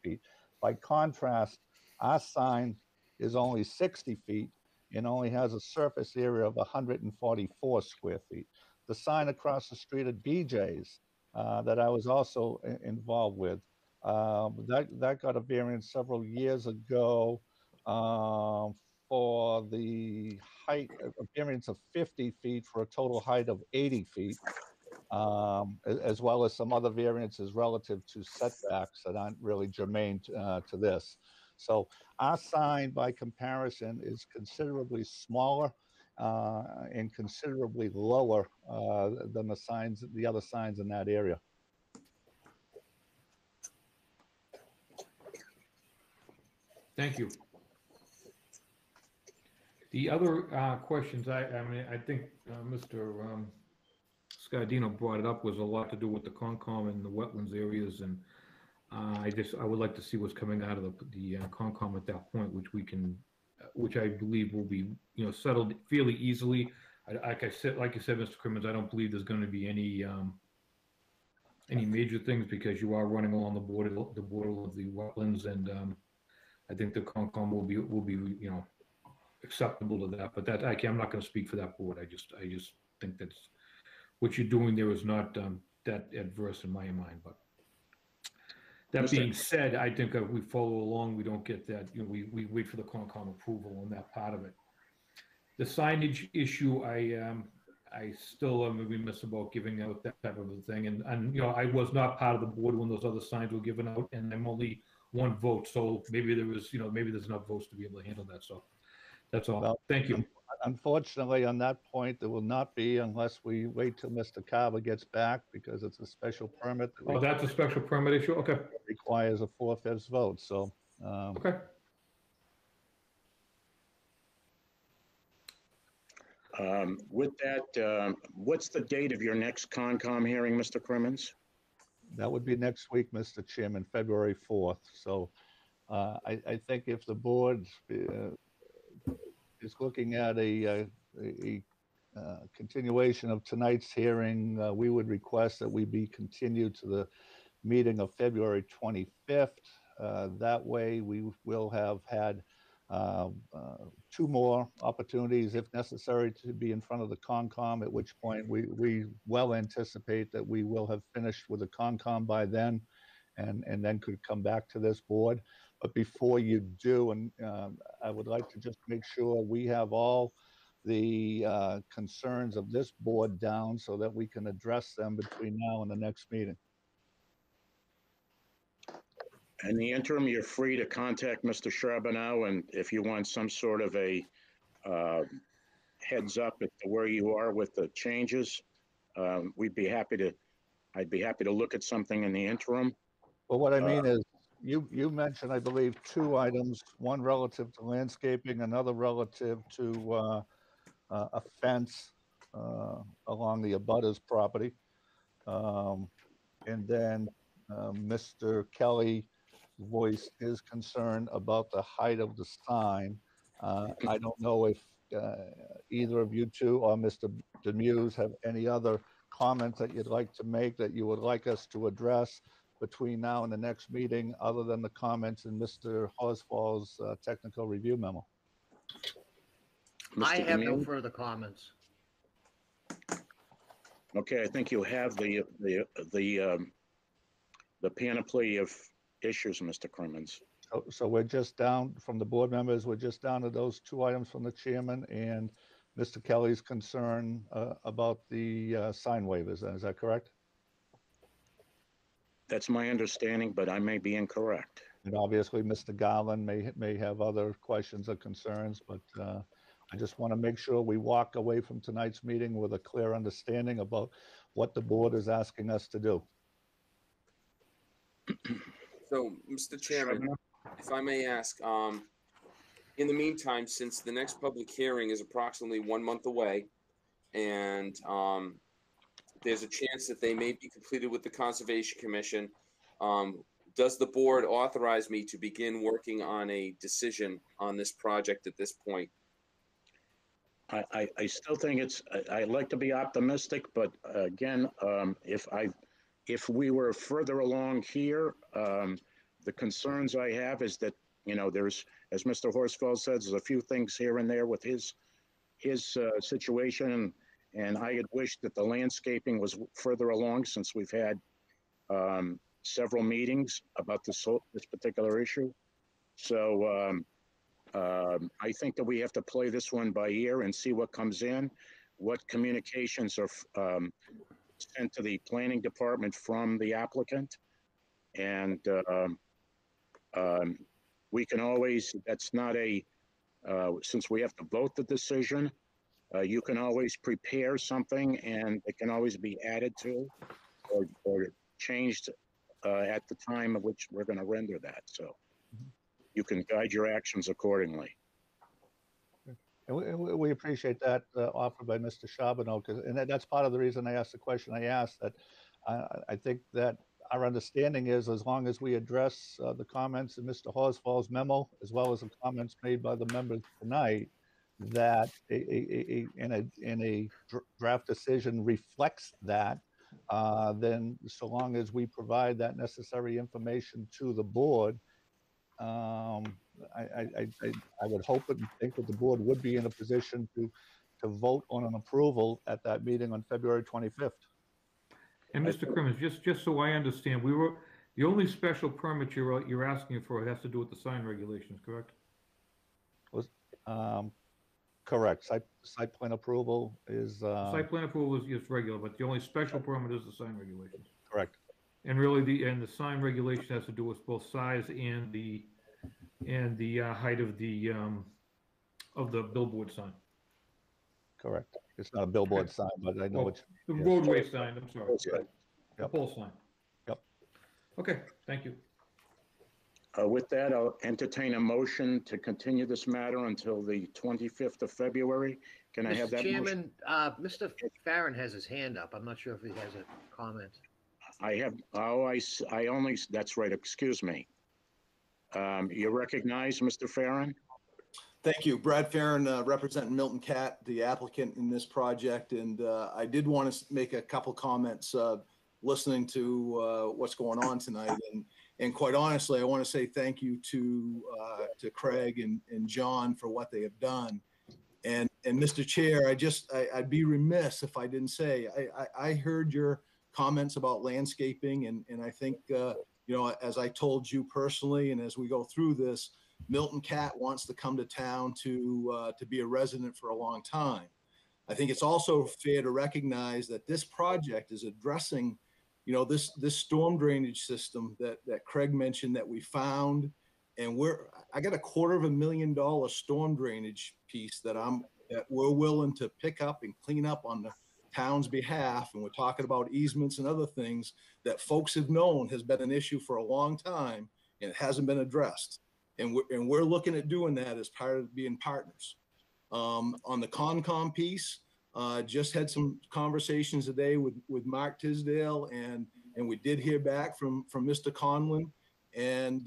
feet. By contrast, our sign is only 60 feet and only has a surface area of 144 square feet. The sign across the street at BJ's that I was also involved with, that got a variance several years ago for the height, a variance of 50 feet for a total height of 80 feet, as well as some other variances relative to setbacks that aren't really germane to this. So our sign, by comparison, is considerably smaller and considerably lower than the other signs in that area. Thank you. The other questions, I mean, I think Mr. Scardino brought it up, was a lot to do with the Concom and the wetlands areas, and I would like to see what's coming out of the Concom at that point, which I believe will be, settled fairly easily. Like you said, Mr. Crimmins, I don't believe there's going to be any major things, because you are running along the border of the wetlands, and I think the Concom will be acceptable to that. But I'm not going to speak for that board. I just think that's what you're doing there is not that adverse in my mind. But that being said, I think if we follow along, we don't get that. We wait for the Concom approval on that part of it. The signage issue, I still am remiss about giving out that type of a thing. And I was not part of the board when those other signs were given out, and I'm only one vote. So maybe there's enough votes to be able to handle that. So that's all. Well, thank you. Unfortunately, on that point, there will not be unless we wait till Mr. Carver gets back, because it's a special permit. Oh, that's a special permit issue? Okay. Requires a 4/5 vote, so. Okay. With that, what's the date of your next Concom hearing, Mr. Crimmins? That would be next week, Mr. Chairman, February 4th. So I think if the board is looking at a continuation of tonight's hearing, we would request that we be continued to the meeting of February 25th. That way we will have had 2 more opportunities, if necessary, to be in front of the Concom, at which point we well anticipate that we will have finished with the Concom by then, and then could come back to this board. But before you do, and I would like to just make sure we have all the concerns of this board down so that we can address them between now and the next meeting. In the interim, you're free to contact Mr. Charbonneau, and if you want some sort of a heads up as to where you are with the changes, I'd be happy to look at something in the interim. Well, what I mean is, you mentioned, I believe, 2 items, one relative to landscaping, another relative to a fence along the abutters property. And then Mr. Kelly voiced his concern about the height of the sign. I don't know if either of you two or Mr. Demuse have any other comments that you'd like to make, that you would like us to address between now and the next meeting, other than the comments in Mr. Horsfall's technical review memo. I have no further comments. Okay, I think you have the panoply of issues, Mr. Crimmins. So we're just down from the board members. We're just down to those 2 items from the chairman and Mr. Kelly's concern about the sign waivers. Is that correct? That's my understanding, but I may be incorrect. And obviously, Mr. Garland may have other questions or concerns, but I just want to make sure we walk away from tonight's meeting with a clear understanding about what the board is asking us to do. So, Mr. Chairman, if I may ask, in the meantime, since the next public hearing is approximately 1 month away, and there's a chance that they may be completed with the Conservation Commission, does the board authorize me to begin working on a decision on this project at this point? I still think I'd like to be optimistic, but again, if we were further along here, the concerns I have is that, there's, as Mr. Horsfall says, there's a few things here and there with his situation, and I had wished that the landscaping was further along, since we've had several meetings about this particular issue. So I think that we have to play this one by ear and see what comes in, what communications are sent to the planning department from the applicant. And we can always, that's not since we have to vote the decision, you can always prepare something and it can always be added to or changed at the time of which we're going to render that. So you can guide your actions accordingly. And we appreciate that offer by Mr. Charbonneau, and that's part of the reason I asked the question I asked, that I think that our understanding is, as long as we address the comments in Mr. Horsfall's memo, as well as the comments made by the members tonight, that in a draft decision reflects that, then so long as we provide that necessary information to the board, I would hope and think that the board would be in a position to vote on an approval at that meeting on February 25th. And Mr. Crimmins, just so I understand, the only special permit you're asking for has to do with the sign regulations, correct? Correct. Site plan approval is. Site plan approval is just regular, but the only special permit is the sign regulations. Correct. And really, the sign regulation has to do with both size and the height of the billboard sign. Correct. It's not a billboard sign, but I know what the roadway sign. I'm sorry. Yep. The pole sign. Yep. Okay. Thank you. With that, I'll entertain a motion to continue this matter until the 25th of February. Can I have that Chairman, motion? Mr. Farron has his hand up. I'm not sure if he has a comment. I have, I only, that's right, excuse me. You recognize Mr. Farron? Thank you. Brad Farron, representing Milton Cat, the applicant in this project. And I did want to make a couple comments listening to what's going on tonight. And quite honestly, I want to say thank you to Craig and John for what they have done. And Mr. Chair, I'd be remiss if I didn't say, I heard your comments about landscaping, and I think, as I told you personally, and as we go through this, Milton Cat wants to come to town to be a resident for a long time. I think it's also fair to recognize that this project is addressing, this storm drainage system that Craig mentioned that we found, and I got $250,000 storm drainage piece that we're willing to pick up and clean up on the town's behalf. And we're talking about easements and other things that folks have known has been an issue for a long time, and it hasn't been addressed. And we're looking at doing that as part of being partners. On the Concom piece, just had some conversations today with Mark Tisdale, and we did hear back from Mr. Conlon, and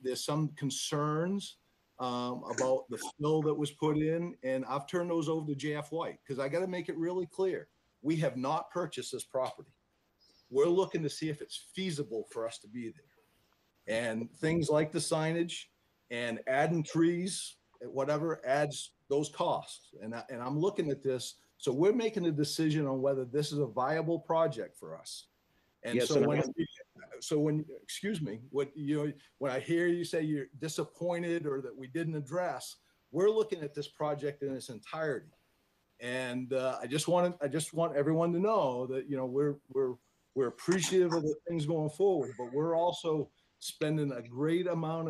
there's some concerns about the fill that was put in, and I've turned those over to JF White, because I got to make it really clear. We have not purchased this property. We're looking to see if it's feasible for us to be there. And things like the signage and adding trees, whatever, adds those costs. And I'm looking at this. So we're making a decision on whether this is a viable project for us. And yes, so when excuse me, when I hear you say you're disappointed or that we didn't address, we're looking at this project in its entirety. And I just want everyone to know that we're appreciative of the things going forward, but we're also spending a great amount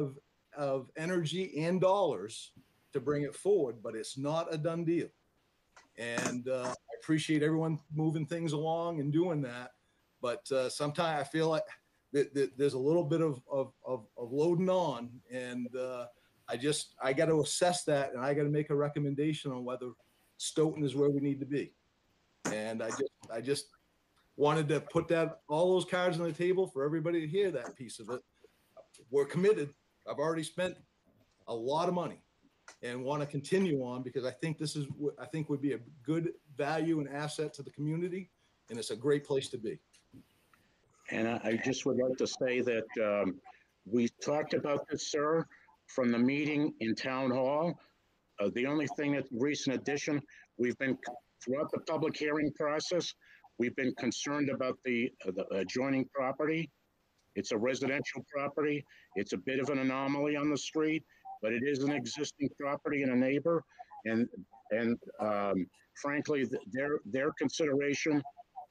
of energy and dollars to bring it forward, but it's not a done deal. And I appreciate everyone moving things along and doing that. But sometimes I feel like there's a little bit of loading on, and I got to assess that, and I got to make a recommendation on whether Stoughton is where we need to be. And I just wanted to put all those cards on the table for everybody to hear that piece of it. We're committed. I've already spent a lot of money and want to continue on, because I think would be a good value and asset to the community, and it's a great place to be. And I just would like to say that we talked about this, sir, from the meeting in Town Hall. The only thing that's a recent addition, we've been, throughout the public hearing process, we've been concerned about the adjoining property. It's a residential property. It's a bit of an anomaly on the street, but it is an existing property and a neighbor. And frankly, their consideration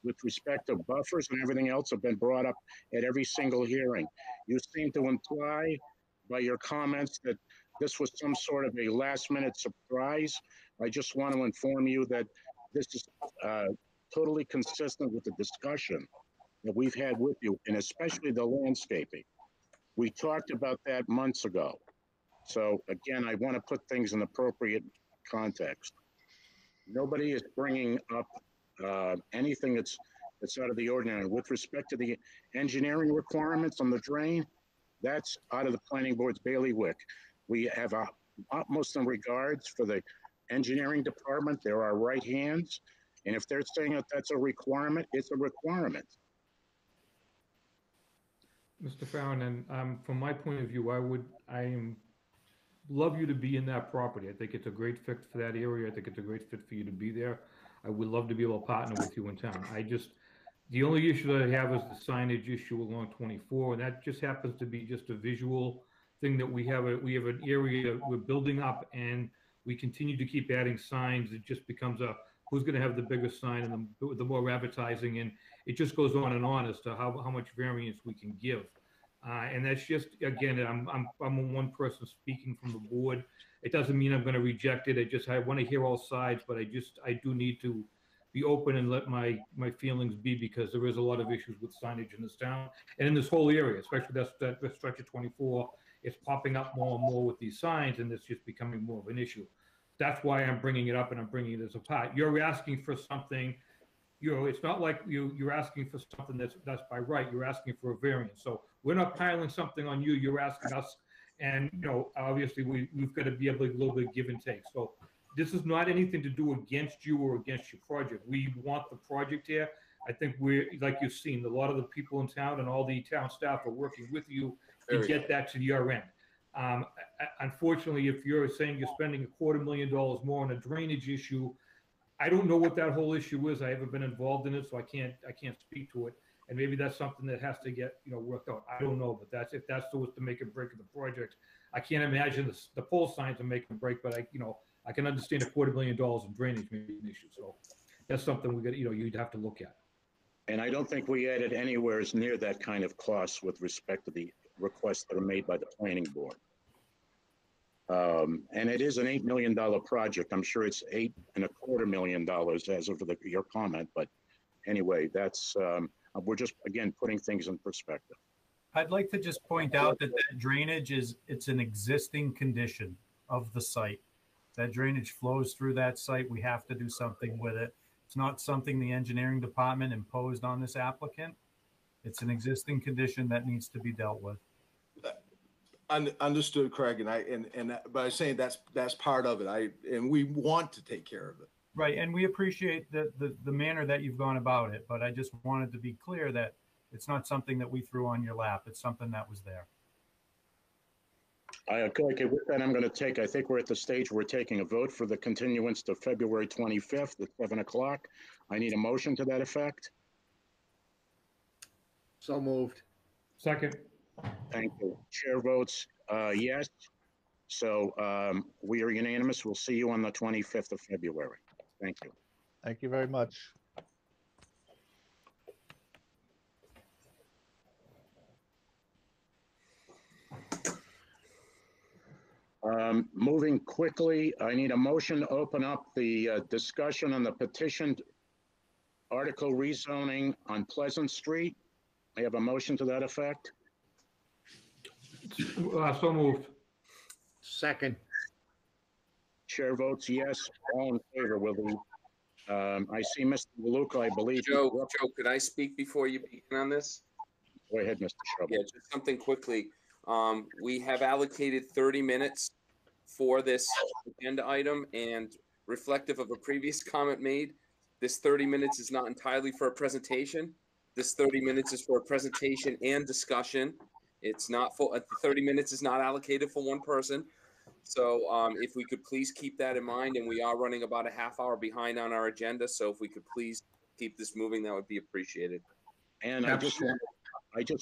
with respect to buffers and everything else have been brought up at every single hearing. You seem to imply by your comments that this was some sort of a last-minute surprise. I just want to inform you that this is totally consistent with the discussion that we've had with you, and especially the landscaping. We talked about that months ago. So again, I want to put things in appropriate context. Nobody is bringing up anything that's out of the ordinary. With respect to the engineering requirements on the drain, that's out of the planning board's bailiwick. We have utmost regards for the engineering department. They're our right hands. And if they're saying that that's a requirement, it's a requirement. Mr. Farron, and from my point of view, love you to be in that property. I think it's a great fit for that area. I think it's a great fit for you to be there. I would love to be able to partner with you in town. The only issue that I have is the signage issue along 24, and that just happens to be just a visual thing that we have an area we're building up, and we continue to keep adding signs. It just becomes who's going to have the biggest sign and the more advertising, and it just goes on and on as to how much variance we can give. And that's just, again, I'm one person speaking from the board. It doesn't mean I'm going to reject it. I want to hear all sides, but I do need to be open and let my feelings be, because there is a lot of issues with signage in this town and in this whole area, especially that stretch of 24. It's popping up more and more with these signs, and it's just becoming more of an issue. That's why I'm bringing it up, and I'm bringing it as a part. You're asking for something, it's not like you're asking for something that's by right. You're asking for a variance. So we're not piling something on you. You're asking us, and obviously we've got to be able to a little bit give and take. So this is not anything to do against you or against your project. We want the project here. I think like you've seen, a lot of the people in town and all the town staff are working with you to get that to your end. Unfortunately, if you're saying you're spending $250,000 more on a drainage issue, I don't know what that whole issue is. I haven't been involved in it, so I can't speak to it. And maybe that's something that has to get worked out. I don't know, but if that's what's to make and break of the project, I can't imagine the pole signs are make and break. But I can understand $250,000 in drainage may be an issue. So that's something you'd have to look at. And I don't think we added anywhere near that kind of cost with respect to the requests that are made by the planning board. And it is an $8 million project. I'm sure it's $8.25 million as of your comment. But anyway, that's we're just, again, putting things in perspective. I'd like to just point out that drainage it's an existing condition of the site. That drainage flows through that site. We have to do something with it. It's not something the engineering department imposed on this applicant. It's an existing condition that needs to be dealt with. Understood, Craig, but I'm saying that's part of it. And we want to take care of it. Right, and we appreciate the manner that you've gone about it, but I just wanted to be clear that it's not something that we threw on your lap. It's something that was there. Okay, with that, I think we're at the stage where we're taking a vote for the continuance to February 25th at 7 o'clock. I need a motion to that effect. So moved. Second. Thank you. Chair votes yes. So we are unanimous. We'll see you on the 25th of February. Thank you. Thank you very much. Moving quickly, I need a motion to open up the discussion on the petitioned article rezoning on Pleasant Street. I have a motion to that effect. So moved. Second. Chair votes yes. All in favor, will we? I see Mr. Waluka, I believe. Joe, could I speak before you begin on this? Go ahead, Mr. Shrubble. Yeah, just something quickly. We have allocated 30 minutes for this agenda item, and reflective of a previous comment made, this 30 minutes is not entirely for a presentation. This 30 minutes is for a presentation and discussion. It's not for 30 minutes is not allocated for one person. So if we could please keep that in mind, and we are running about a half hour behind on our agenda. So if we could please keep this moving, that would be appreciated. And I just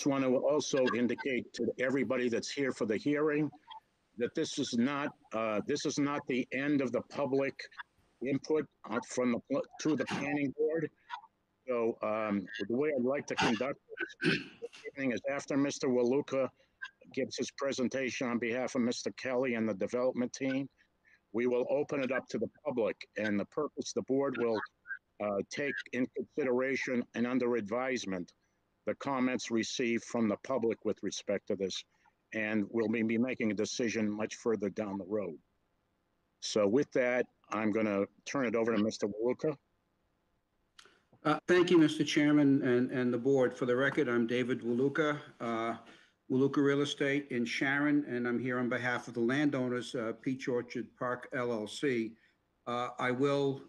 want to also indicate to everybody that's here for the hearing that this is not the end of the public input to the planning board. So the way I'd like to conduct this evening is after Mr. Waluka gives his presentation on behalf of Mr. Kelly and the development team, we will open it up to the public, and the board will take in consideration and under advisement the comments received from the public with respect to this, and we'll be making a decision much further down the road. So with that, I'm going to turn it over to Mr. Waluka. Thank you, Mr. Chairman and the board. For the record, I'm David Waluka, Waluka Real Estate in Sharon, and I'm here on behalf of the landowners, Peach Orchard Park LLC. I will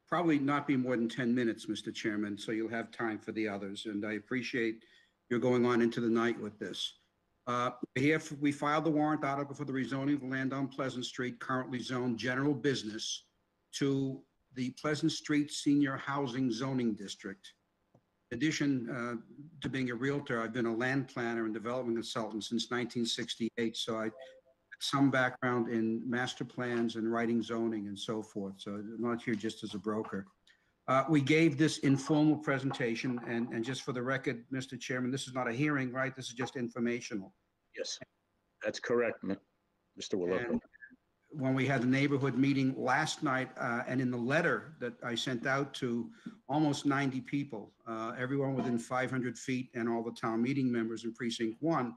probably not be more than 10 minutes, Mr. Chairman, so you'll have time for the others, and I appreciate your going on into the night with this. Here, we filed the warrant article for the rezoning of land on Pleasant Street, currently zoned general business, to the Pleasant Street Senior Housing Zoning District. In addition to being a realtor, I've been a land planner and development consultant since 1968, so I have some background in master plans and writing zoning and so forth, so I'm not here just as a broker. We gave this informal presentation, and just for the record, Mr. Chairman, this is not a hearing, right? This is just informational. Yes, that's correct, Mr. Waluka. When we had the neighborhood meeting last night, and in the letter that I sent out to almost 90 people, everyone within 500 feet and all the town meeting members in precinct 1,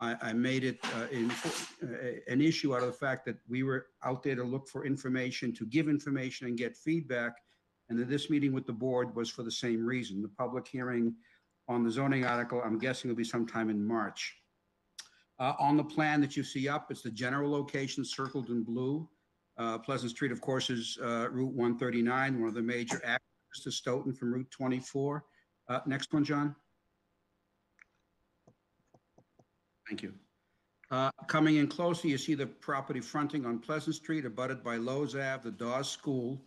I made it an issue out of the fact that we were out there to look for information, to give information and get feedback, and that this meeting with the board was for the same reason. The public hearing on the zoning article, I'm guessing, will be sometime in March. On the plan that you see up, it's the general location circled in blue. Pleasant Street, of course, is Route 139, one of the major accesses to Stoughton from Route 24. Next one, John. Thank you. Coming in closer, you see the property fronting on Pleasant Street, abutted by Lowe's Ave, the Dawes School,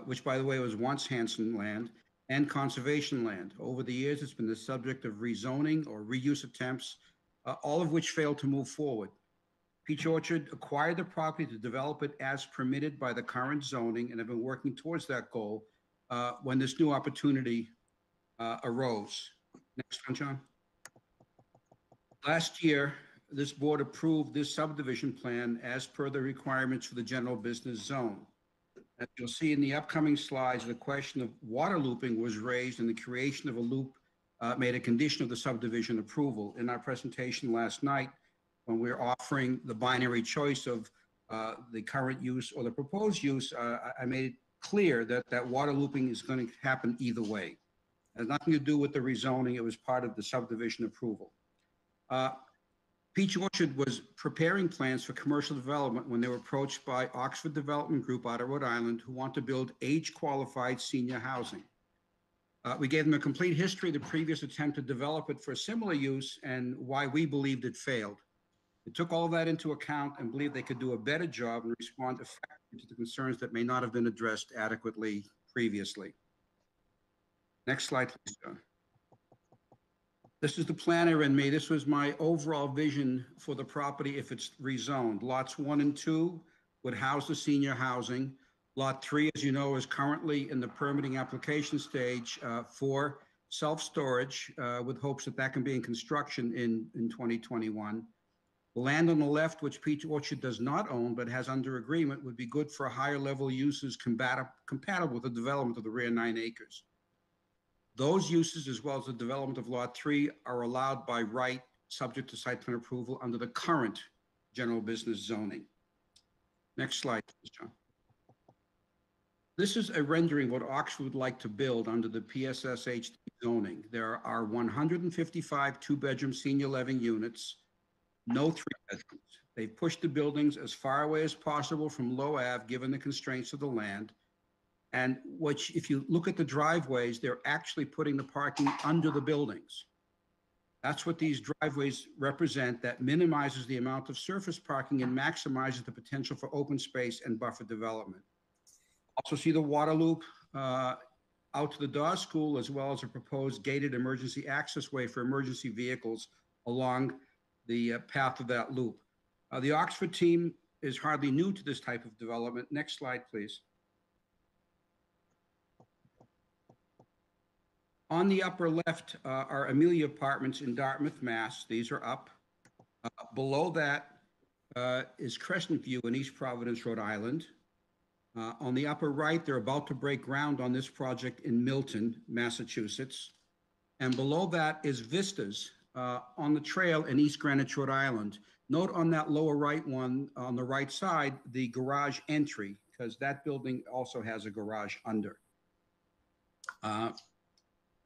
which, by the way, was once Hanson land, and conservation land. Over the years, it's been the subject of rezoning or reuse attempts, all of which failed to move forward. Peach Orchard acquired the property to develop it as permitted by the current zoning and have been working towards that goal when this new opportunity arose. Next one, John. Last year, this board approved this subdivision plan as per the requirements for the general business zone. As you'll see in the upcoming slides, the question of water looping was raised, and the creation of a loop made a condition of the subdivision approval. In our presentation last night, when we were offering the binary choice of the current use or the proposed use, I made it clear that water looping is going to happen either way. It has nothing to do with the rezoning. It was part of the subdivision approval. Peach Orchard was preparing plans for commercial development when they were approached by Oxford Development Group out of Rhode Island, who want to build age-qualified senior housing. We gave them a complete history of the previous attempt to develop it for a similar use and why we believed it failed. It took all of that into account and believed they could do a better job and respond effectively to the concerns that may not have been addressed adequately previously. Next slide, please, John. This is the planner in me. This was my overall vision for the property if it's rezoned. Lots 1 and 2 would house the senior housing. Lot 3, as you know, is currently in the permitting application stage for self-storage with hopes that that can be in construction in 2021. The land on the left, which Peach Orchard does not own but has under agreement, would be good for higher level uses compatible with the development of the rear 9 acres. Those uses, as well as the development of Lot 3, are allowed by right, subject to site plan approval under the current general business zoning. Next slide, please, John. This is a rendering of what Oxford would like to build under the PSSHD zoning. There are 155 two-bedroom senior living units, no 3-bedrooms. They've pushed the buildings as far away as possible from Low Ave, given the constraints of the land. And if you look at the driveways, they're actually putting the parking under the buildings. That's what these driveways represent. That minimizes the amount of surface parking and maximizes the potential for open space and buffer development. Also see the water loop out to the Dawes School, as well as a proposed gated emergency access way for emergency vehicles along the path of that loop. The Oxford team is hardly new to this type of development. Next slide, please. On the upper left are Amelia Apartments in Dartmouth, Mass. These are up. Below that is Crescent View in East Providence, Rhode Island. On the upper right, they're about to break ground on this project in Milton, Massachusetts. And below that is Vistas on the trail in East Greenwich, Rhode Island. Note on that lower right one, on the right side, the garage entry because that building also has a garage under.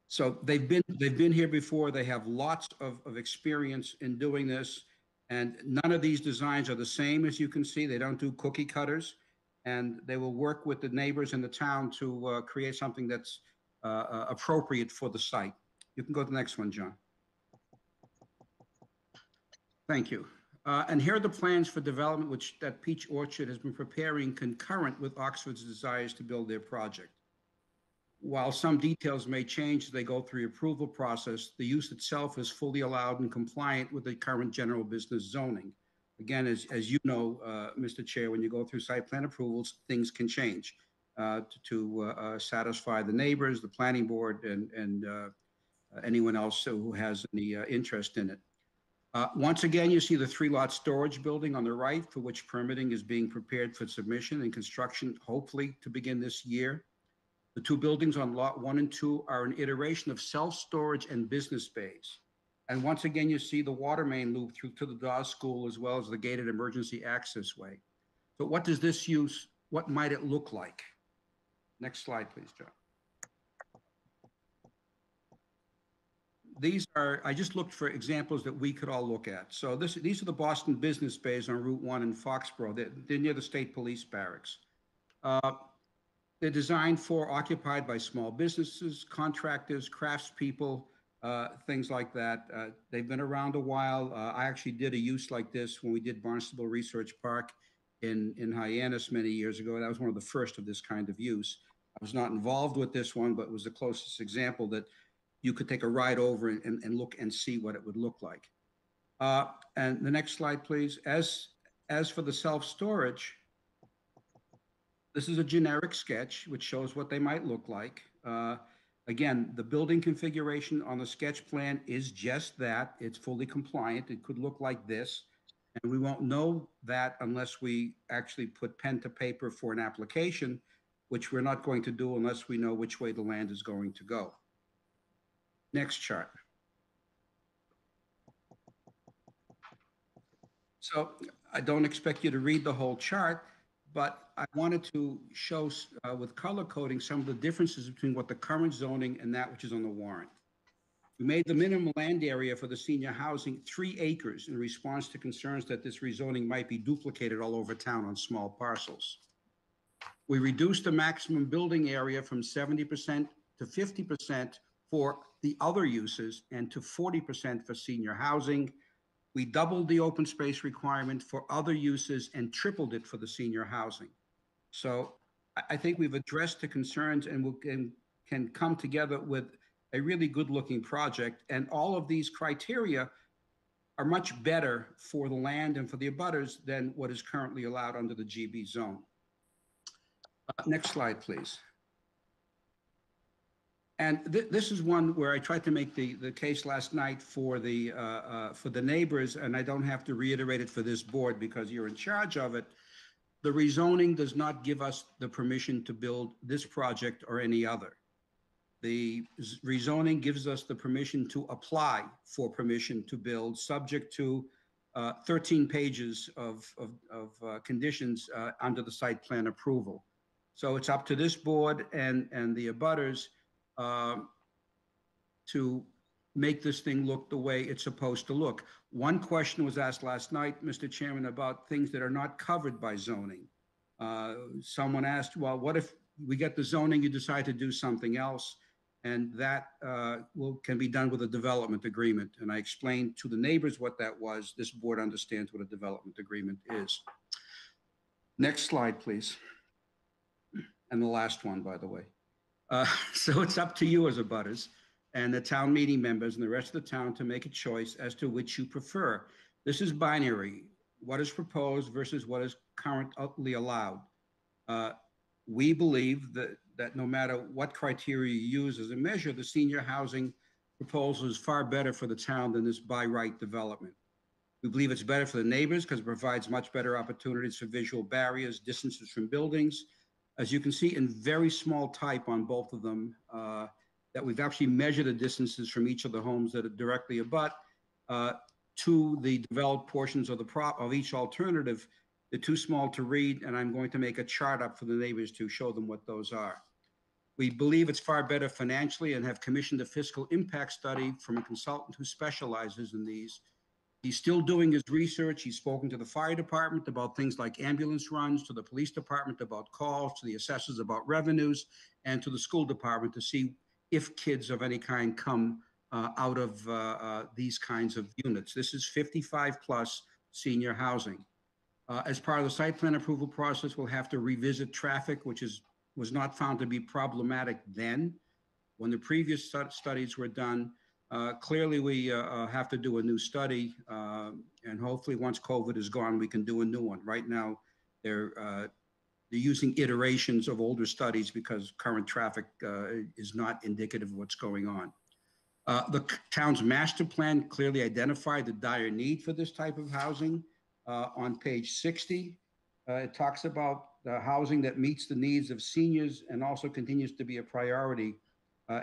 So they've been here before. They have lots of experience in doing this, and none of these designs are the same, as you can see. They don't do cookie cutters, and they will work with the neighbors in the town to create something that's appropriate for the site. You can go to the next one, John. Thank you. And here are the plans for development that Peach Orchard has been preparing concurrent with Oxford's desires to build their project. While some details may change as they go through the approval process, the use itself is fully allowed and compliant with the current general business zoning. Again, as you know, Mr. Chair, when you go through site plan approvals, things can change to satisfy the neighbors, the planning board, and anyone else who has any interest in it. Once again, you see the 3-lot storage building on the right, for which permitting is being prepared for submission and construction, hopefully to begin this year. The 2 buildings on lot 1 and 2 are an iteration of self-storage and business bays. And once again, you see the water main loop through to the Dawes School, as well as the gated emergency access way. So what does this use, what might it look like? Next slide, please, John. These are, I just looked for examples that we could all look at. So these are the Boston business bays on Route 1 in Foxborough. They're near the State Police Barracks. They're designed for occupied by small businesses, contractors, craftspeople, things like that. They've been around a while. I actually did a use like this when we did Barnstable Research Park in Hyannis many years ago. That was one of the first of this kind of use. I was not involved with this one, but it was the closest example that you could take a ride over and look and see what it would look like. And the next slide, please. As for the self-storage, this is a generic sketch which shows what they might look like. Again, the building configuration on the sketch plan is just that. It's fully compliant. It could look like this. And we won't know that unless we actually put pen to paper for an application, which we're not going to do unless we know which way the land is going to go. Next chart. So I don't expect you to read the whole chart, but I wanted to show with color coding some of the differences between what the current zoning and that which is on the warrant. We made the minimum land area for the senior housing 3 acres in response to concerns that this rezoning might be duplicated all over town on small parcels. We reduced the maximum building area from 70% to 50% for the other uses and to 40% for senior housing. We doubled the open space requirement for other uses and tripled it for the senior housing. So I think we've addressed the concerns and can come together with a really good looking project. And all of these criteria are much better for the land and for the abutters than what is currently allowed under the GB zone. Next slide, please. And this is one where I tried to make the case last night for the neighbors, and I don't have to reiterate it for this board because you're in charge of it. The rezoning does not give us the permission to build this project or any other. The rezoning gives us the permission to apply for permission to build, subject to 13 pages of conditions under the site plan approval. So it's up to this board and the abutters to make this thing look the way it's supposed to look. One question was asked last night, Mr. Chairman, about things that are not covered by zoning. Someone asked, well, what if we get the zoning, you decide to do something else? And that can be done with a development agreement. And I explained to the neighbors what that was. This board understands what a development agreement is. Next slide, please. And the last one, by the way. So it's up to you as abutters and the town meeting members and the rest of the town to make a choice as to which you prefer. This is binary, what is proposed versus what is currently allowed. We believe that no matter what criteria you use as a measure, the senior housing proposal is far better for the town than this by right development. We believe it's better for the neighbors because it provides much better opportunities for visual barriers, distances from buildings. As you can see in very small type on both of them, that we've actually measured the distances from each of the homes that are directly abut to the developed portions of each alternative. They're too small to read, and I'm going to make a chart up for the neighbors to show them what those are. We believe it's far better financially and have commissioned a fiscal impact study from a consultant who specializes in these. He's still doing his research. He's spoken to the fire department about things like ambulance runs, to the police department about calls, to the assessors about revenues, and to the school department to see if kids of any kind come out of these kinds of units. This is 55 plus senior housing. As part of the site plan approval process, we'll have to revisit traffic, which was not found to be problematic then. When the previous studies were done, clearly we have to do a new study, and hopefully once COVID is gone, we can do a new one. Right now, they're using iterations of older studies because current traffic is not indicative of what's going on. The town's master plan clearly identified the dire need for this type of housing. On page 60, it talks about the housing that meets the needs of seniors and also continues to be a priority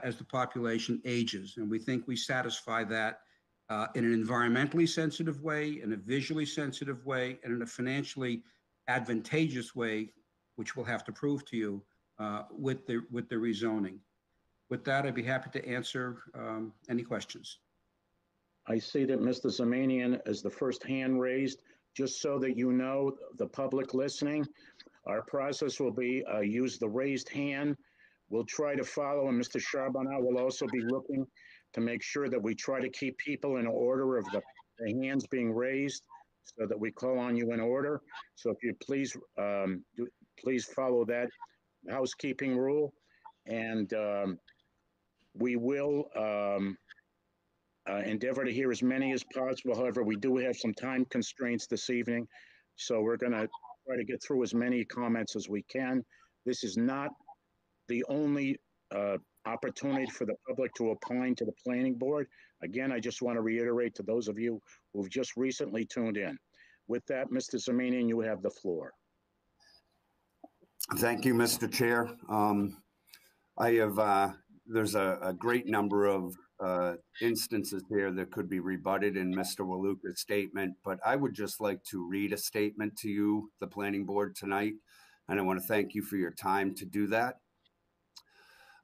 as the population ages. And we think we satisfy that in an environmentally sensitive way, in a visually sensitive way, and in a financially advantageous way, which we'll have to prove to you with the rezoning. With that, I'd be happy to answer any questions. I see that Mr. Zamanian is the first hand raised. Just so that you know, the public listening, our process will be use the raised hand. We'll try to follow, and Mr. Charbonneau will also be looking to make sure that we try to keep people in order of the hands being raised so that we call on you in order. So if you please, please follow that housekeeping rule. And we will endeavor to hear as many as possible. However, we do have some time constraints this evening, so we're going to try to get through as many comments as we can. This is not the only opportunity for the public to opine to the planning board. Again, I just want to reiterate to those of you who've just recently tuned in. With that, Mr. Zamanian, you have the floor. Thank you, Mr. Chair. There's a great number of instances here that could be rebutted in Mr. Waluka's statement, but I would just like to read a statement to you, the planning board, tonight, and I want to thank you for your time to do that.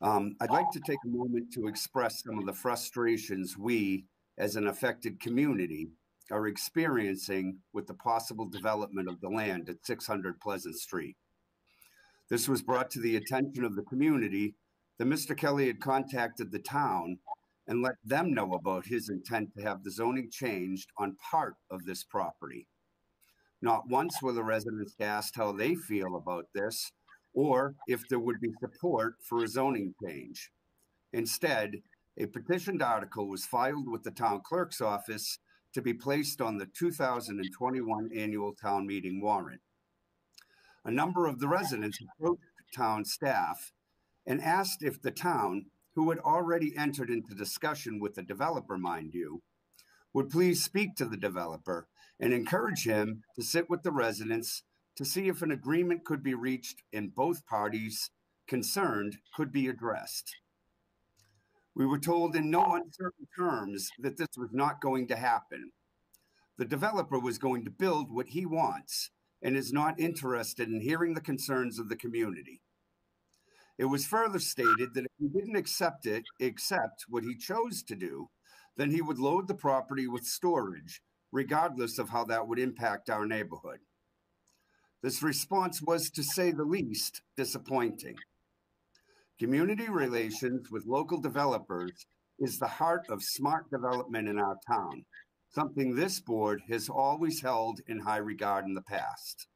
I'd like to take a moment to express some of the frustrations we, as an affected community, are experiencing with the possible development of the land at 600 Pleasant Street. This was brought to the attention of the community that Mr. Kelly had contacted the town and let them know about his intent to have the zoning changed on part of this property. Not once were the residents asked how they feel about this or if there would be support for a zoning change. Instead, a petitioned article was filed with the town clerk's office to be placed on the 2021 annual town meeting warrant. A number of the residents approached town staff and asked if the town, who had already entered into discussion with the developer, mind you, would please speak to the developer and encourage him to sit with the residents to see if an agreement could be reached and both parties concerned could be addressed. We were told in no uncertain terms that this was not going to happen. The developer was going to build what he wants and is not interested in hearing the concerns of the community. It was further stated that if he didn't accept what he chose to do, then he would load the property with storage, regardless of how that would impact our neighborhood. This response was, to say the least, disappointing. Community relations with local developers is the heart of smart development in our town, something this board has always held in high regard in the past.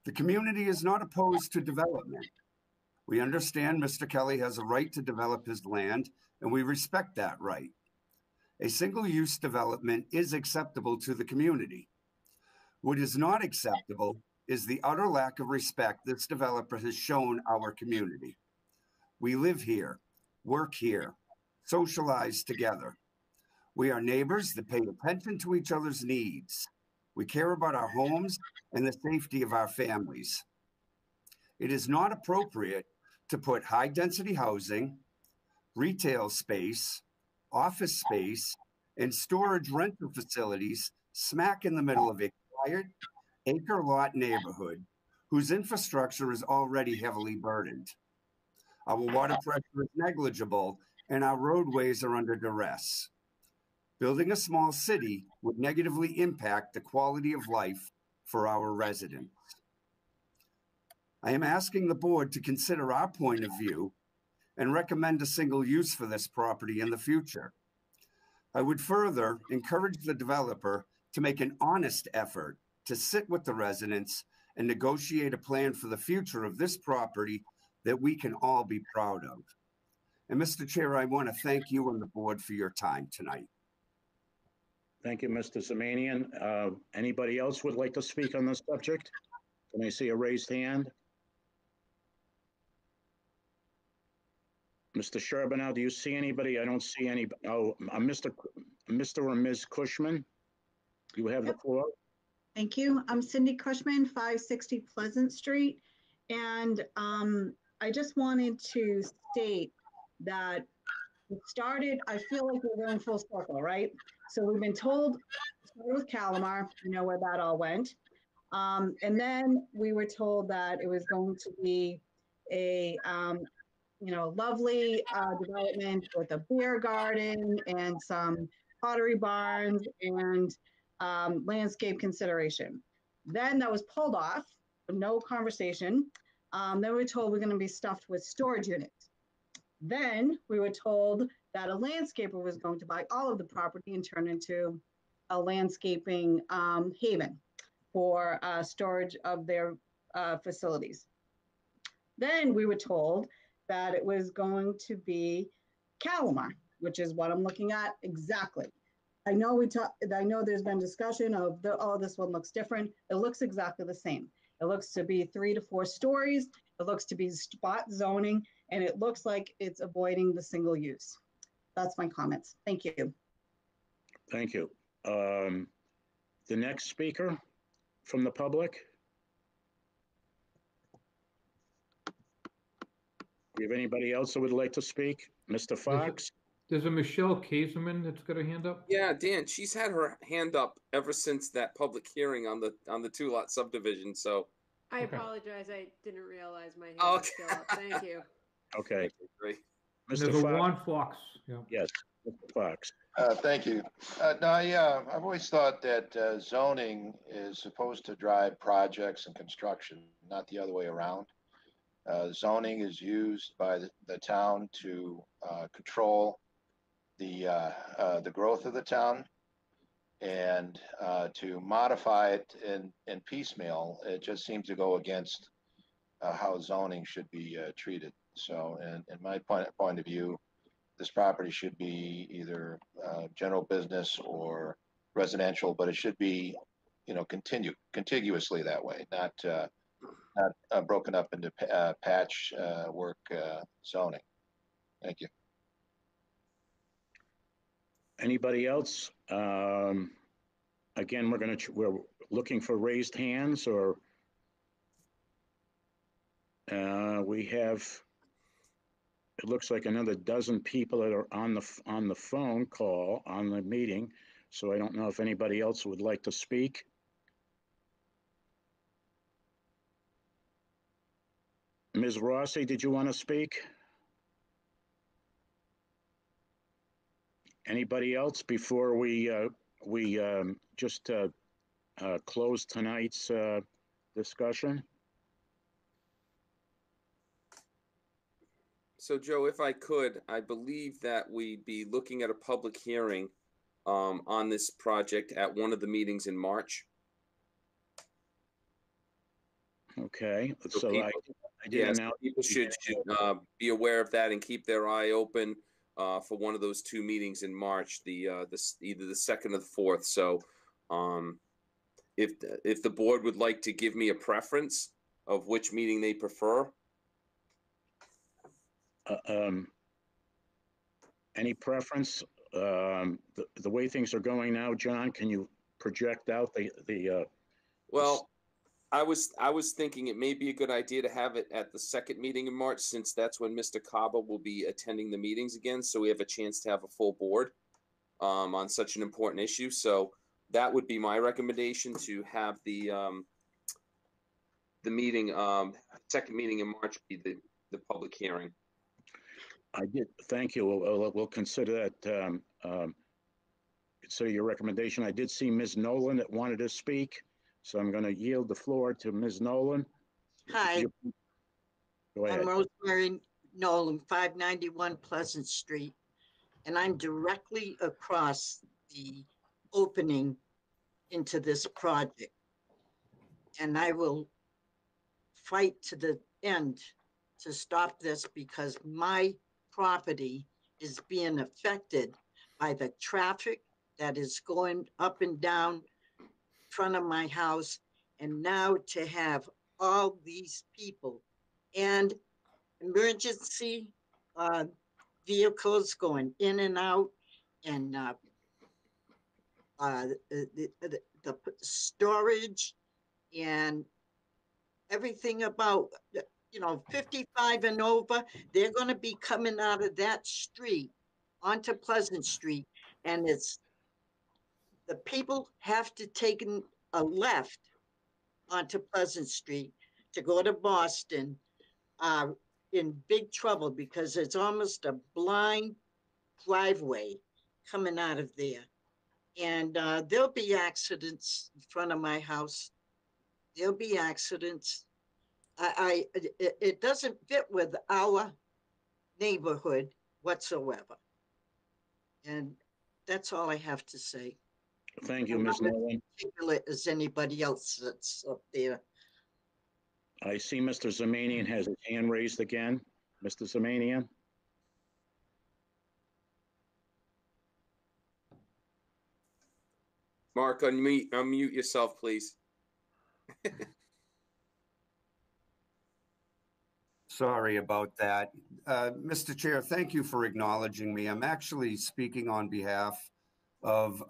The community is not opposed to development. We understand Mr. Kelly has a right to develop his land, and we respect that right. A single-use development is acceptable to the community. What is not acceptable is the utter lack of respect this developer has shown our community. We live here, work here, socialize together. We are neighbors that pay attention to each other's needs. We care about our homes and the safety of our families. It is not appropriate to put high-density housing, retail space, office space, and storage rental facilities smack in the middle of a quiet acre lot neighborhood whose infrastructure is already heavily burdened. Our water pressure is negligible and our roadways are under duress. Building a small city would negatively impact the quality of life for our residents. I am asking the board to consider our point of view and recommend a single use for this property in the future. I would further encourage the developer to make an honest effort to sit with the residents and negotiate a plan for the future of this property that we can all be proud of. And Mr. Chair, I want to thank you and the board for your time tonight. Thank you, Mr. Zemanian. Anybody else would like to speak on this subject? Can I see a raised hand? Mr. Sherbanow, do you see anybody? I don't see any. Oh, Mr. or Ms. Cushman, you have the floor. Thank you. I'm Cindy Cushman, 560 Pleasant Street. And I just wanted to state that it started, I feel like we're going full circle, right? So we've been told, started with Calamar, you know where that all went. And then we were told that it was going to be a, lovely development with a beer garden and some pottery barns and landscape consideration. Then that was pulled off, no conversation. Then we were told we're going to be stuffed with storage units. Then we were told that a landscaper was going to buy all of the property and turn into a landscaping haven for storage of their facilities. Then we were told that it was going to be Calamar, which is what I'm looking at exactly. I know I know there's been discussion of this one looks different. It looks exactly the same. It looks to be 3 to 4 stories. It looks to be spot zoning, and it looks like it's avoiding the single use. That's my comments. Thank you. Thank you. The next speaker from the public. Do you have anybody else that would like to speak? Mr. Fox? There's a Michelle Kaserman that's got her hand up. Yeah, Dan, she's had her hand up ever since that public hearing on the 2-lot subdivision. So I apologize. I didn't realize my hand was still up. Thank you. Okay. There's a Juan Fox. Yeah. Yes, Mr. Fox. Thank you. I've always thought that zoning is supposed to drive projects and construction, not the other way around. Zoning is used by the town to control the growth of the town, and to modify it in piecemeal, it just seems to go against how zoning should be treated. So, in my point of view, this property should be either general business or residential, but it should be, contiguously that way, not broken up into patch work zoning. Thank you. Anybody else? Again, we're looking for raised hands, or we have. It looks like another dozen people that are on the phone call on the meeting. So I don't know if anybody else would like to speak. Ms. Rossi, did you want to speak? Anybody else before we just close tonight's discussion? So, Joe, if I could, I believe that we'd be looking at a public hearing on this project at one of the meetings in March. Okay, so people, I did announce. People should be aware of that and keep their eye open for one of those 2 meetings in March, either the 2nd or the 4th. So, if the board would like to give me a preference of which meeting they prefer. Any preference? The way things are going now, John, can you project out the? Well, I was thinking it may be a good idea to have it at the 2nd meeting in March, since that's when Mr. Caba will be attending the meetings again, so we have a chance to have a full board on such an important issue. So that would be my recommendation, to have the the meeting, second meeting in March be the public hearing. I did, thank you. We'll consider that, consider your recommendation. I did see Ms. Nolan that wanted to speak, so I'm going to yield the floor to Ms. Nolan. Hi, Go ahead. I'm Rosemary Nolan, 591 Pleasant Street, and I'm directly across the opening into this project. And I will fight to the end to stop this because my property is being affected by the traffic that is going up and down in front of my house. And now to have all these people and emergency vehicles going in and out, and the storage and everything about, 55 and over, they're going to be coming out of that street onto Pleasant Street, and the people have to take a left onto Pleasant Street to go to Boston, are in big trouble because it's almost a blind driveway coming out of there. And there'll be accidents in front of my house. There'll be accidents. It doesn't fit with our neighborhood whatsoever. And that's all I have to say. Thank you, Ms. Nolan. Particular as anybody else that's up there. I see Mr. Zemanian has his hand raised again. Mr. Zemanian? Mark, unmute yourself, please. Sorry about that. Mr. Chair, thank you for acknowledging me. I'm actually speaking on behalf of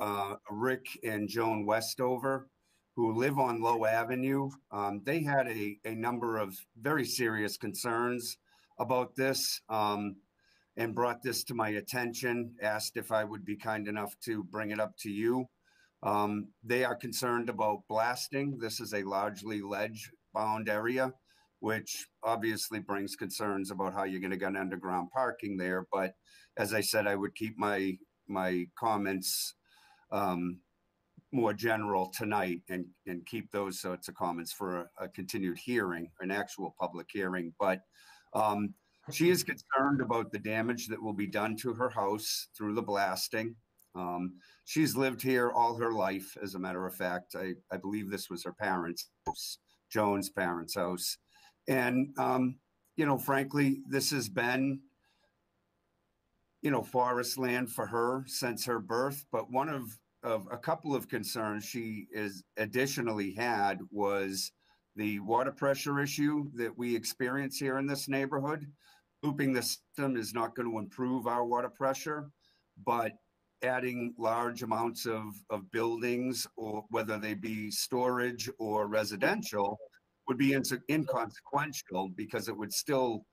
Rick and Joan Westover, who live on Low Avenue. They had a number of very serious concerns about this and brought this to my attention, asked if I would be kind enough to bring it up to you. They are concerned about blasting. This is a largely ledge-bound area, which obviously brings concerns about how you're going to get underground parking there. But as I said, I would keep my comments more general tonight and keep those sorts of comments for a continued hearing, an actual public hearing. But she is concerned about the damage that will be done to her house through the blasting. She's lived here all her life, as a matter of fact. I believe this was her parents' house, Joan's parents' house. And, frankly, this has been, forest land for her since her birth. But one of a couple of concerns she is additionally had was the water pressure issue that we experience here in this neighborhood. Looping the system is not going to improve our water pressure, but adding large amounts of buildings, or whether they be storage or residential, would be inconsequential because it would still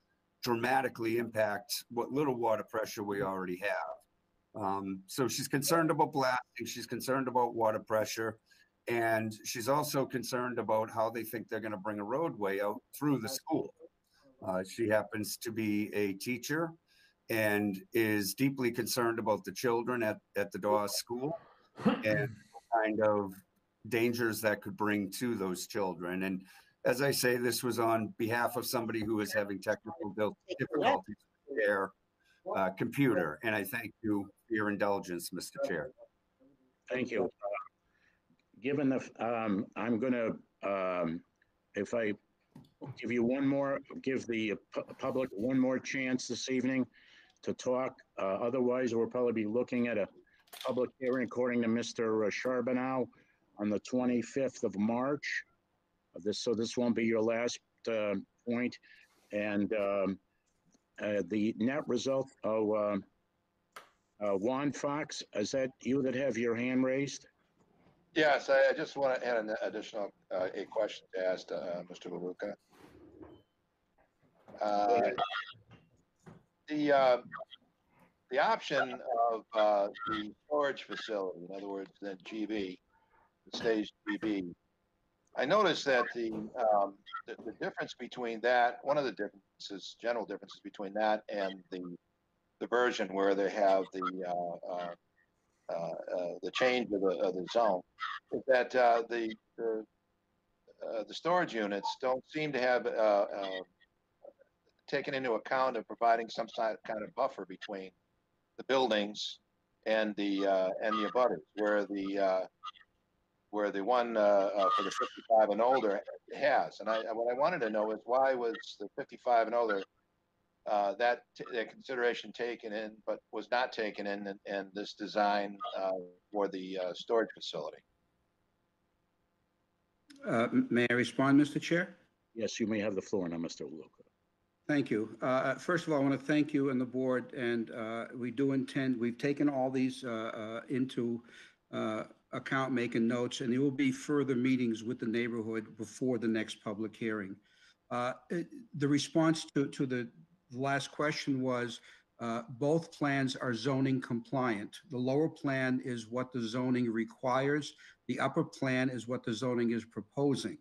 dramatically impact what little water pressure we already have. So she's concerned about blasting, she's concerned about water pressure, and she's also concerned about how they think they're going to bring a roadway out through the school. She happens to be a teacher and is deeply concerned about the children at the Dawes School and kind of dangers that could bring to those children. And as I say, this was on behalf of somebody who is having technical difficulties with their computer. And I thank you for your indulgence, Mr. Chair. Thank you. Given the, I'm going to, if I give you give the public one more chance this evening to talk. Otherwise, we'll probably be looking at a public hearing, according to Mr. Charbonneau, on the 25th of March. So this won't be your last point. And the net result, Juan Fox, is that you that have your hand raised? Yes, I just want to add an additional a question to ask Mr. LaRucca. The option of the storage facility, in other words, then GB, it stays GB. I I noticed that the difference between that, one of the differences, general differences between that and the version where they have the change of the zone, is that the storage units don't seem to have taken into account of providing some kind of buffer between the buildings and the abutters, where the one for the 55 and older has. And what I wanted to know is, why was the 55 and older that consideration taken in, but was not taken in this design for the storage facility? May I respond, Mr. Chair? Yes, you may have the floor now, Mr. Luca. Thank you. First of all, I want to thank you and the board, and we do intend, we've taken all these into account, making notes, and there will be further meetings with the neighborhood before the next public hearing. The response to the last question was, both plans are zoning compliant. The lower plan is what the zoning requires. The upper plan is what the zoning is proposing,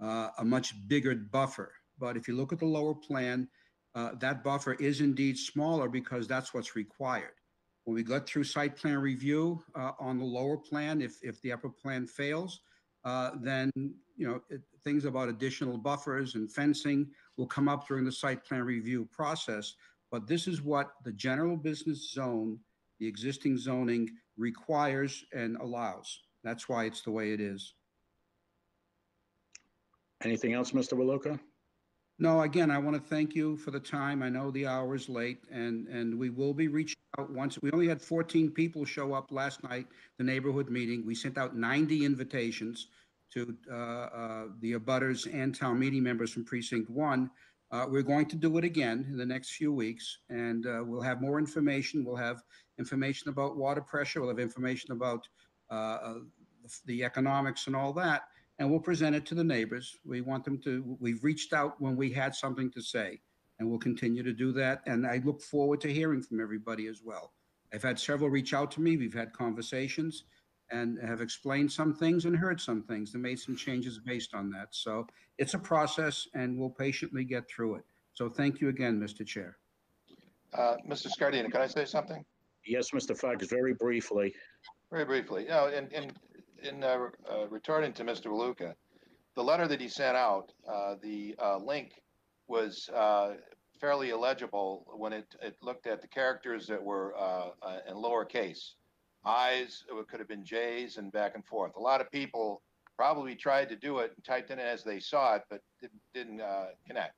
a much bigger buffer. But if you look at the lower plan, that buffer is indeed smaller because that's what's required. When we go through site plan review on the lower plan, if the upper plan fails, then things about additional buffers and fencing will come up during the site plan review process. But this is what the general business zone, the existing zoning, requires and allows. That's why it's the way it is. Anything else, Mr. Waluka? No, again, I want to thank you for the time. I know the hour is late, and we will be reaching out once. We only had 14 people show up last night, the neighborhood meeting. We sent out 90 invitations to the abutters and town meeting members from Precinct 1. We're going to do it again in the next few weeks, and we'll have more information. We'll have information about water pressure. We'll have information about the economics and all that, and we'll present it to the neighbors. We want them to, we've reached out when we had something to say, and we'll continue to do that. And I look forward to hearing from everybody as well. I've had several reach out to me. We've had conversations and have explained some things and heard some things and made some changes based on that. So it's a process, and we'll patiently get through it. So thank you again, Mr. Chair. Mr. Scardina, can I say something? Yes, Mr. Fox, very briefly. Very briefly. In returning to Mr. Waluka, the letter that he sent out, the link was fairly illegible when it looked at the characters that were in lowercase. I's, it could have been J's, and back and forth. A lot of people probably tried to do it and typed in it as they saw it, but didn't connect.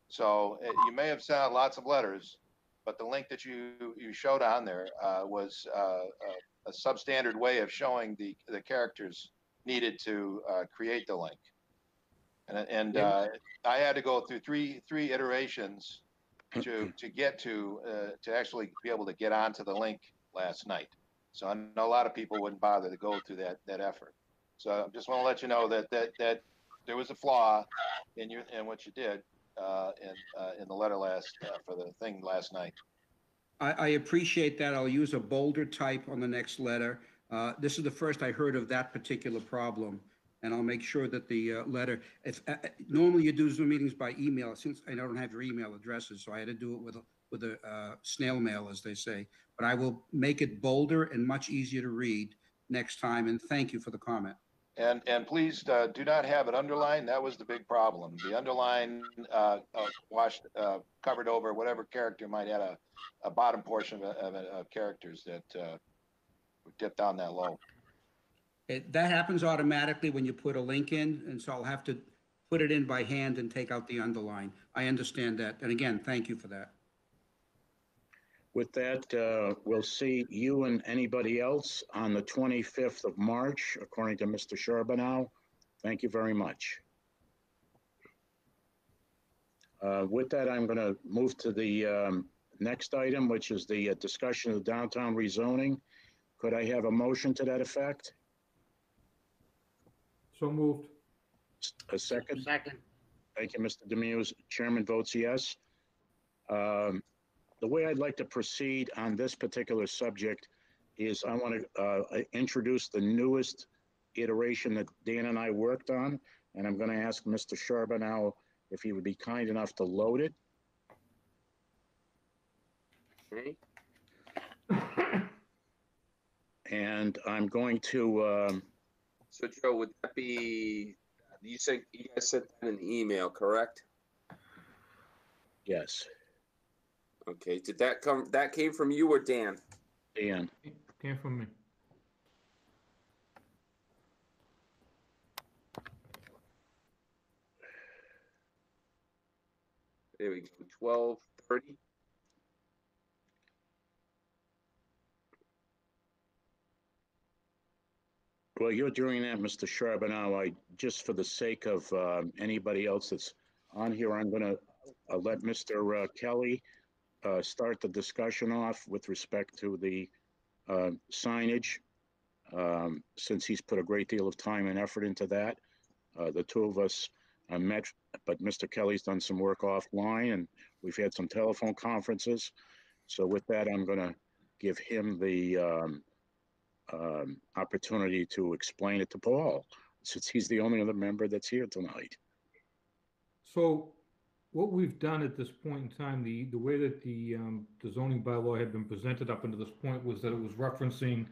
So you may have sent out lots of letters, but the link that you showed on there was a substandard way of showing the characters needed to create the link. And I had to go through three iterations to get to actually be able to get onto the link last night. So I know a lot of people wouldn't bother to go through that effort. So I just want to let you know that there was a flaw in what you did in the letter for the thing last night. I appreciate that. I'll use a bolder type on the next letter. This is the first I heard of that particular problem, and I'll make sure that the letter, normally you do Zoom meetings by email, since I don't have your email addresses, so I had to do it with a snail mail, as they say. But I will make it bolder and much easier to read next time, and thank you for the comment. And please do not have it underlined. That was the big problem. The underline covered over whatever character might have a bottom portion of characters that dipped down that low. That happens automatically when you put a link in, and so I'll have to put it in by hand and take out the underline. I understand that. And again, thank you for that. With that, we'll see you and anybody else on the 25th of March, according to Mr. Charbonneau. Thank you very much. With that, I'm going to move to the next item, which is the discussion of downtown rezoning. Could I have a motion to that effect? So moved. A second? Second. Thank you, Mr. Demuse. Chairman votes yes. The way I'd like to proceed on this particular subject is I want to introduce the newest iteration that Dan and I worked on, and I'm going to ask Mr. Sherba now if he would be kind enough to load it. Okay. And I'm going to. So Joe, would that be? You guys sent that in the email, correct? Yes. Okay. Did that come? That came from you or Dan? Dan. Came from me. There we go. 12:30. Well, you're doing that, Mr. Sherba. Now, just for the sake of anybody else that's on here, I'm going to let Mr. Kelly start the discussion off with respect to the signage, since he's put a great deal of time and effort into that. The two of us met, but Mr. Kelly's done some work offline, and we've had some telephone conferences. So with that, I'm going to give him the opportunity to explain it to Paul, since he's the only other member that's here tonight. So what we've done at this point in time, the way that the zoning bylaw had been presented up until this point was that it was referencing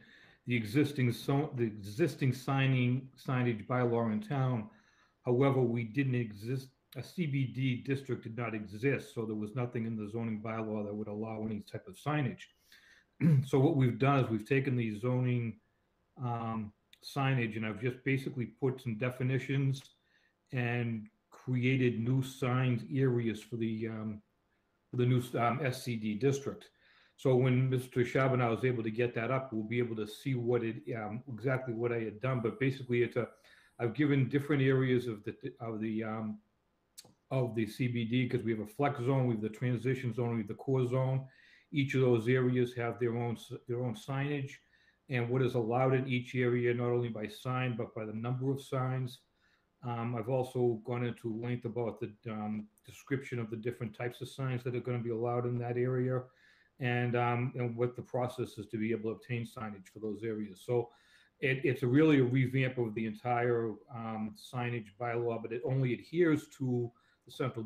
the existing signage bylaw in town. However, we didn't exist. A CBD district did not exist, so there was nothing in the zoning bylaw that would allow any type of signage. So what we've done is we've taken the zoning signage, and I've just basically put some definitions and created new signs areas for the new SCD district. So when Mr. Chabana was able to get that up, we'll be able to see what it exactly what I had done. But basically, I've given different areas of the CBD, because we have a flex zone, we have the transition zone, we have the core zone. Each of those areas have their own signage, and what is allowed in each area, not only by sign but by the number of signs. I've also gone into length about the description of the different types of signs that are going to be allowed in that area, and what the process is to be able to obtain signage for those areas. So it's really a revamp of the entire signage bylaw, but it only adheres to the central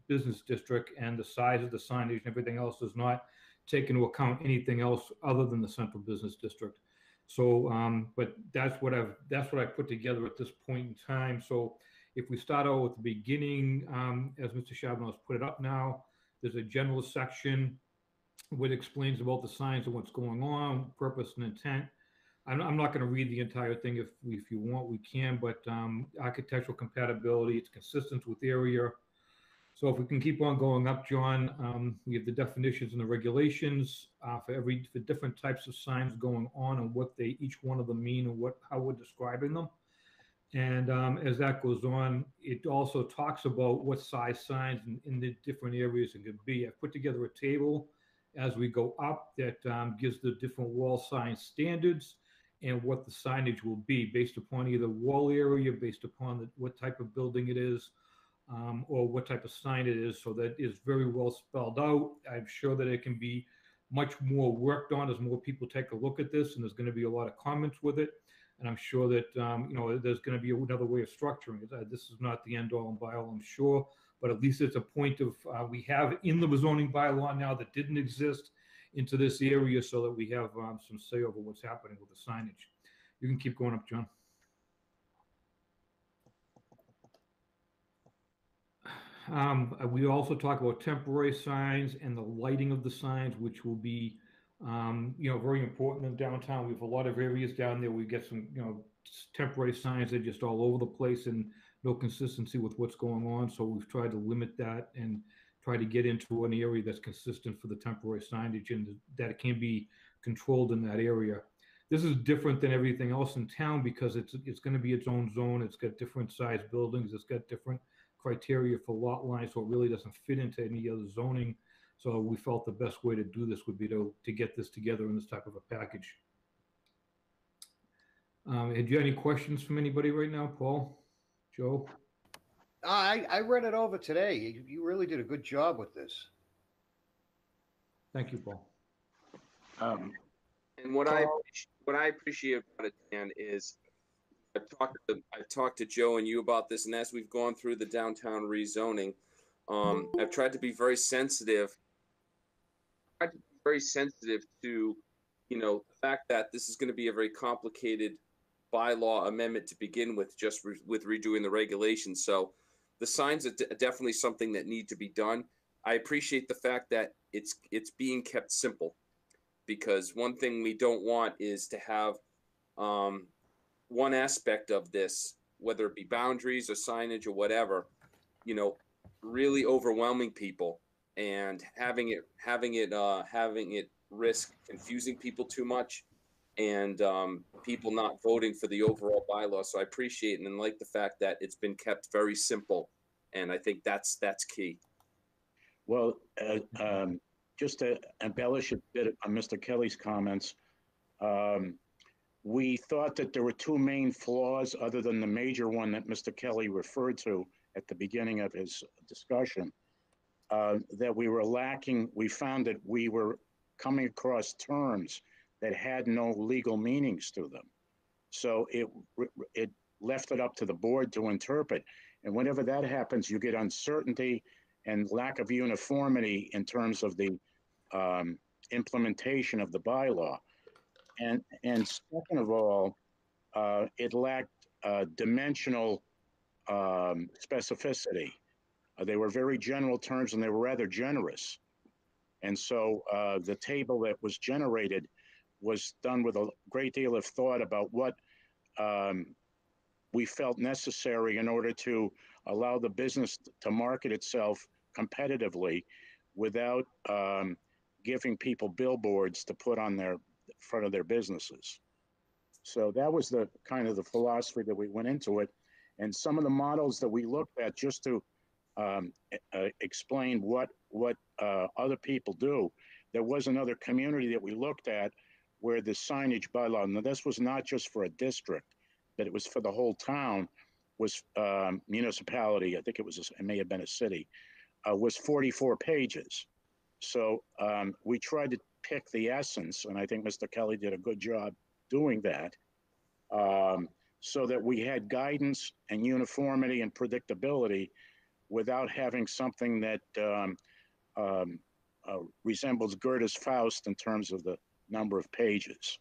business district, and the size of the signage and everything else does not take into account anything else other than the central business district. So, but that's what I put together at this point in time. So if we start out at the beginning, as Mr. Chabana has put it up now, there's a general section which explains about the signs and what's going on, purpose and intent. I'm not going to read the entire thing. If you want, we can, but architectural compatibility, it's consistent with area. So if we can keep on going up, John, we have the definitions and the regulations for different types of signs going on, and what each one of them mean, and how we're describing them. And as that goes on, it also talks about what size signs in the different areas it could be. I've put together a table as we go up that gives the different wall sign standards and what the signage will be based upon either wall area, based upon what type of building it is, or what type of sign it is. So that is very well spelled out. I'm sure that it can be much more worked on as more people take a look at this, and there's going to be a lot of comments with it. And I'm sure that there's going to be another way of structuring it. This is not the end all and by all, I'm sure, but at least it's a point of we have in the zoning bylaw now that didn't exist into this area, so that we have some say over what's happening with the signage. You can keep going up, John. We also talk about temporary signs and the lighting of the signs, which will be, very important in downtown. We have a lot of areas down there. We get some, temporary signs that are just all over the place and no consistency with what's going on. So we've tried to limit that and try to get into an area that's consistent for the temporary signage, and that it can be controlled in that area. This is different than everything else in town because it's going to be its own zone. It's got different size buildings. It's got different criteria for lot lines, so it really doesn't fit into any other zoning. So we felt the best way to do this would be to get this together in this type of a package. Do you have any questions from anybody right now, Paul, Joe? I read it over today. You really did a good job with this. Thank you, Paul. And what I appreciate about it, Dan, is I've talked to Joe and you about this, and as we've gone through the downtown rezoning, I've tried to be very sensitive. To, the fact that this is going to be a very complicated bylaw amendment to begin with, just with redoing the regulations. So the signs are definitely something that need to be done. I appreciate the fact that it's being kept simple, because one thing we don't want is to have one aspect of this, whether it be boundaries or signage or whatever, really overwhelming people and having it risk confusing people too much, and people not voting for the overall bylaw. So I appreciate and like the fact that it's been kept very simple, and I think that's key. Well, just to embellish a bit on Mr. Kelly's comments, we thought that there were two main flaws, other than the major one that Mr. Kelly referred to at the beginning of his discussion, that we were lacking. We found that we were coming across terms that had no legal meanings to them. So it left it up to the board to interpret. And whenever that happens, you get uncertainty and lack of uniformity in terms of the implementation of the bylaw. And second of all, it lacked dimensional specificity. They were very general terms, and they were rather generous. And so the table that was generated was done with a great deal of thought about what we felt necessary in order to allow the business to market itself competitively without giving people billboards to put on their front of their businesses. So that was the kind of the philosophy that we went into it. And some of the models that we looked at, just to explain what other people do, there was another community that we looked at where the signage bylaw, now this was not just for a district, but it was for the whole town, was municipality, I think it may have been a city, was 44 pages. So we tried to pick the essence, and I think Mr. Kelly did a good job doing that, so that we had guidance and uniformity and predictability without having something that resembles Goethe's Faust in terms of the number of pages.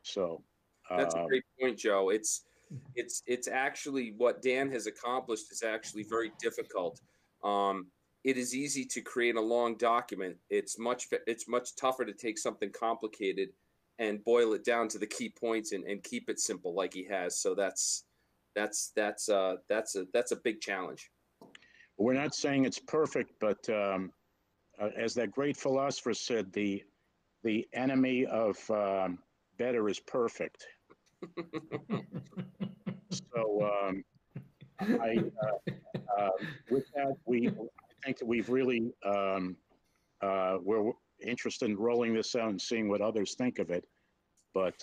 So that's a great point, Joe. It's actually what Dan has accomplished is actually very difficult. It is easy to create a long document. It's much tougher to take something complicated and boil it down to the key points and keep it simple like he has. So that's a big challenge. We're not saying it's perfect, but as that great philosopher said, the enemy of better is perfect. So with that, I think that we've really we're interested in rolling this out and seeing what others think of it. But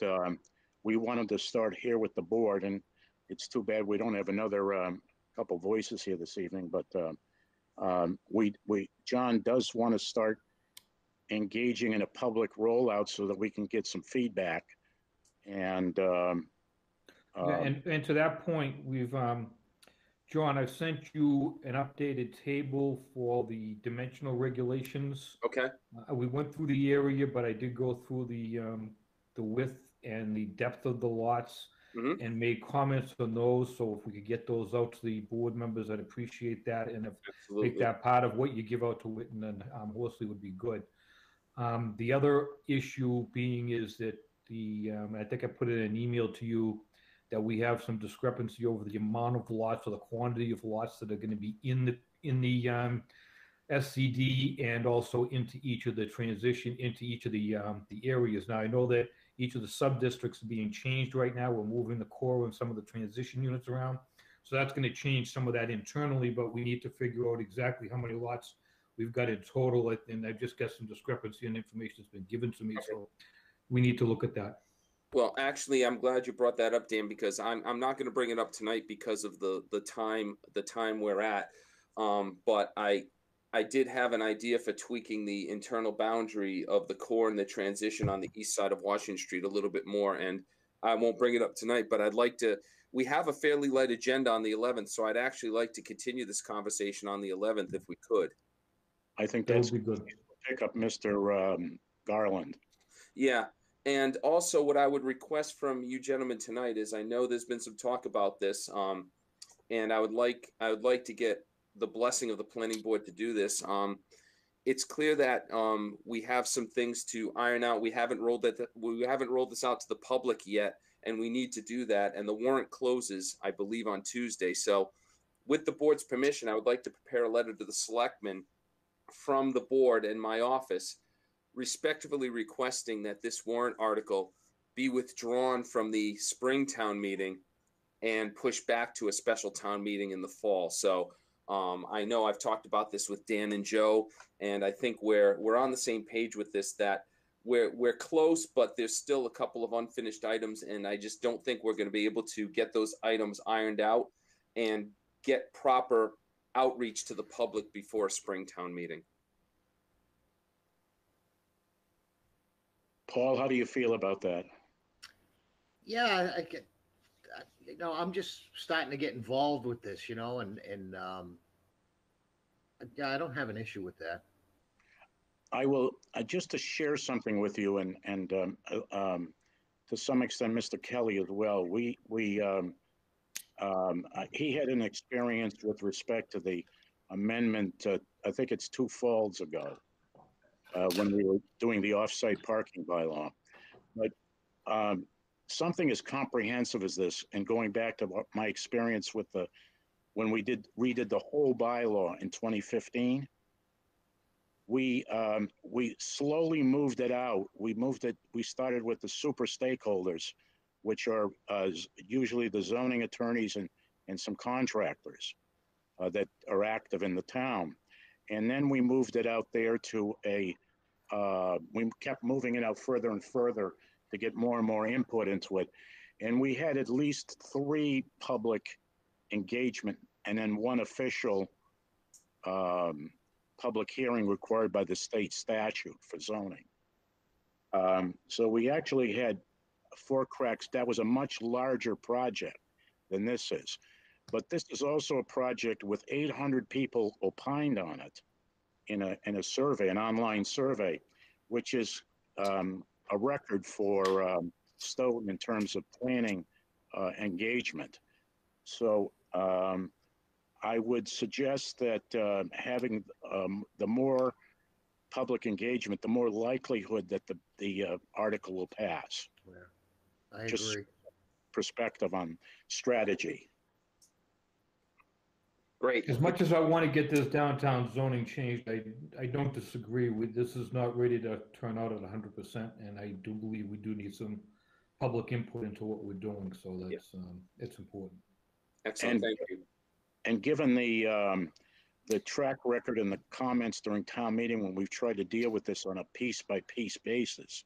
we wanted to start here with the board, and it's too bad we don't have another couple voices here this evening. But John does want to start engaging in a public rollout so that we can get some feedback. And and to that point, we've John, I've sent you an updated table for the dimensional regulations. Okay. We went through the area, but I did go through the width and the depth of the lots, and made comments on those. So if we could get those out to the board members, I'd appreciate that. And if make that part of what you give out to Witten and Horsley would be good. The other issue being is that I think I put it in an email to you, that we have some discrepancy over the amount of lots or the quantity of lots that are going to be in the SCD, and also into each of the transition into each of the areas. Now I know that each of the sub-districts are being changed right now. We're moving the core and some of the transition units around. So that's going to change some of that internally, but we need to figure out exactly how many lots we've got in total. And I've just got some discrepancy in information that's been given to me. So we need to look at that. Well, actually, I'm glad you brought that up, Dan, because I'm not going to bring it up tonight because of the time we're at. But I did have an idea for tweaking the internal boundary of the core and the transition on the east side of Washington Street a little bit more, and I won't bring it up tonight. But I'd like to we have a fairly light agenda on the 11th, so I'd actually like to continue this conversation on the 11th if we could. I think That that's would be good. Pick up Mr. Garland. Yeah, and also what I would request from you gentlemen tonight is, I know there's been some talk about this, and I would like to get the blessing of the planning board to do this. It's clear that we have some things to iron out. We haven't rolled this out to the public yet, and we need to do that. And the warrant closes, I believe, on Tuesday. So, with the board's permission, I would like to prepare a letter to the selectmen from the board and my office, respectively requesting that this warrant article be withdrawn from the spring town meeting and pushed back to a special town meeting in the fall. So I know I've talked about this with Dan and Joe, and I think we're on the same page with this, that we're close, but there's still a couple of unfinished items, and I just don't think we're going to be able to get those items ironed out and get proper outreach to the public before a spring town meeting. Paul, how do you feel about that? Yeah, I'm just starting to get involved with this, and yeah, I don't have an issue with that. I will just to share something with you, and to some extent, Mr. Kelly as well. He had an experience with respect to the amendment. I think it's 2 falls ago, when we were doing the off-site parking bylaw. But something as comprehensive as this, and going back to my experience with when we redid the whole bylaw in 2015, we slowly moved it out. We started with the super stakeholders, which are usually the zoning attorneys and some contractors that are active in the town. And then we moved it out there to we kept moving it out further and further to get more and more input into it. And we had at least 3 public engagement and then 1 official public hearing required by the state statute for zoning. So we actually had 4 cracks. That was a much larger project than this is. But this is also a project with 800 people opined on it in a survey, an online survey, which is a record for Stoughton in terms of planning engagement. So I would suggest that having the more public engagement, the more likelihood that the article will pass. Yeah, I Just agree. Perspective on strategy. Great. As much as I want to get this downtown zoning changed, I don't disagree with, this is not ready to turn out at 100%, and I do believe we do need some public input into what we're doing, so that's it's important. Excellent, thank you. And given the track record and the comments during town meeting when we've tried to deal with this on a piece-by-piece basis,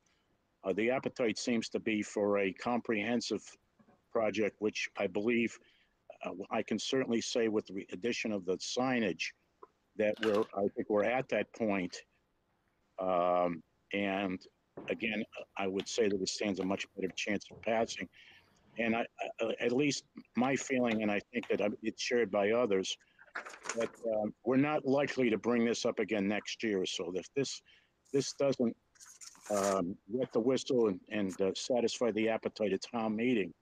the appetite seems to be for a comprehensive project, which I believe I can certainly say with the addition of the signage that I think we're at that point. And again, I would say that it stands a much better chance of passing. And at least my feeling, and I think that it's shared by others, that we're not likely to bring this up again next year. So if this doesn't wet the whistle and satisfy the appetite of town meeting,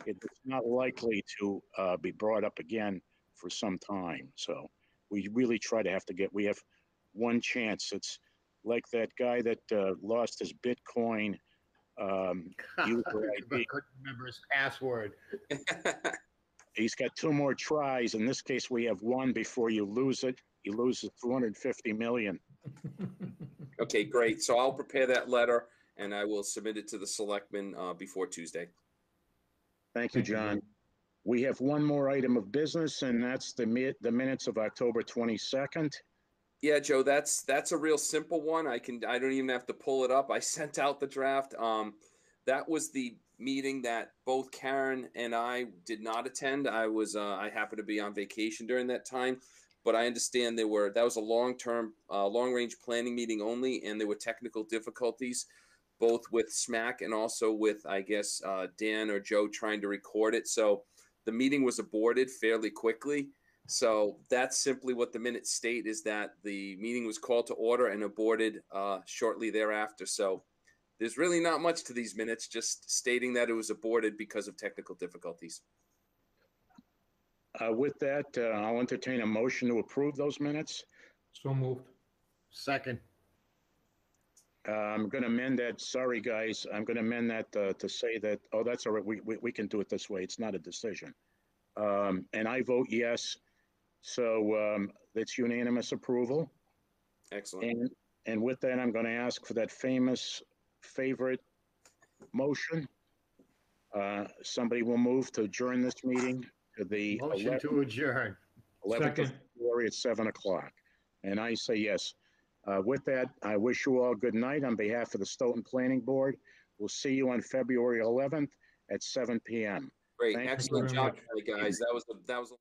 it's not likely to be brought up again for some time. So we really try to we have one chance. It's like that guy that lost his Bitcoin user ID. Couldn't remember his password. He's got 2 more tries. In this case, we have 1 before you lose it. You lose the 250 million. Okay, great. So I'll prepare that letter and I will submit it to the selectmen before Tuesday. Thank you, John. We have 1 more item of business, and that's the minutes of October 22nd. Yeah, Joe, that's a real simple one. I don't even have to pull it up. I sent out the draft. That was the meeting that both Karen and I did not attend. I happened to be on vacation during that time, but I understand that was a long-range planning meeting only, and there were technical difficulties, both with SMAC and also with, I guess, Dan or Joe trying to record it. So the meeting was aborted fairly quickly. So that's simply what the minutes state, is that the meeting was called to order and aborted shortly thereafter. So there's really not much to these minutes, just stating that it was aborted because of technical difficulties. With that, I'll entertain a motion to approve those minutes. So moved. Second. I'm going to amend that. Sorry, guys. I'm going to amend that to say that, oh, that's all right. We can do it this way. It's not a decision. And I vote yes. So that's unanimous approval. Excellent. And with that, I'm going to ask for that famous favorite motion. Somebody will move to adjourn this meeting to the Motion to adjourn. 11th of February at 7 o'clock. And I say yes. With that, I wish you all good night on behalf of the Stoughton Planning Board. We'll see you on February 11th at 7 p.m. Great. Thank you Excellent very job, much. guys. That was a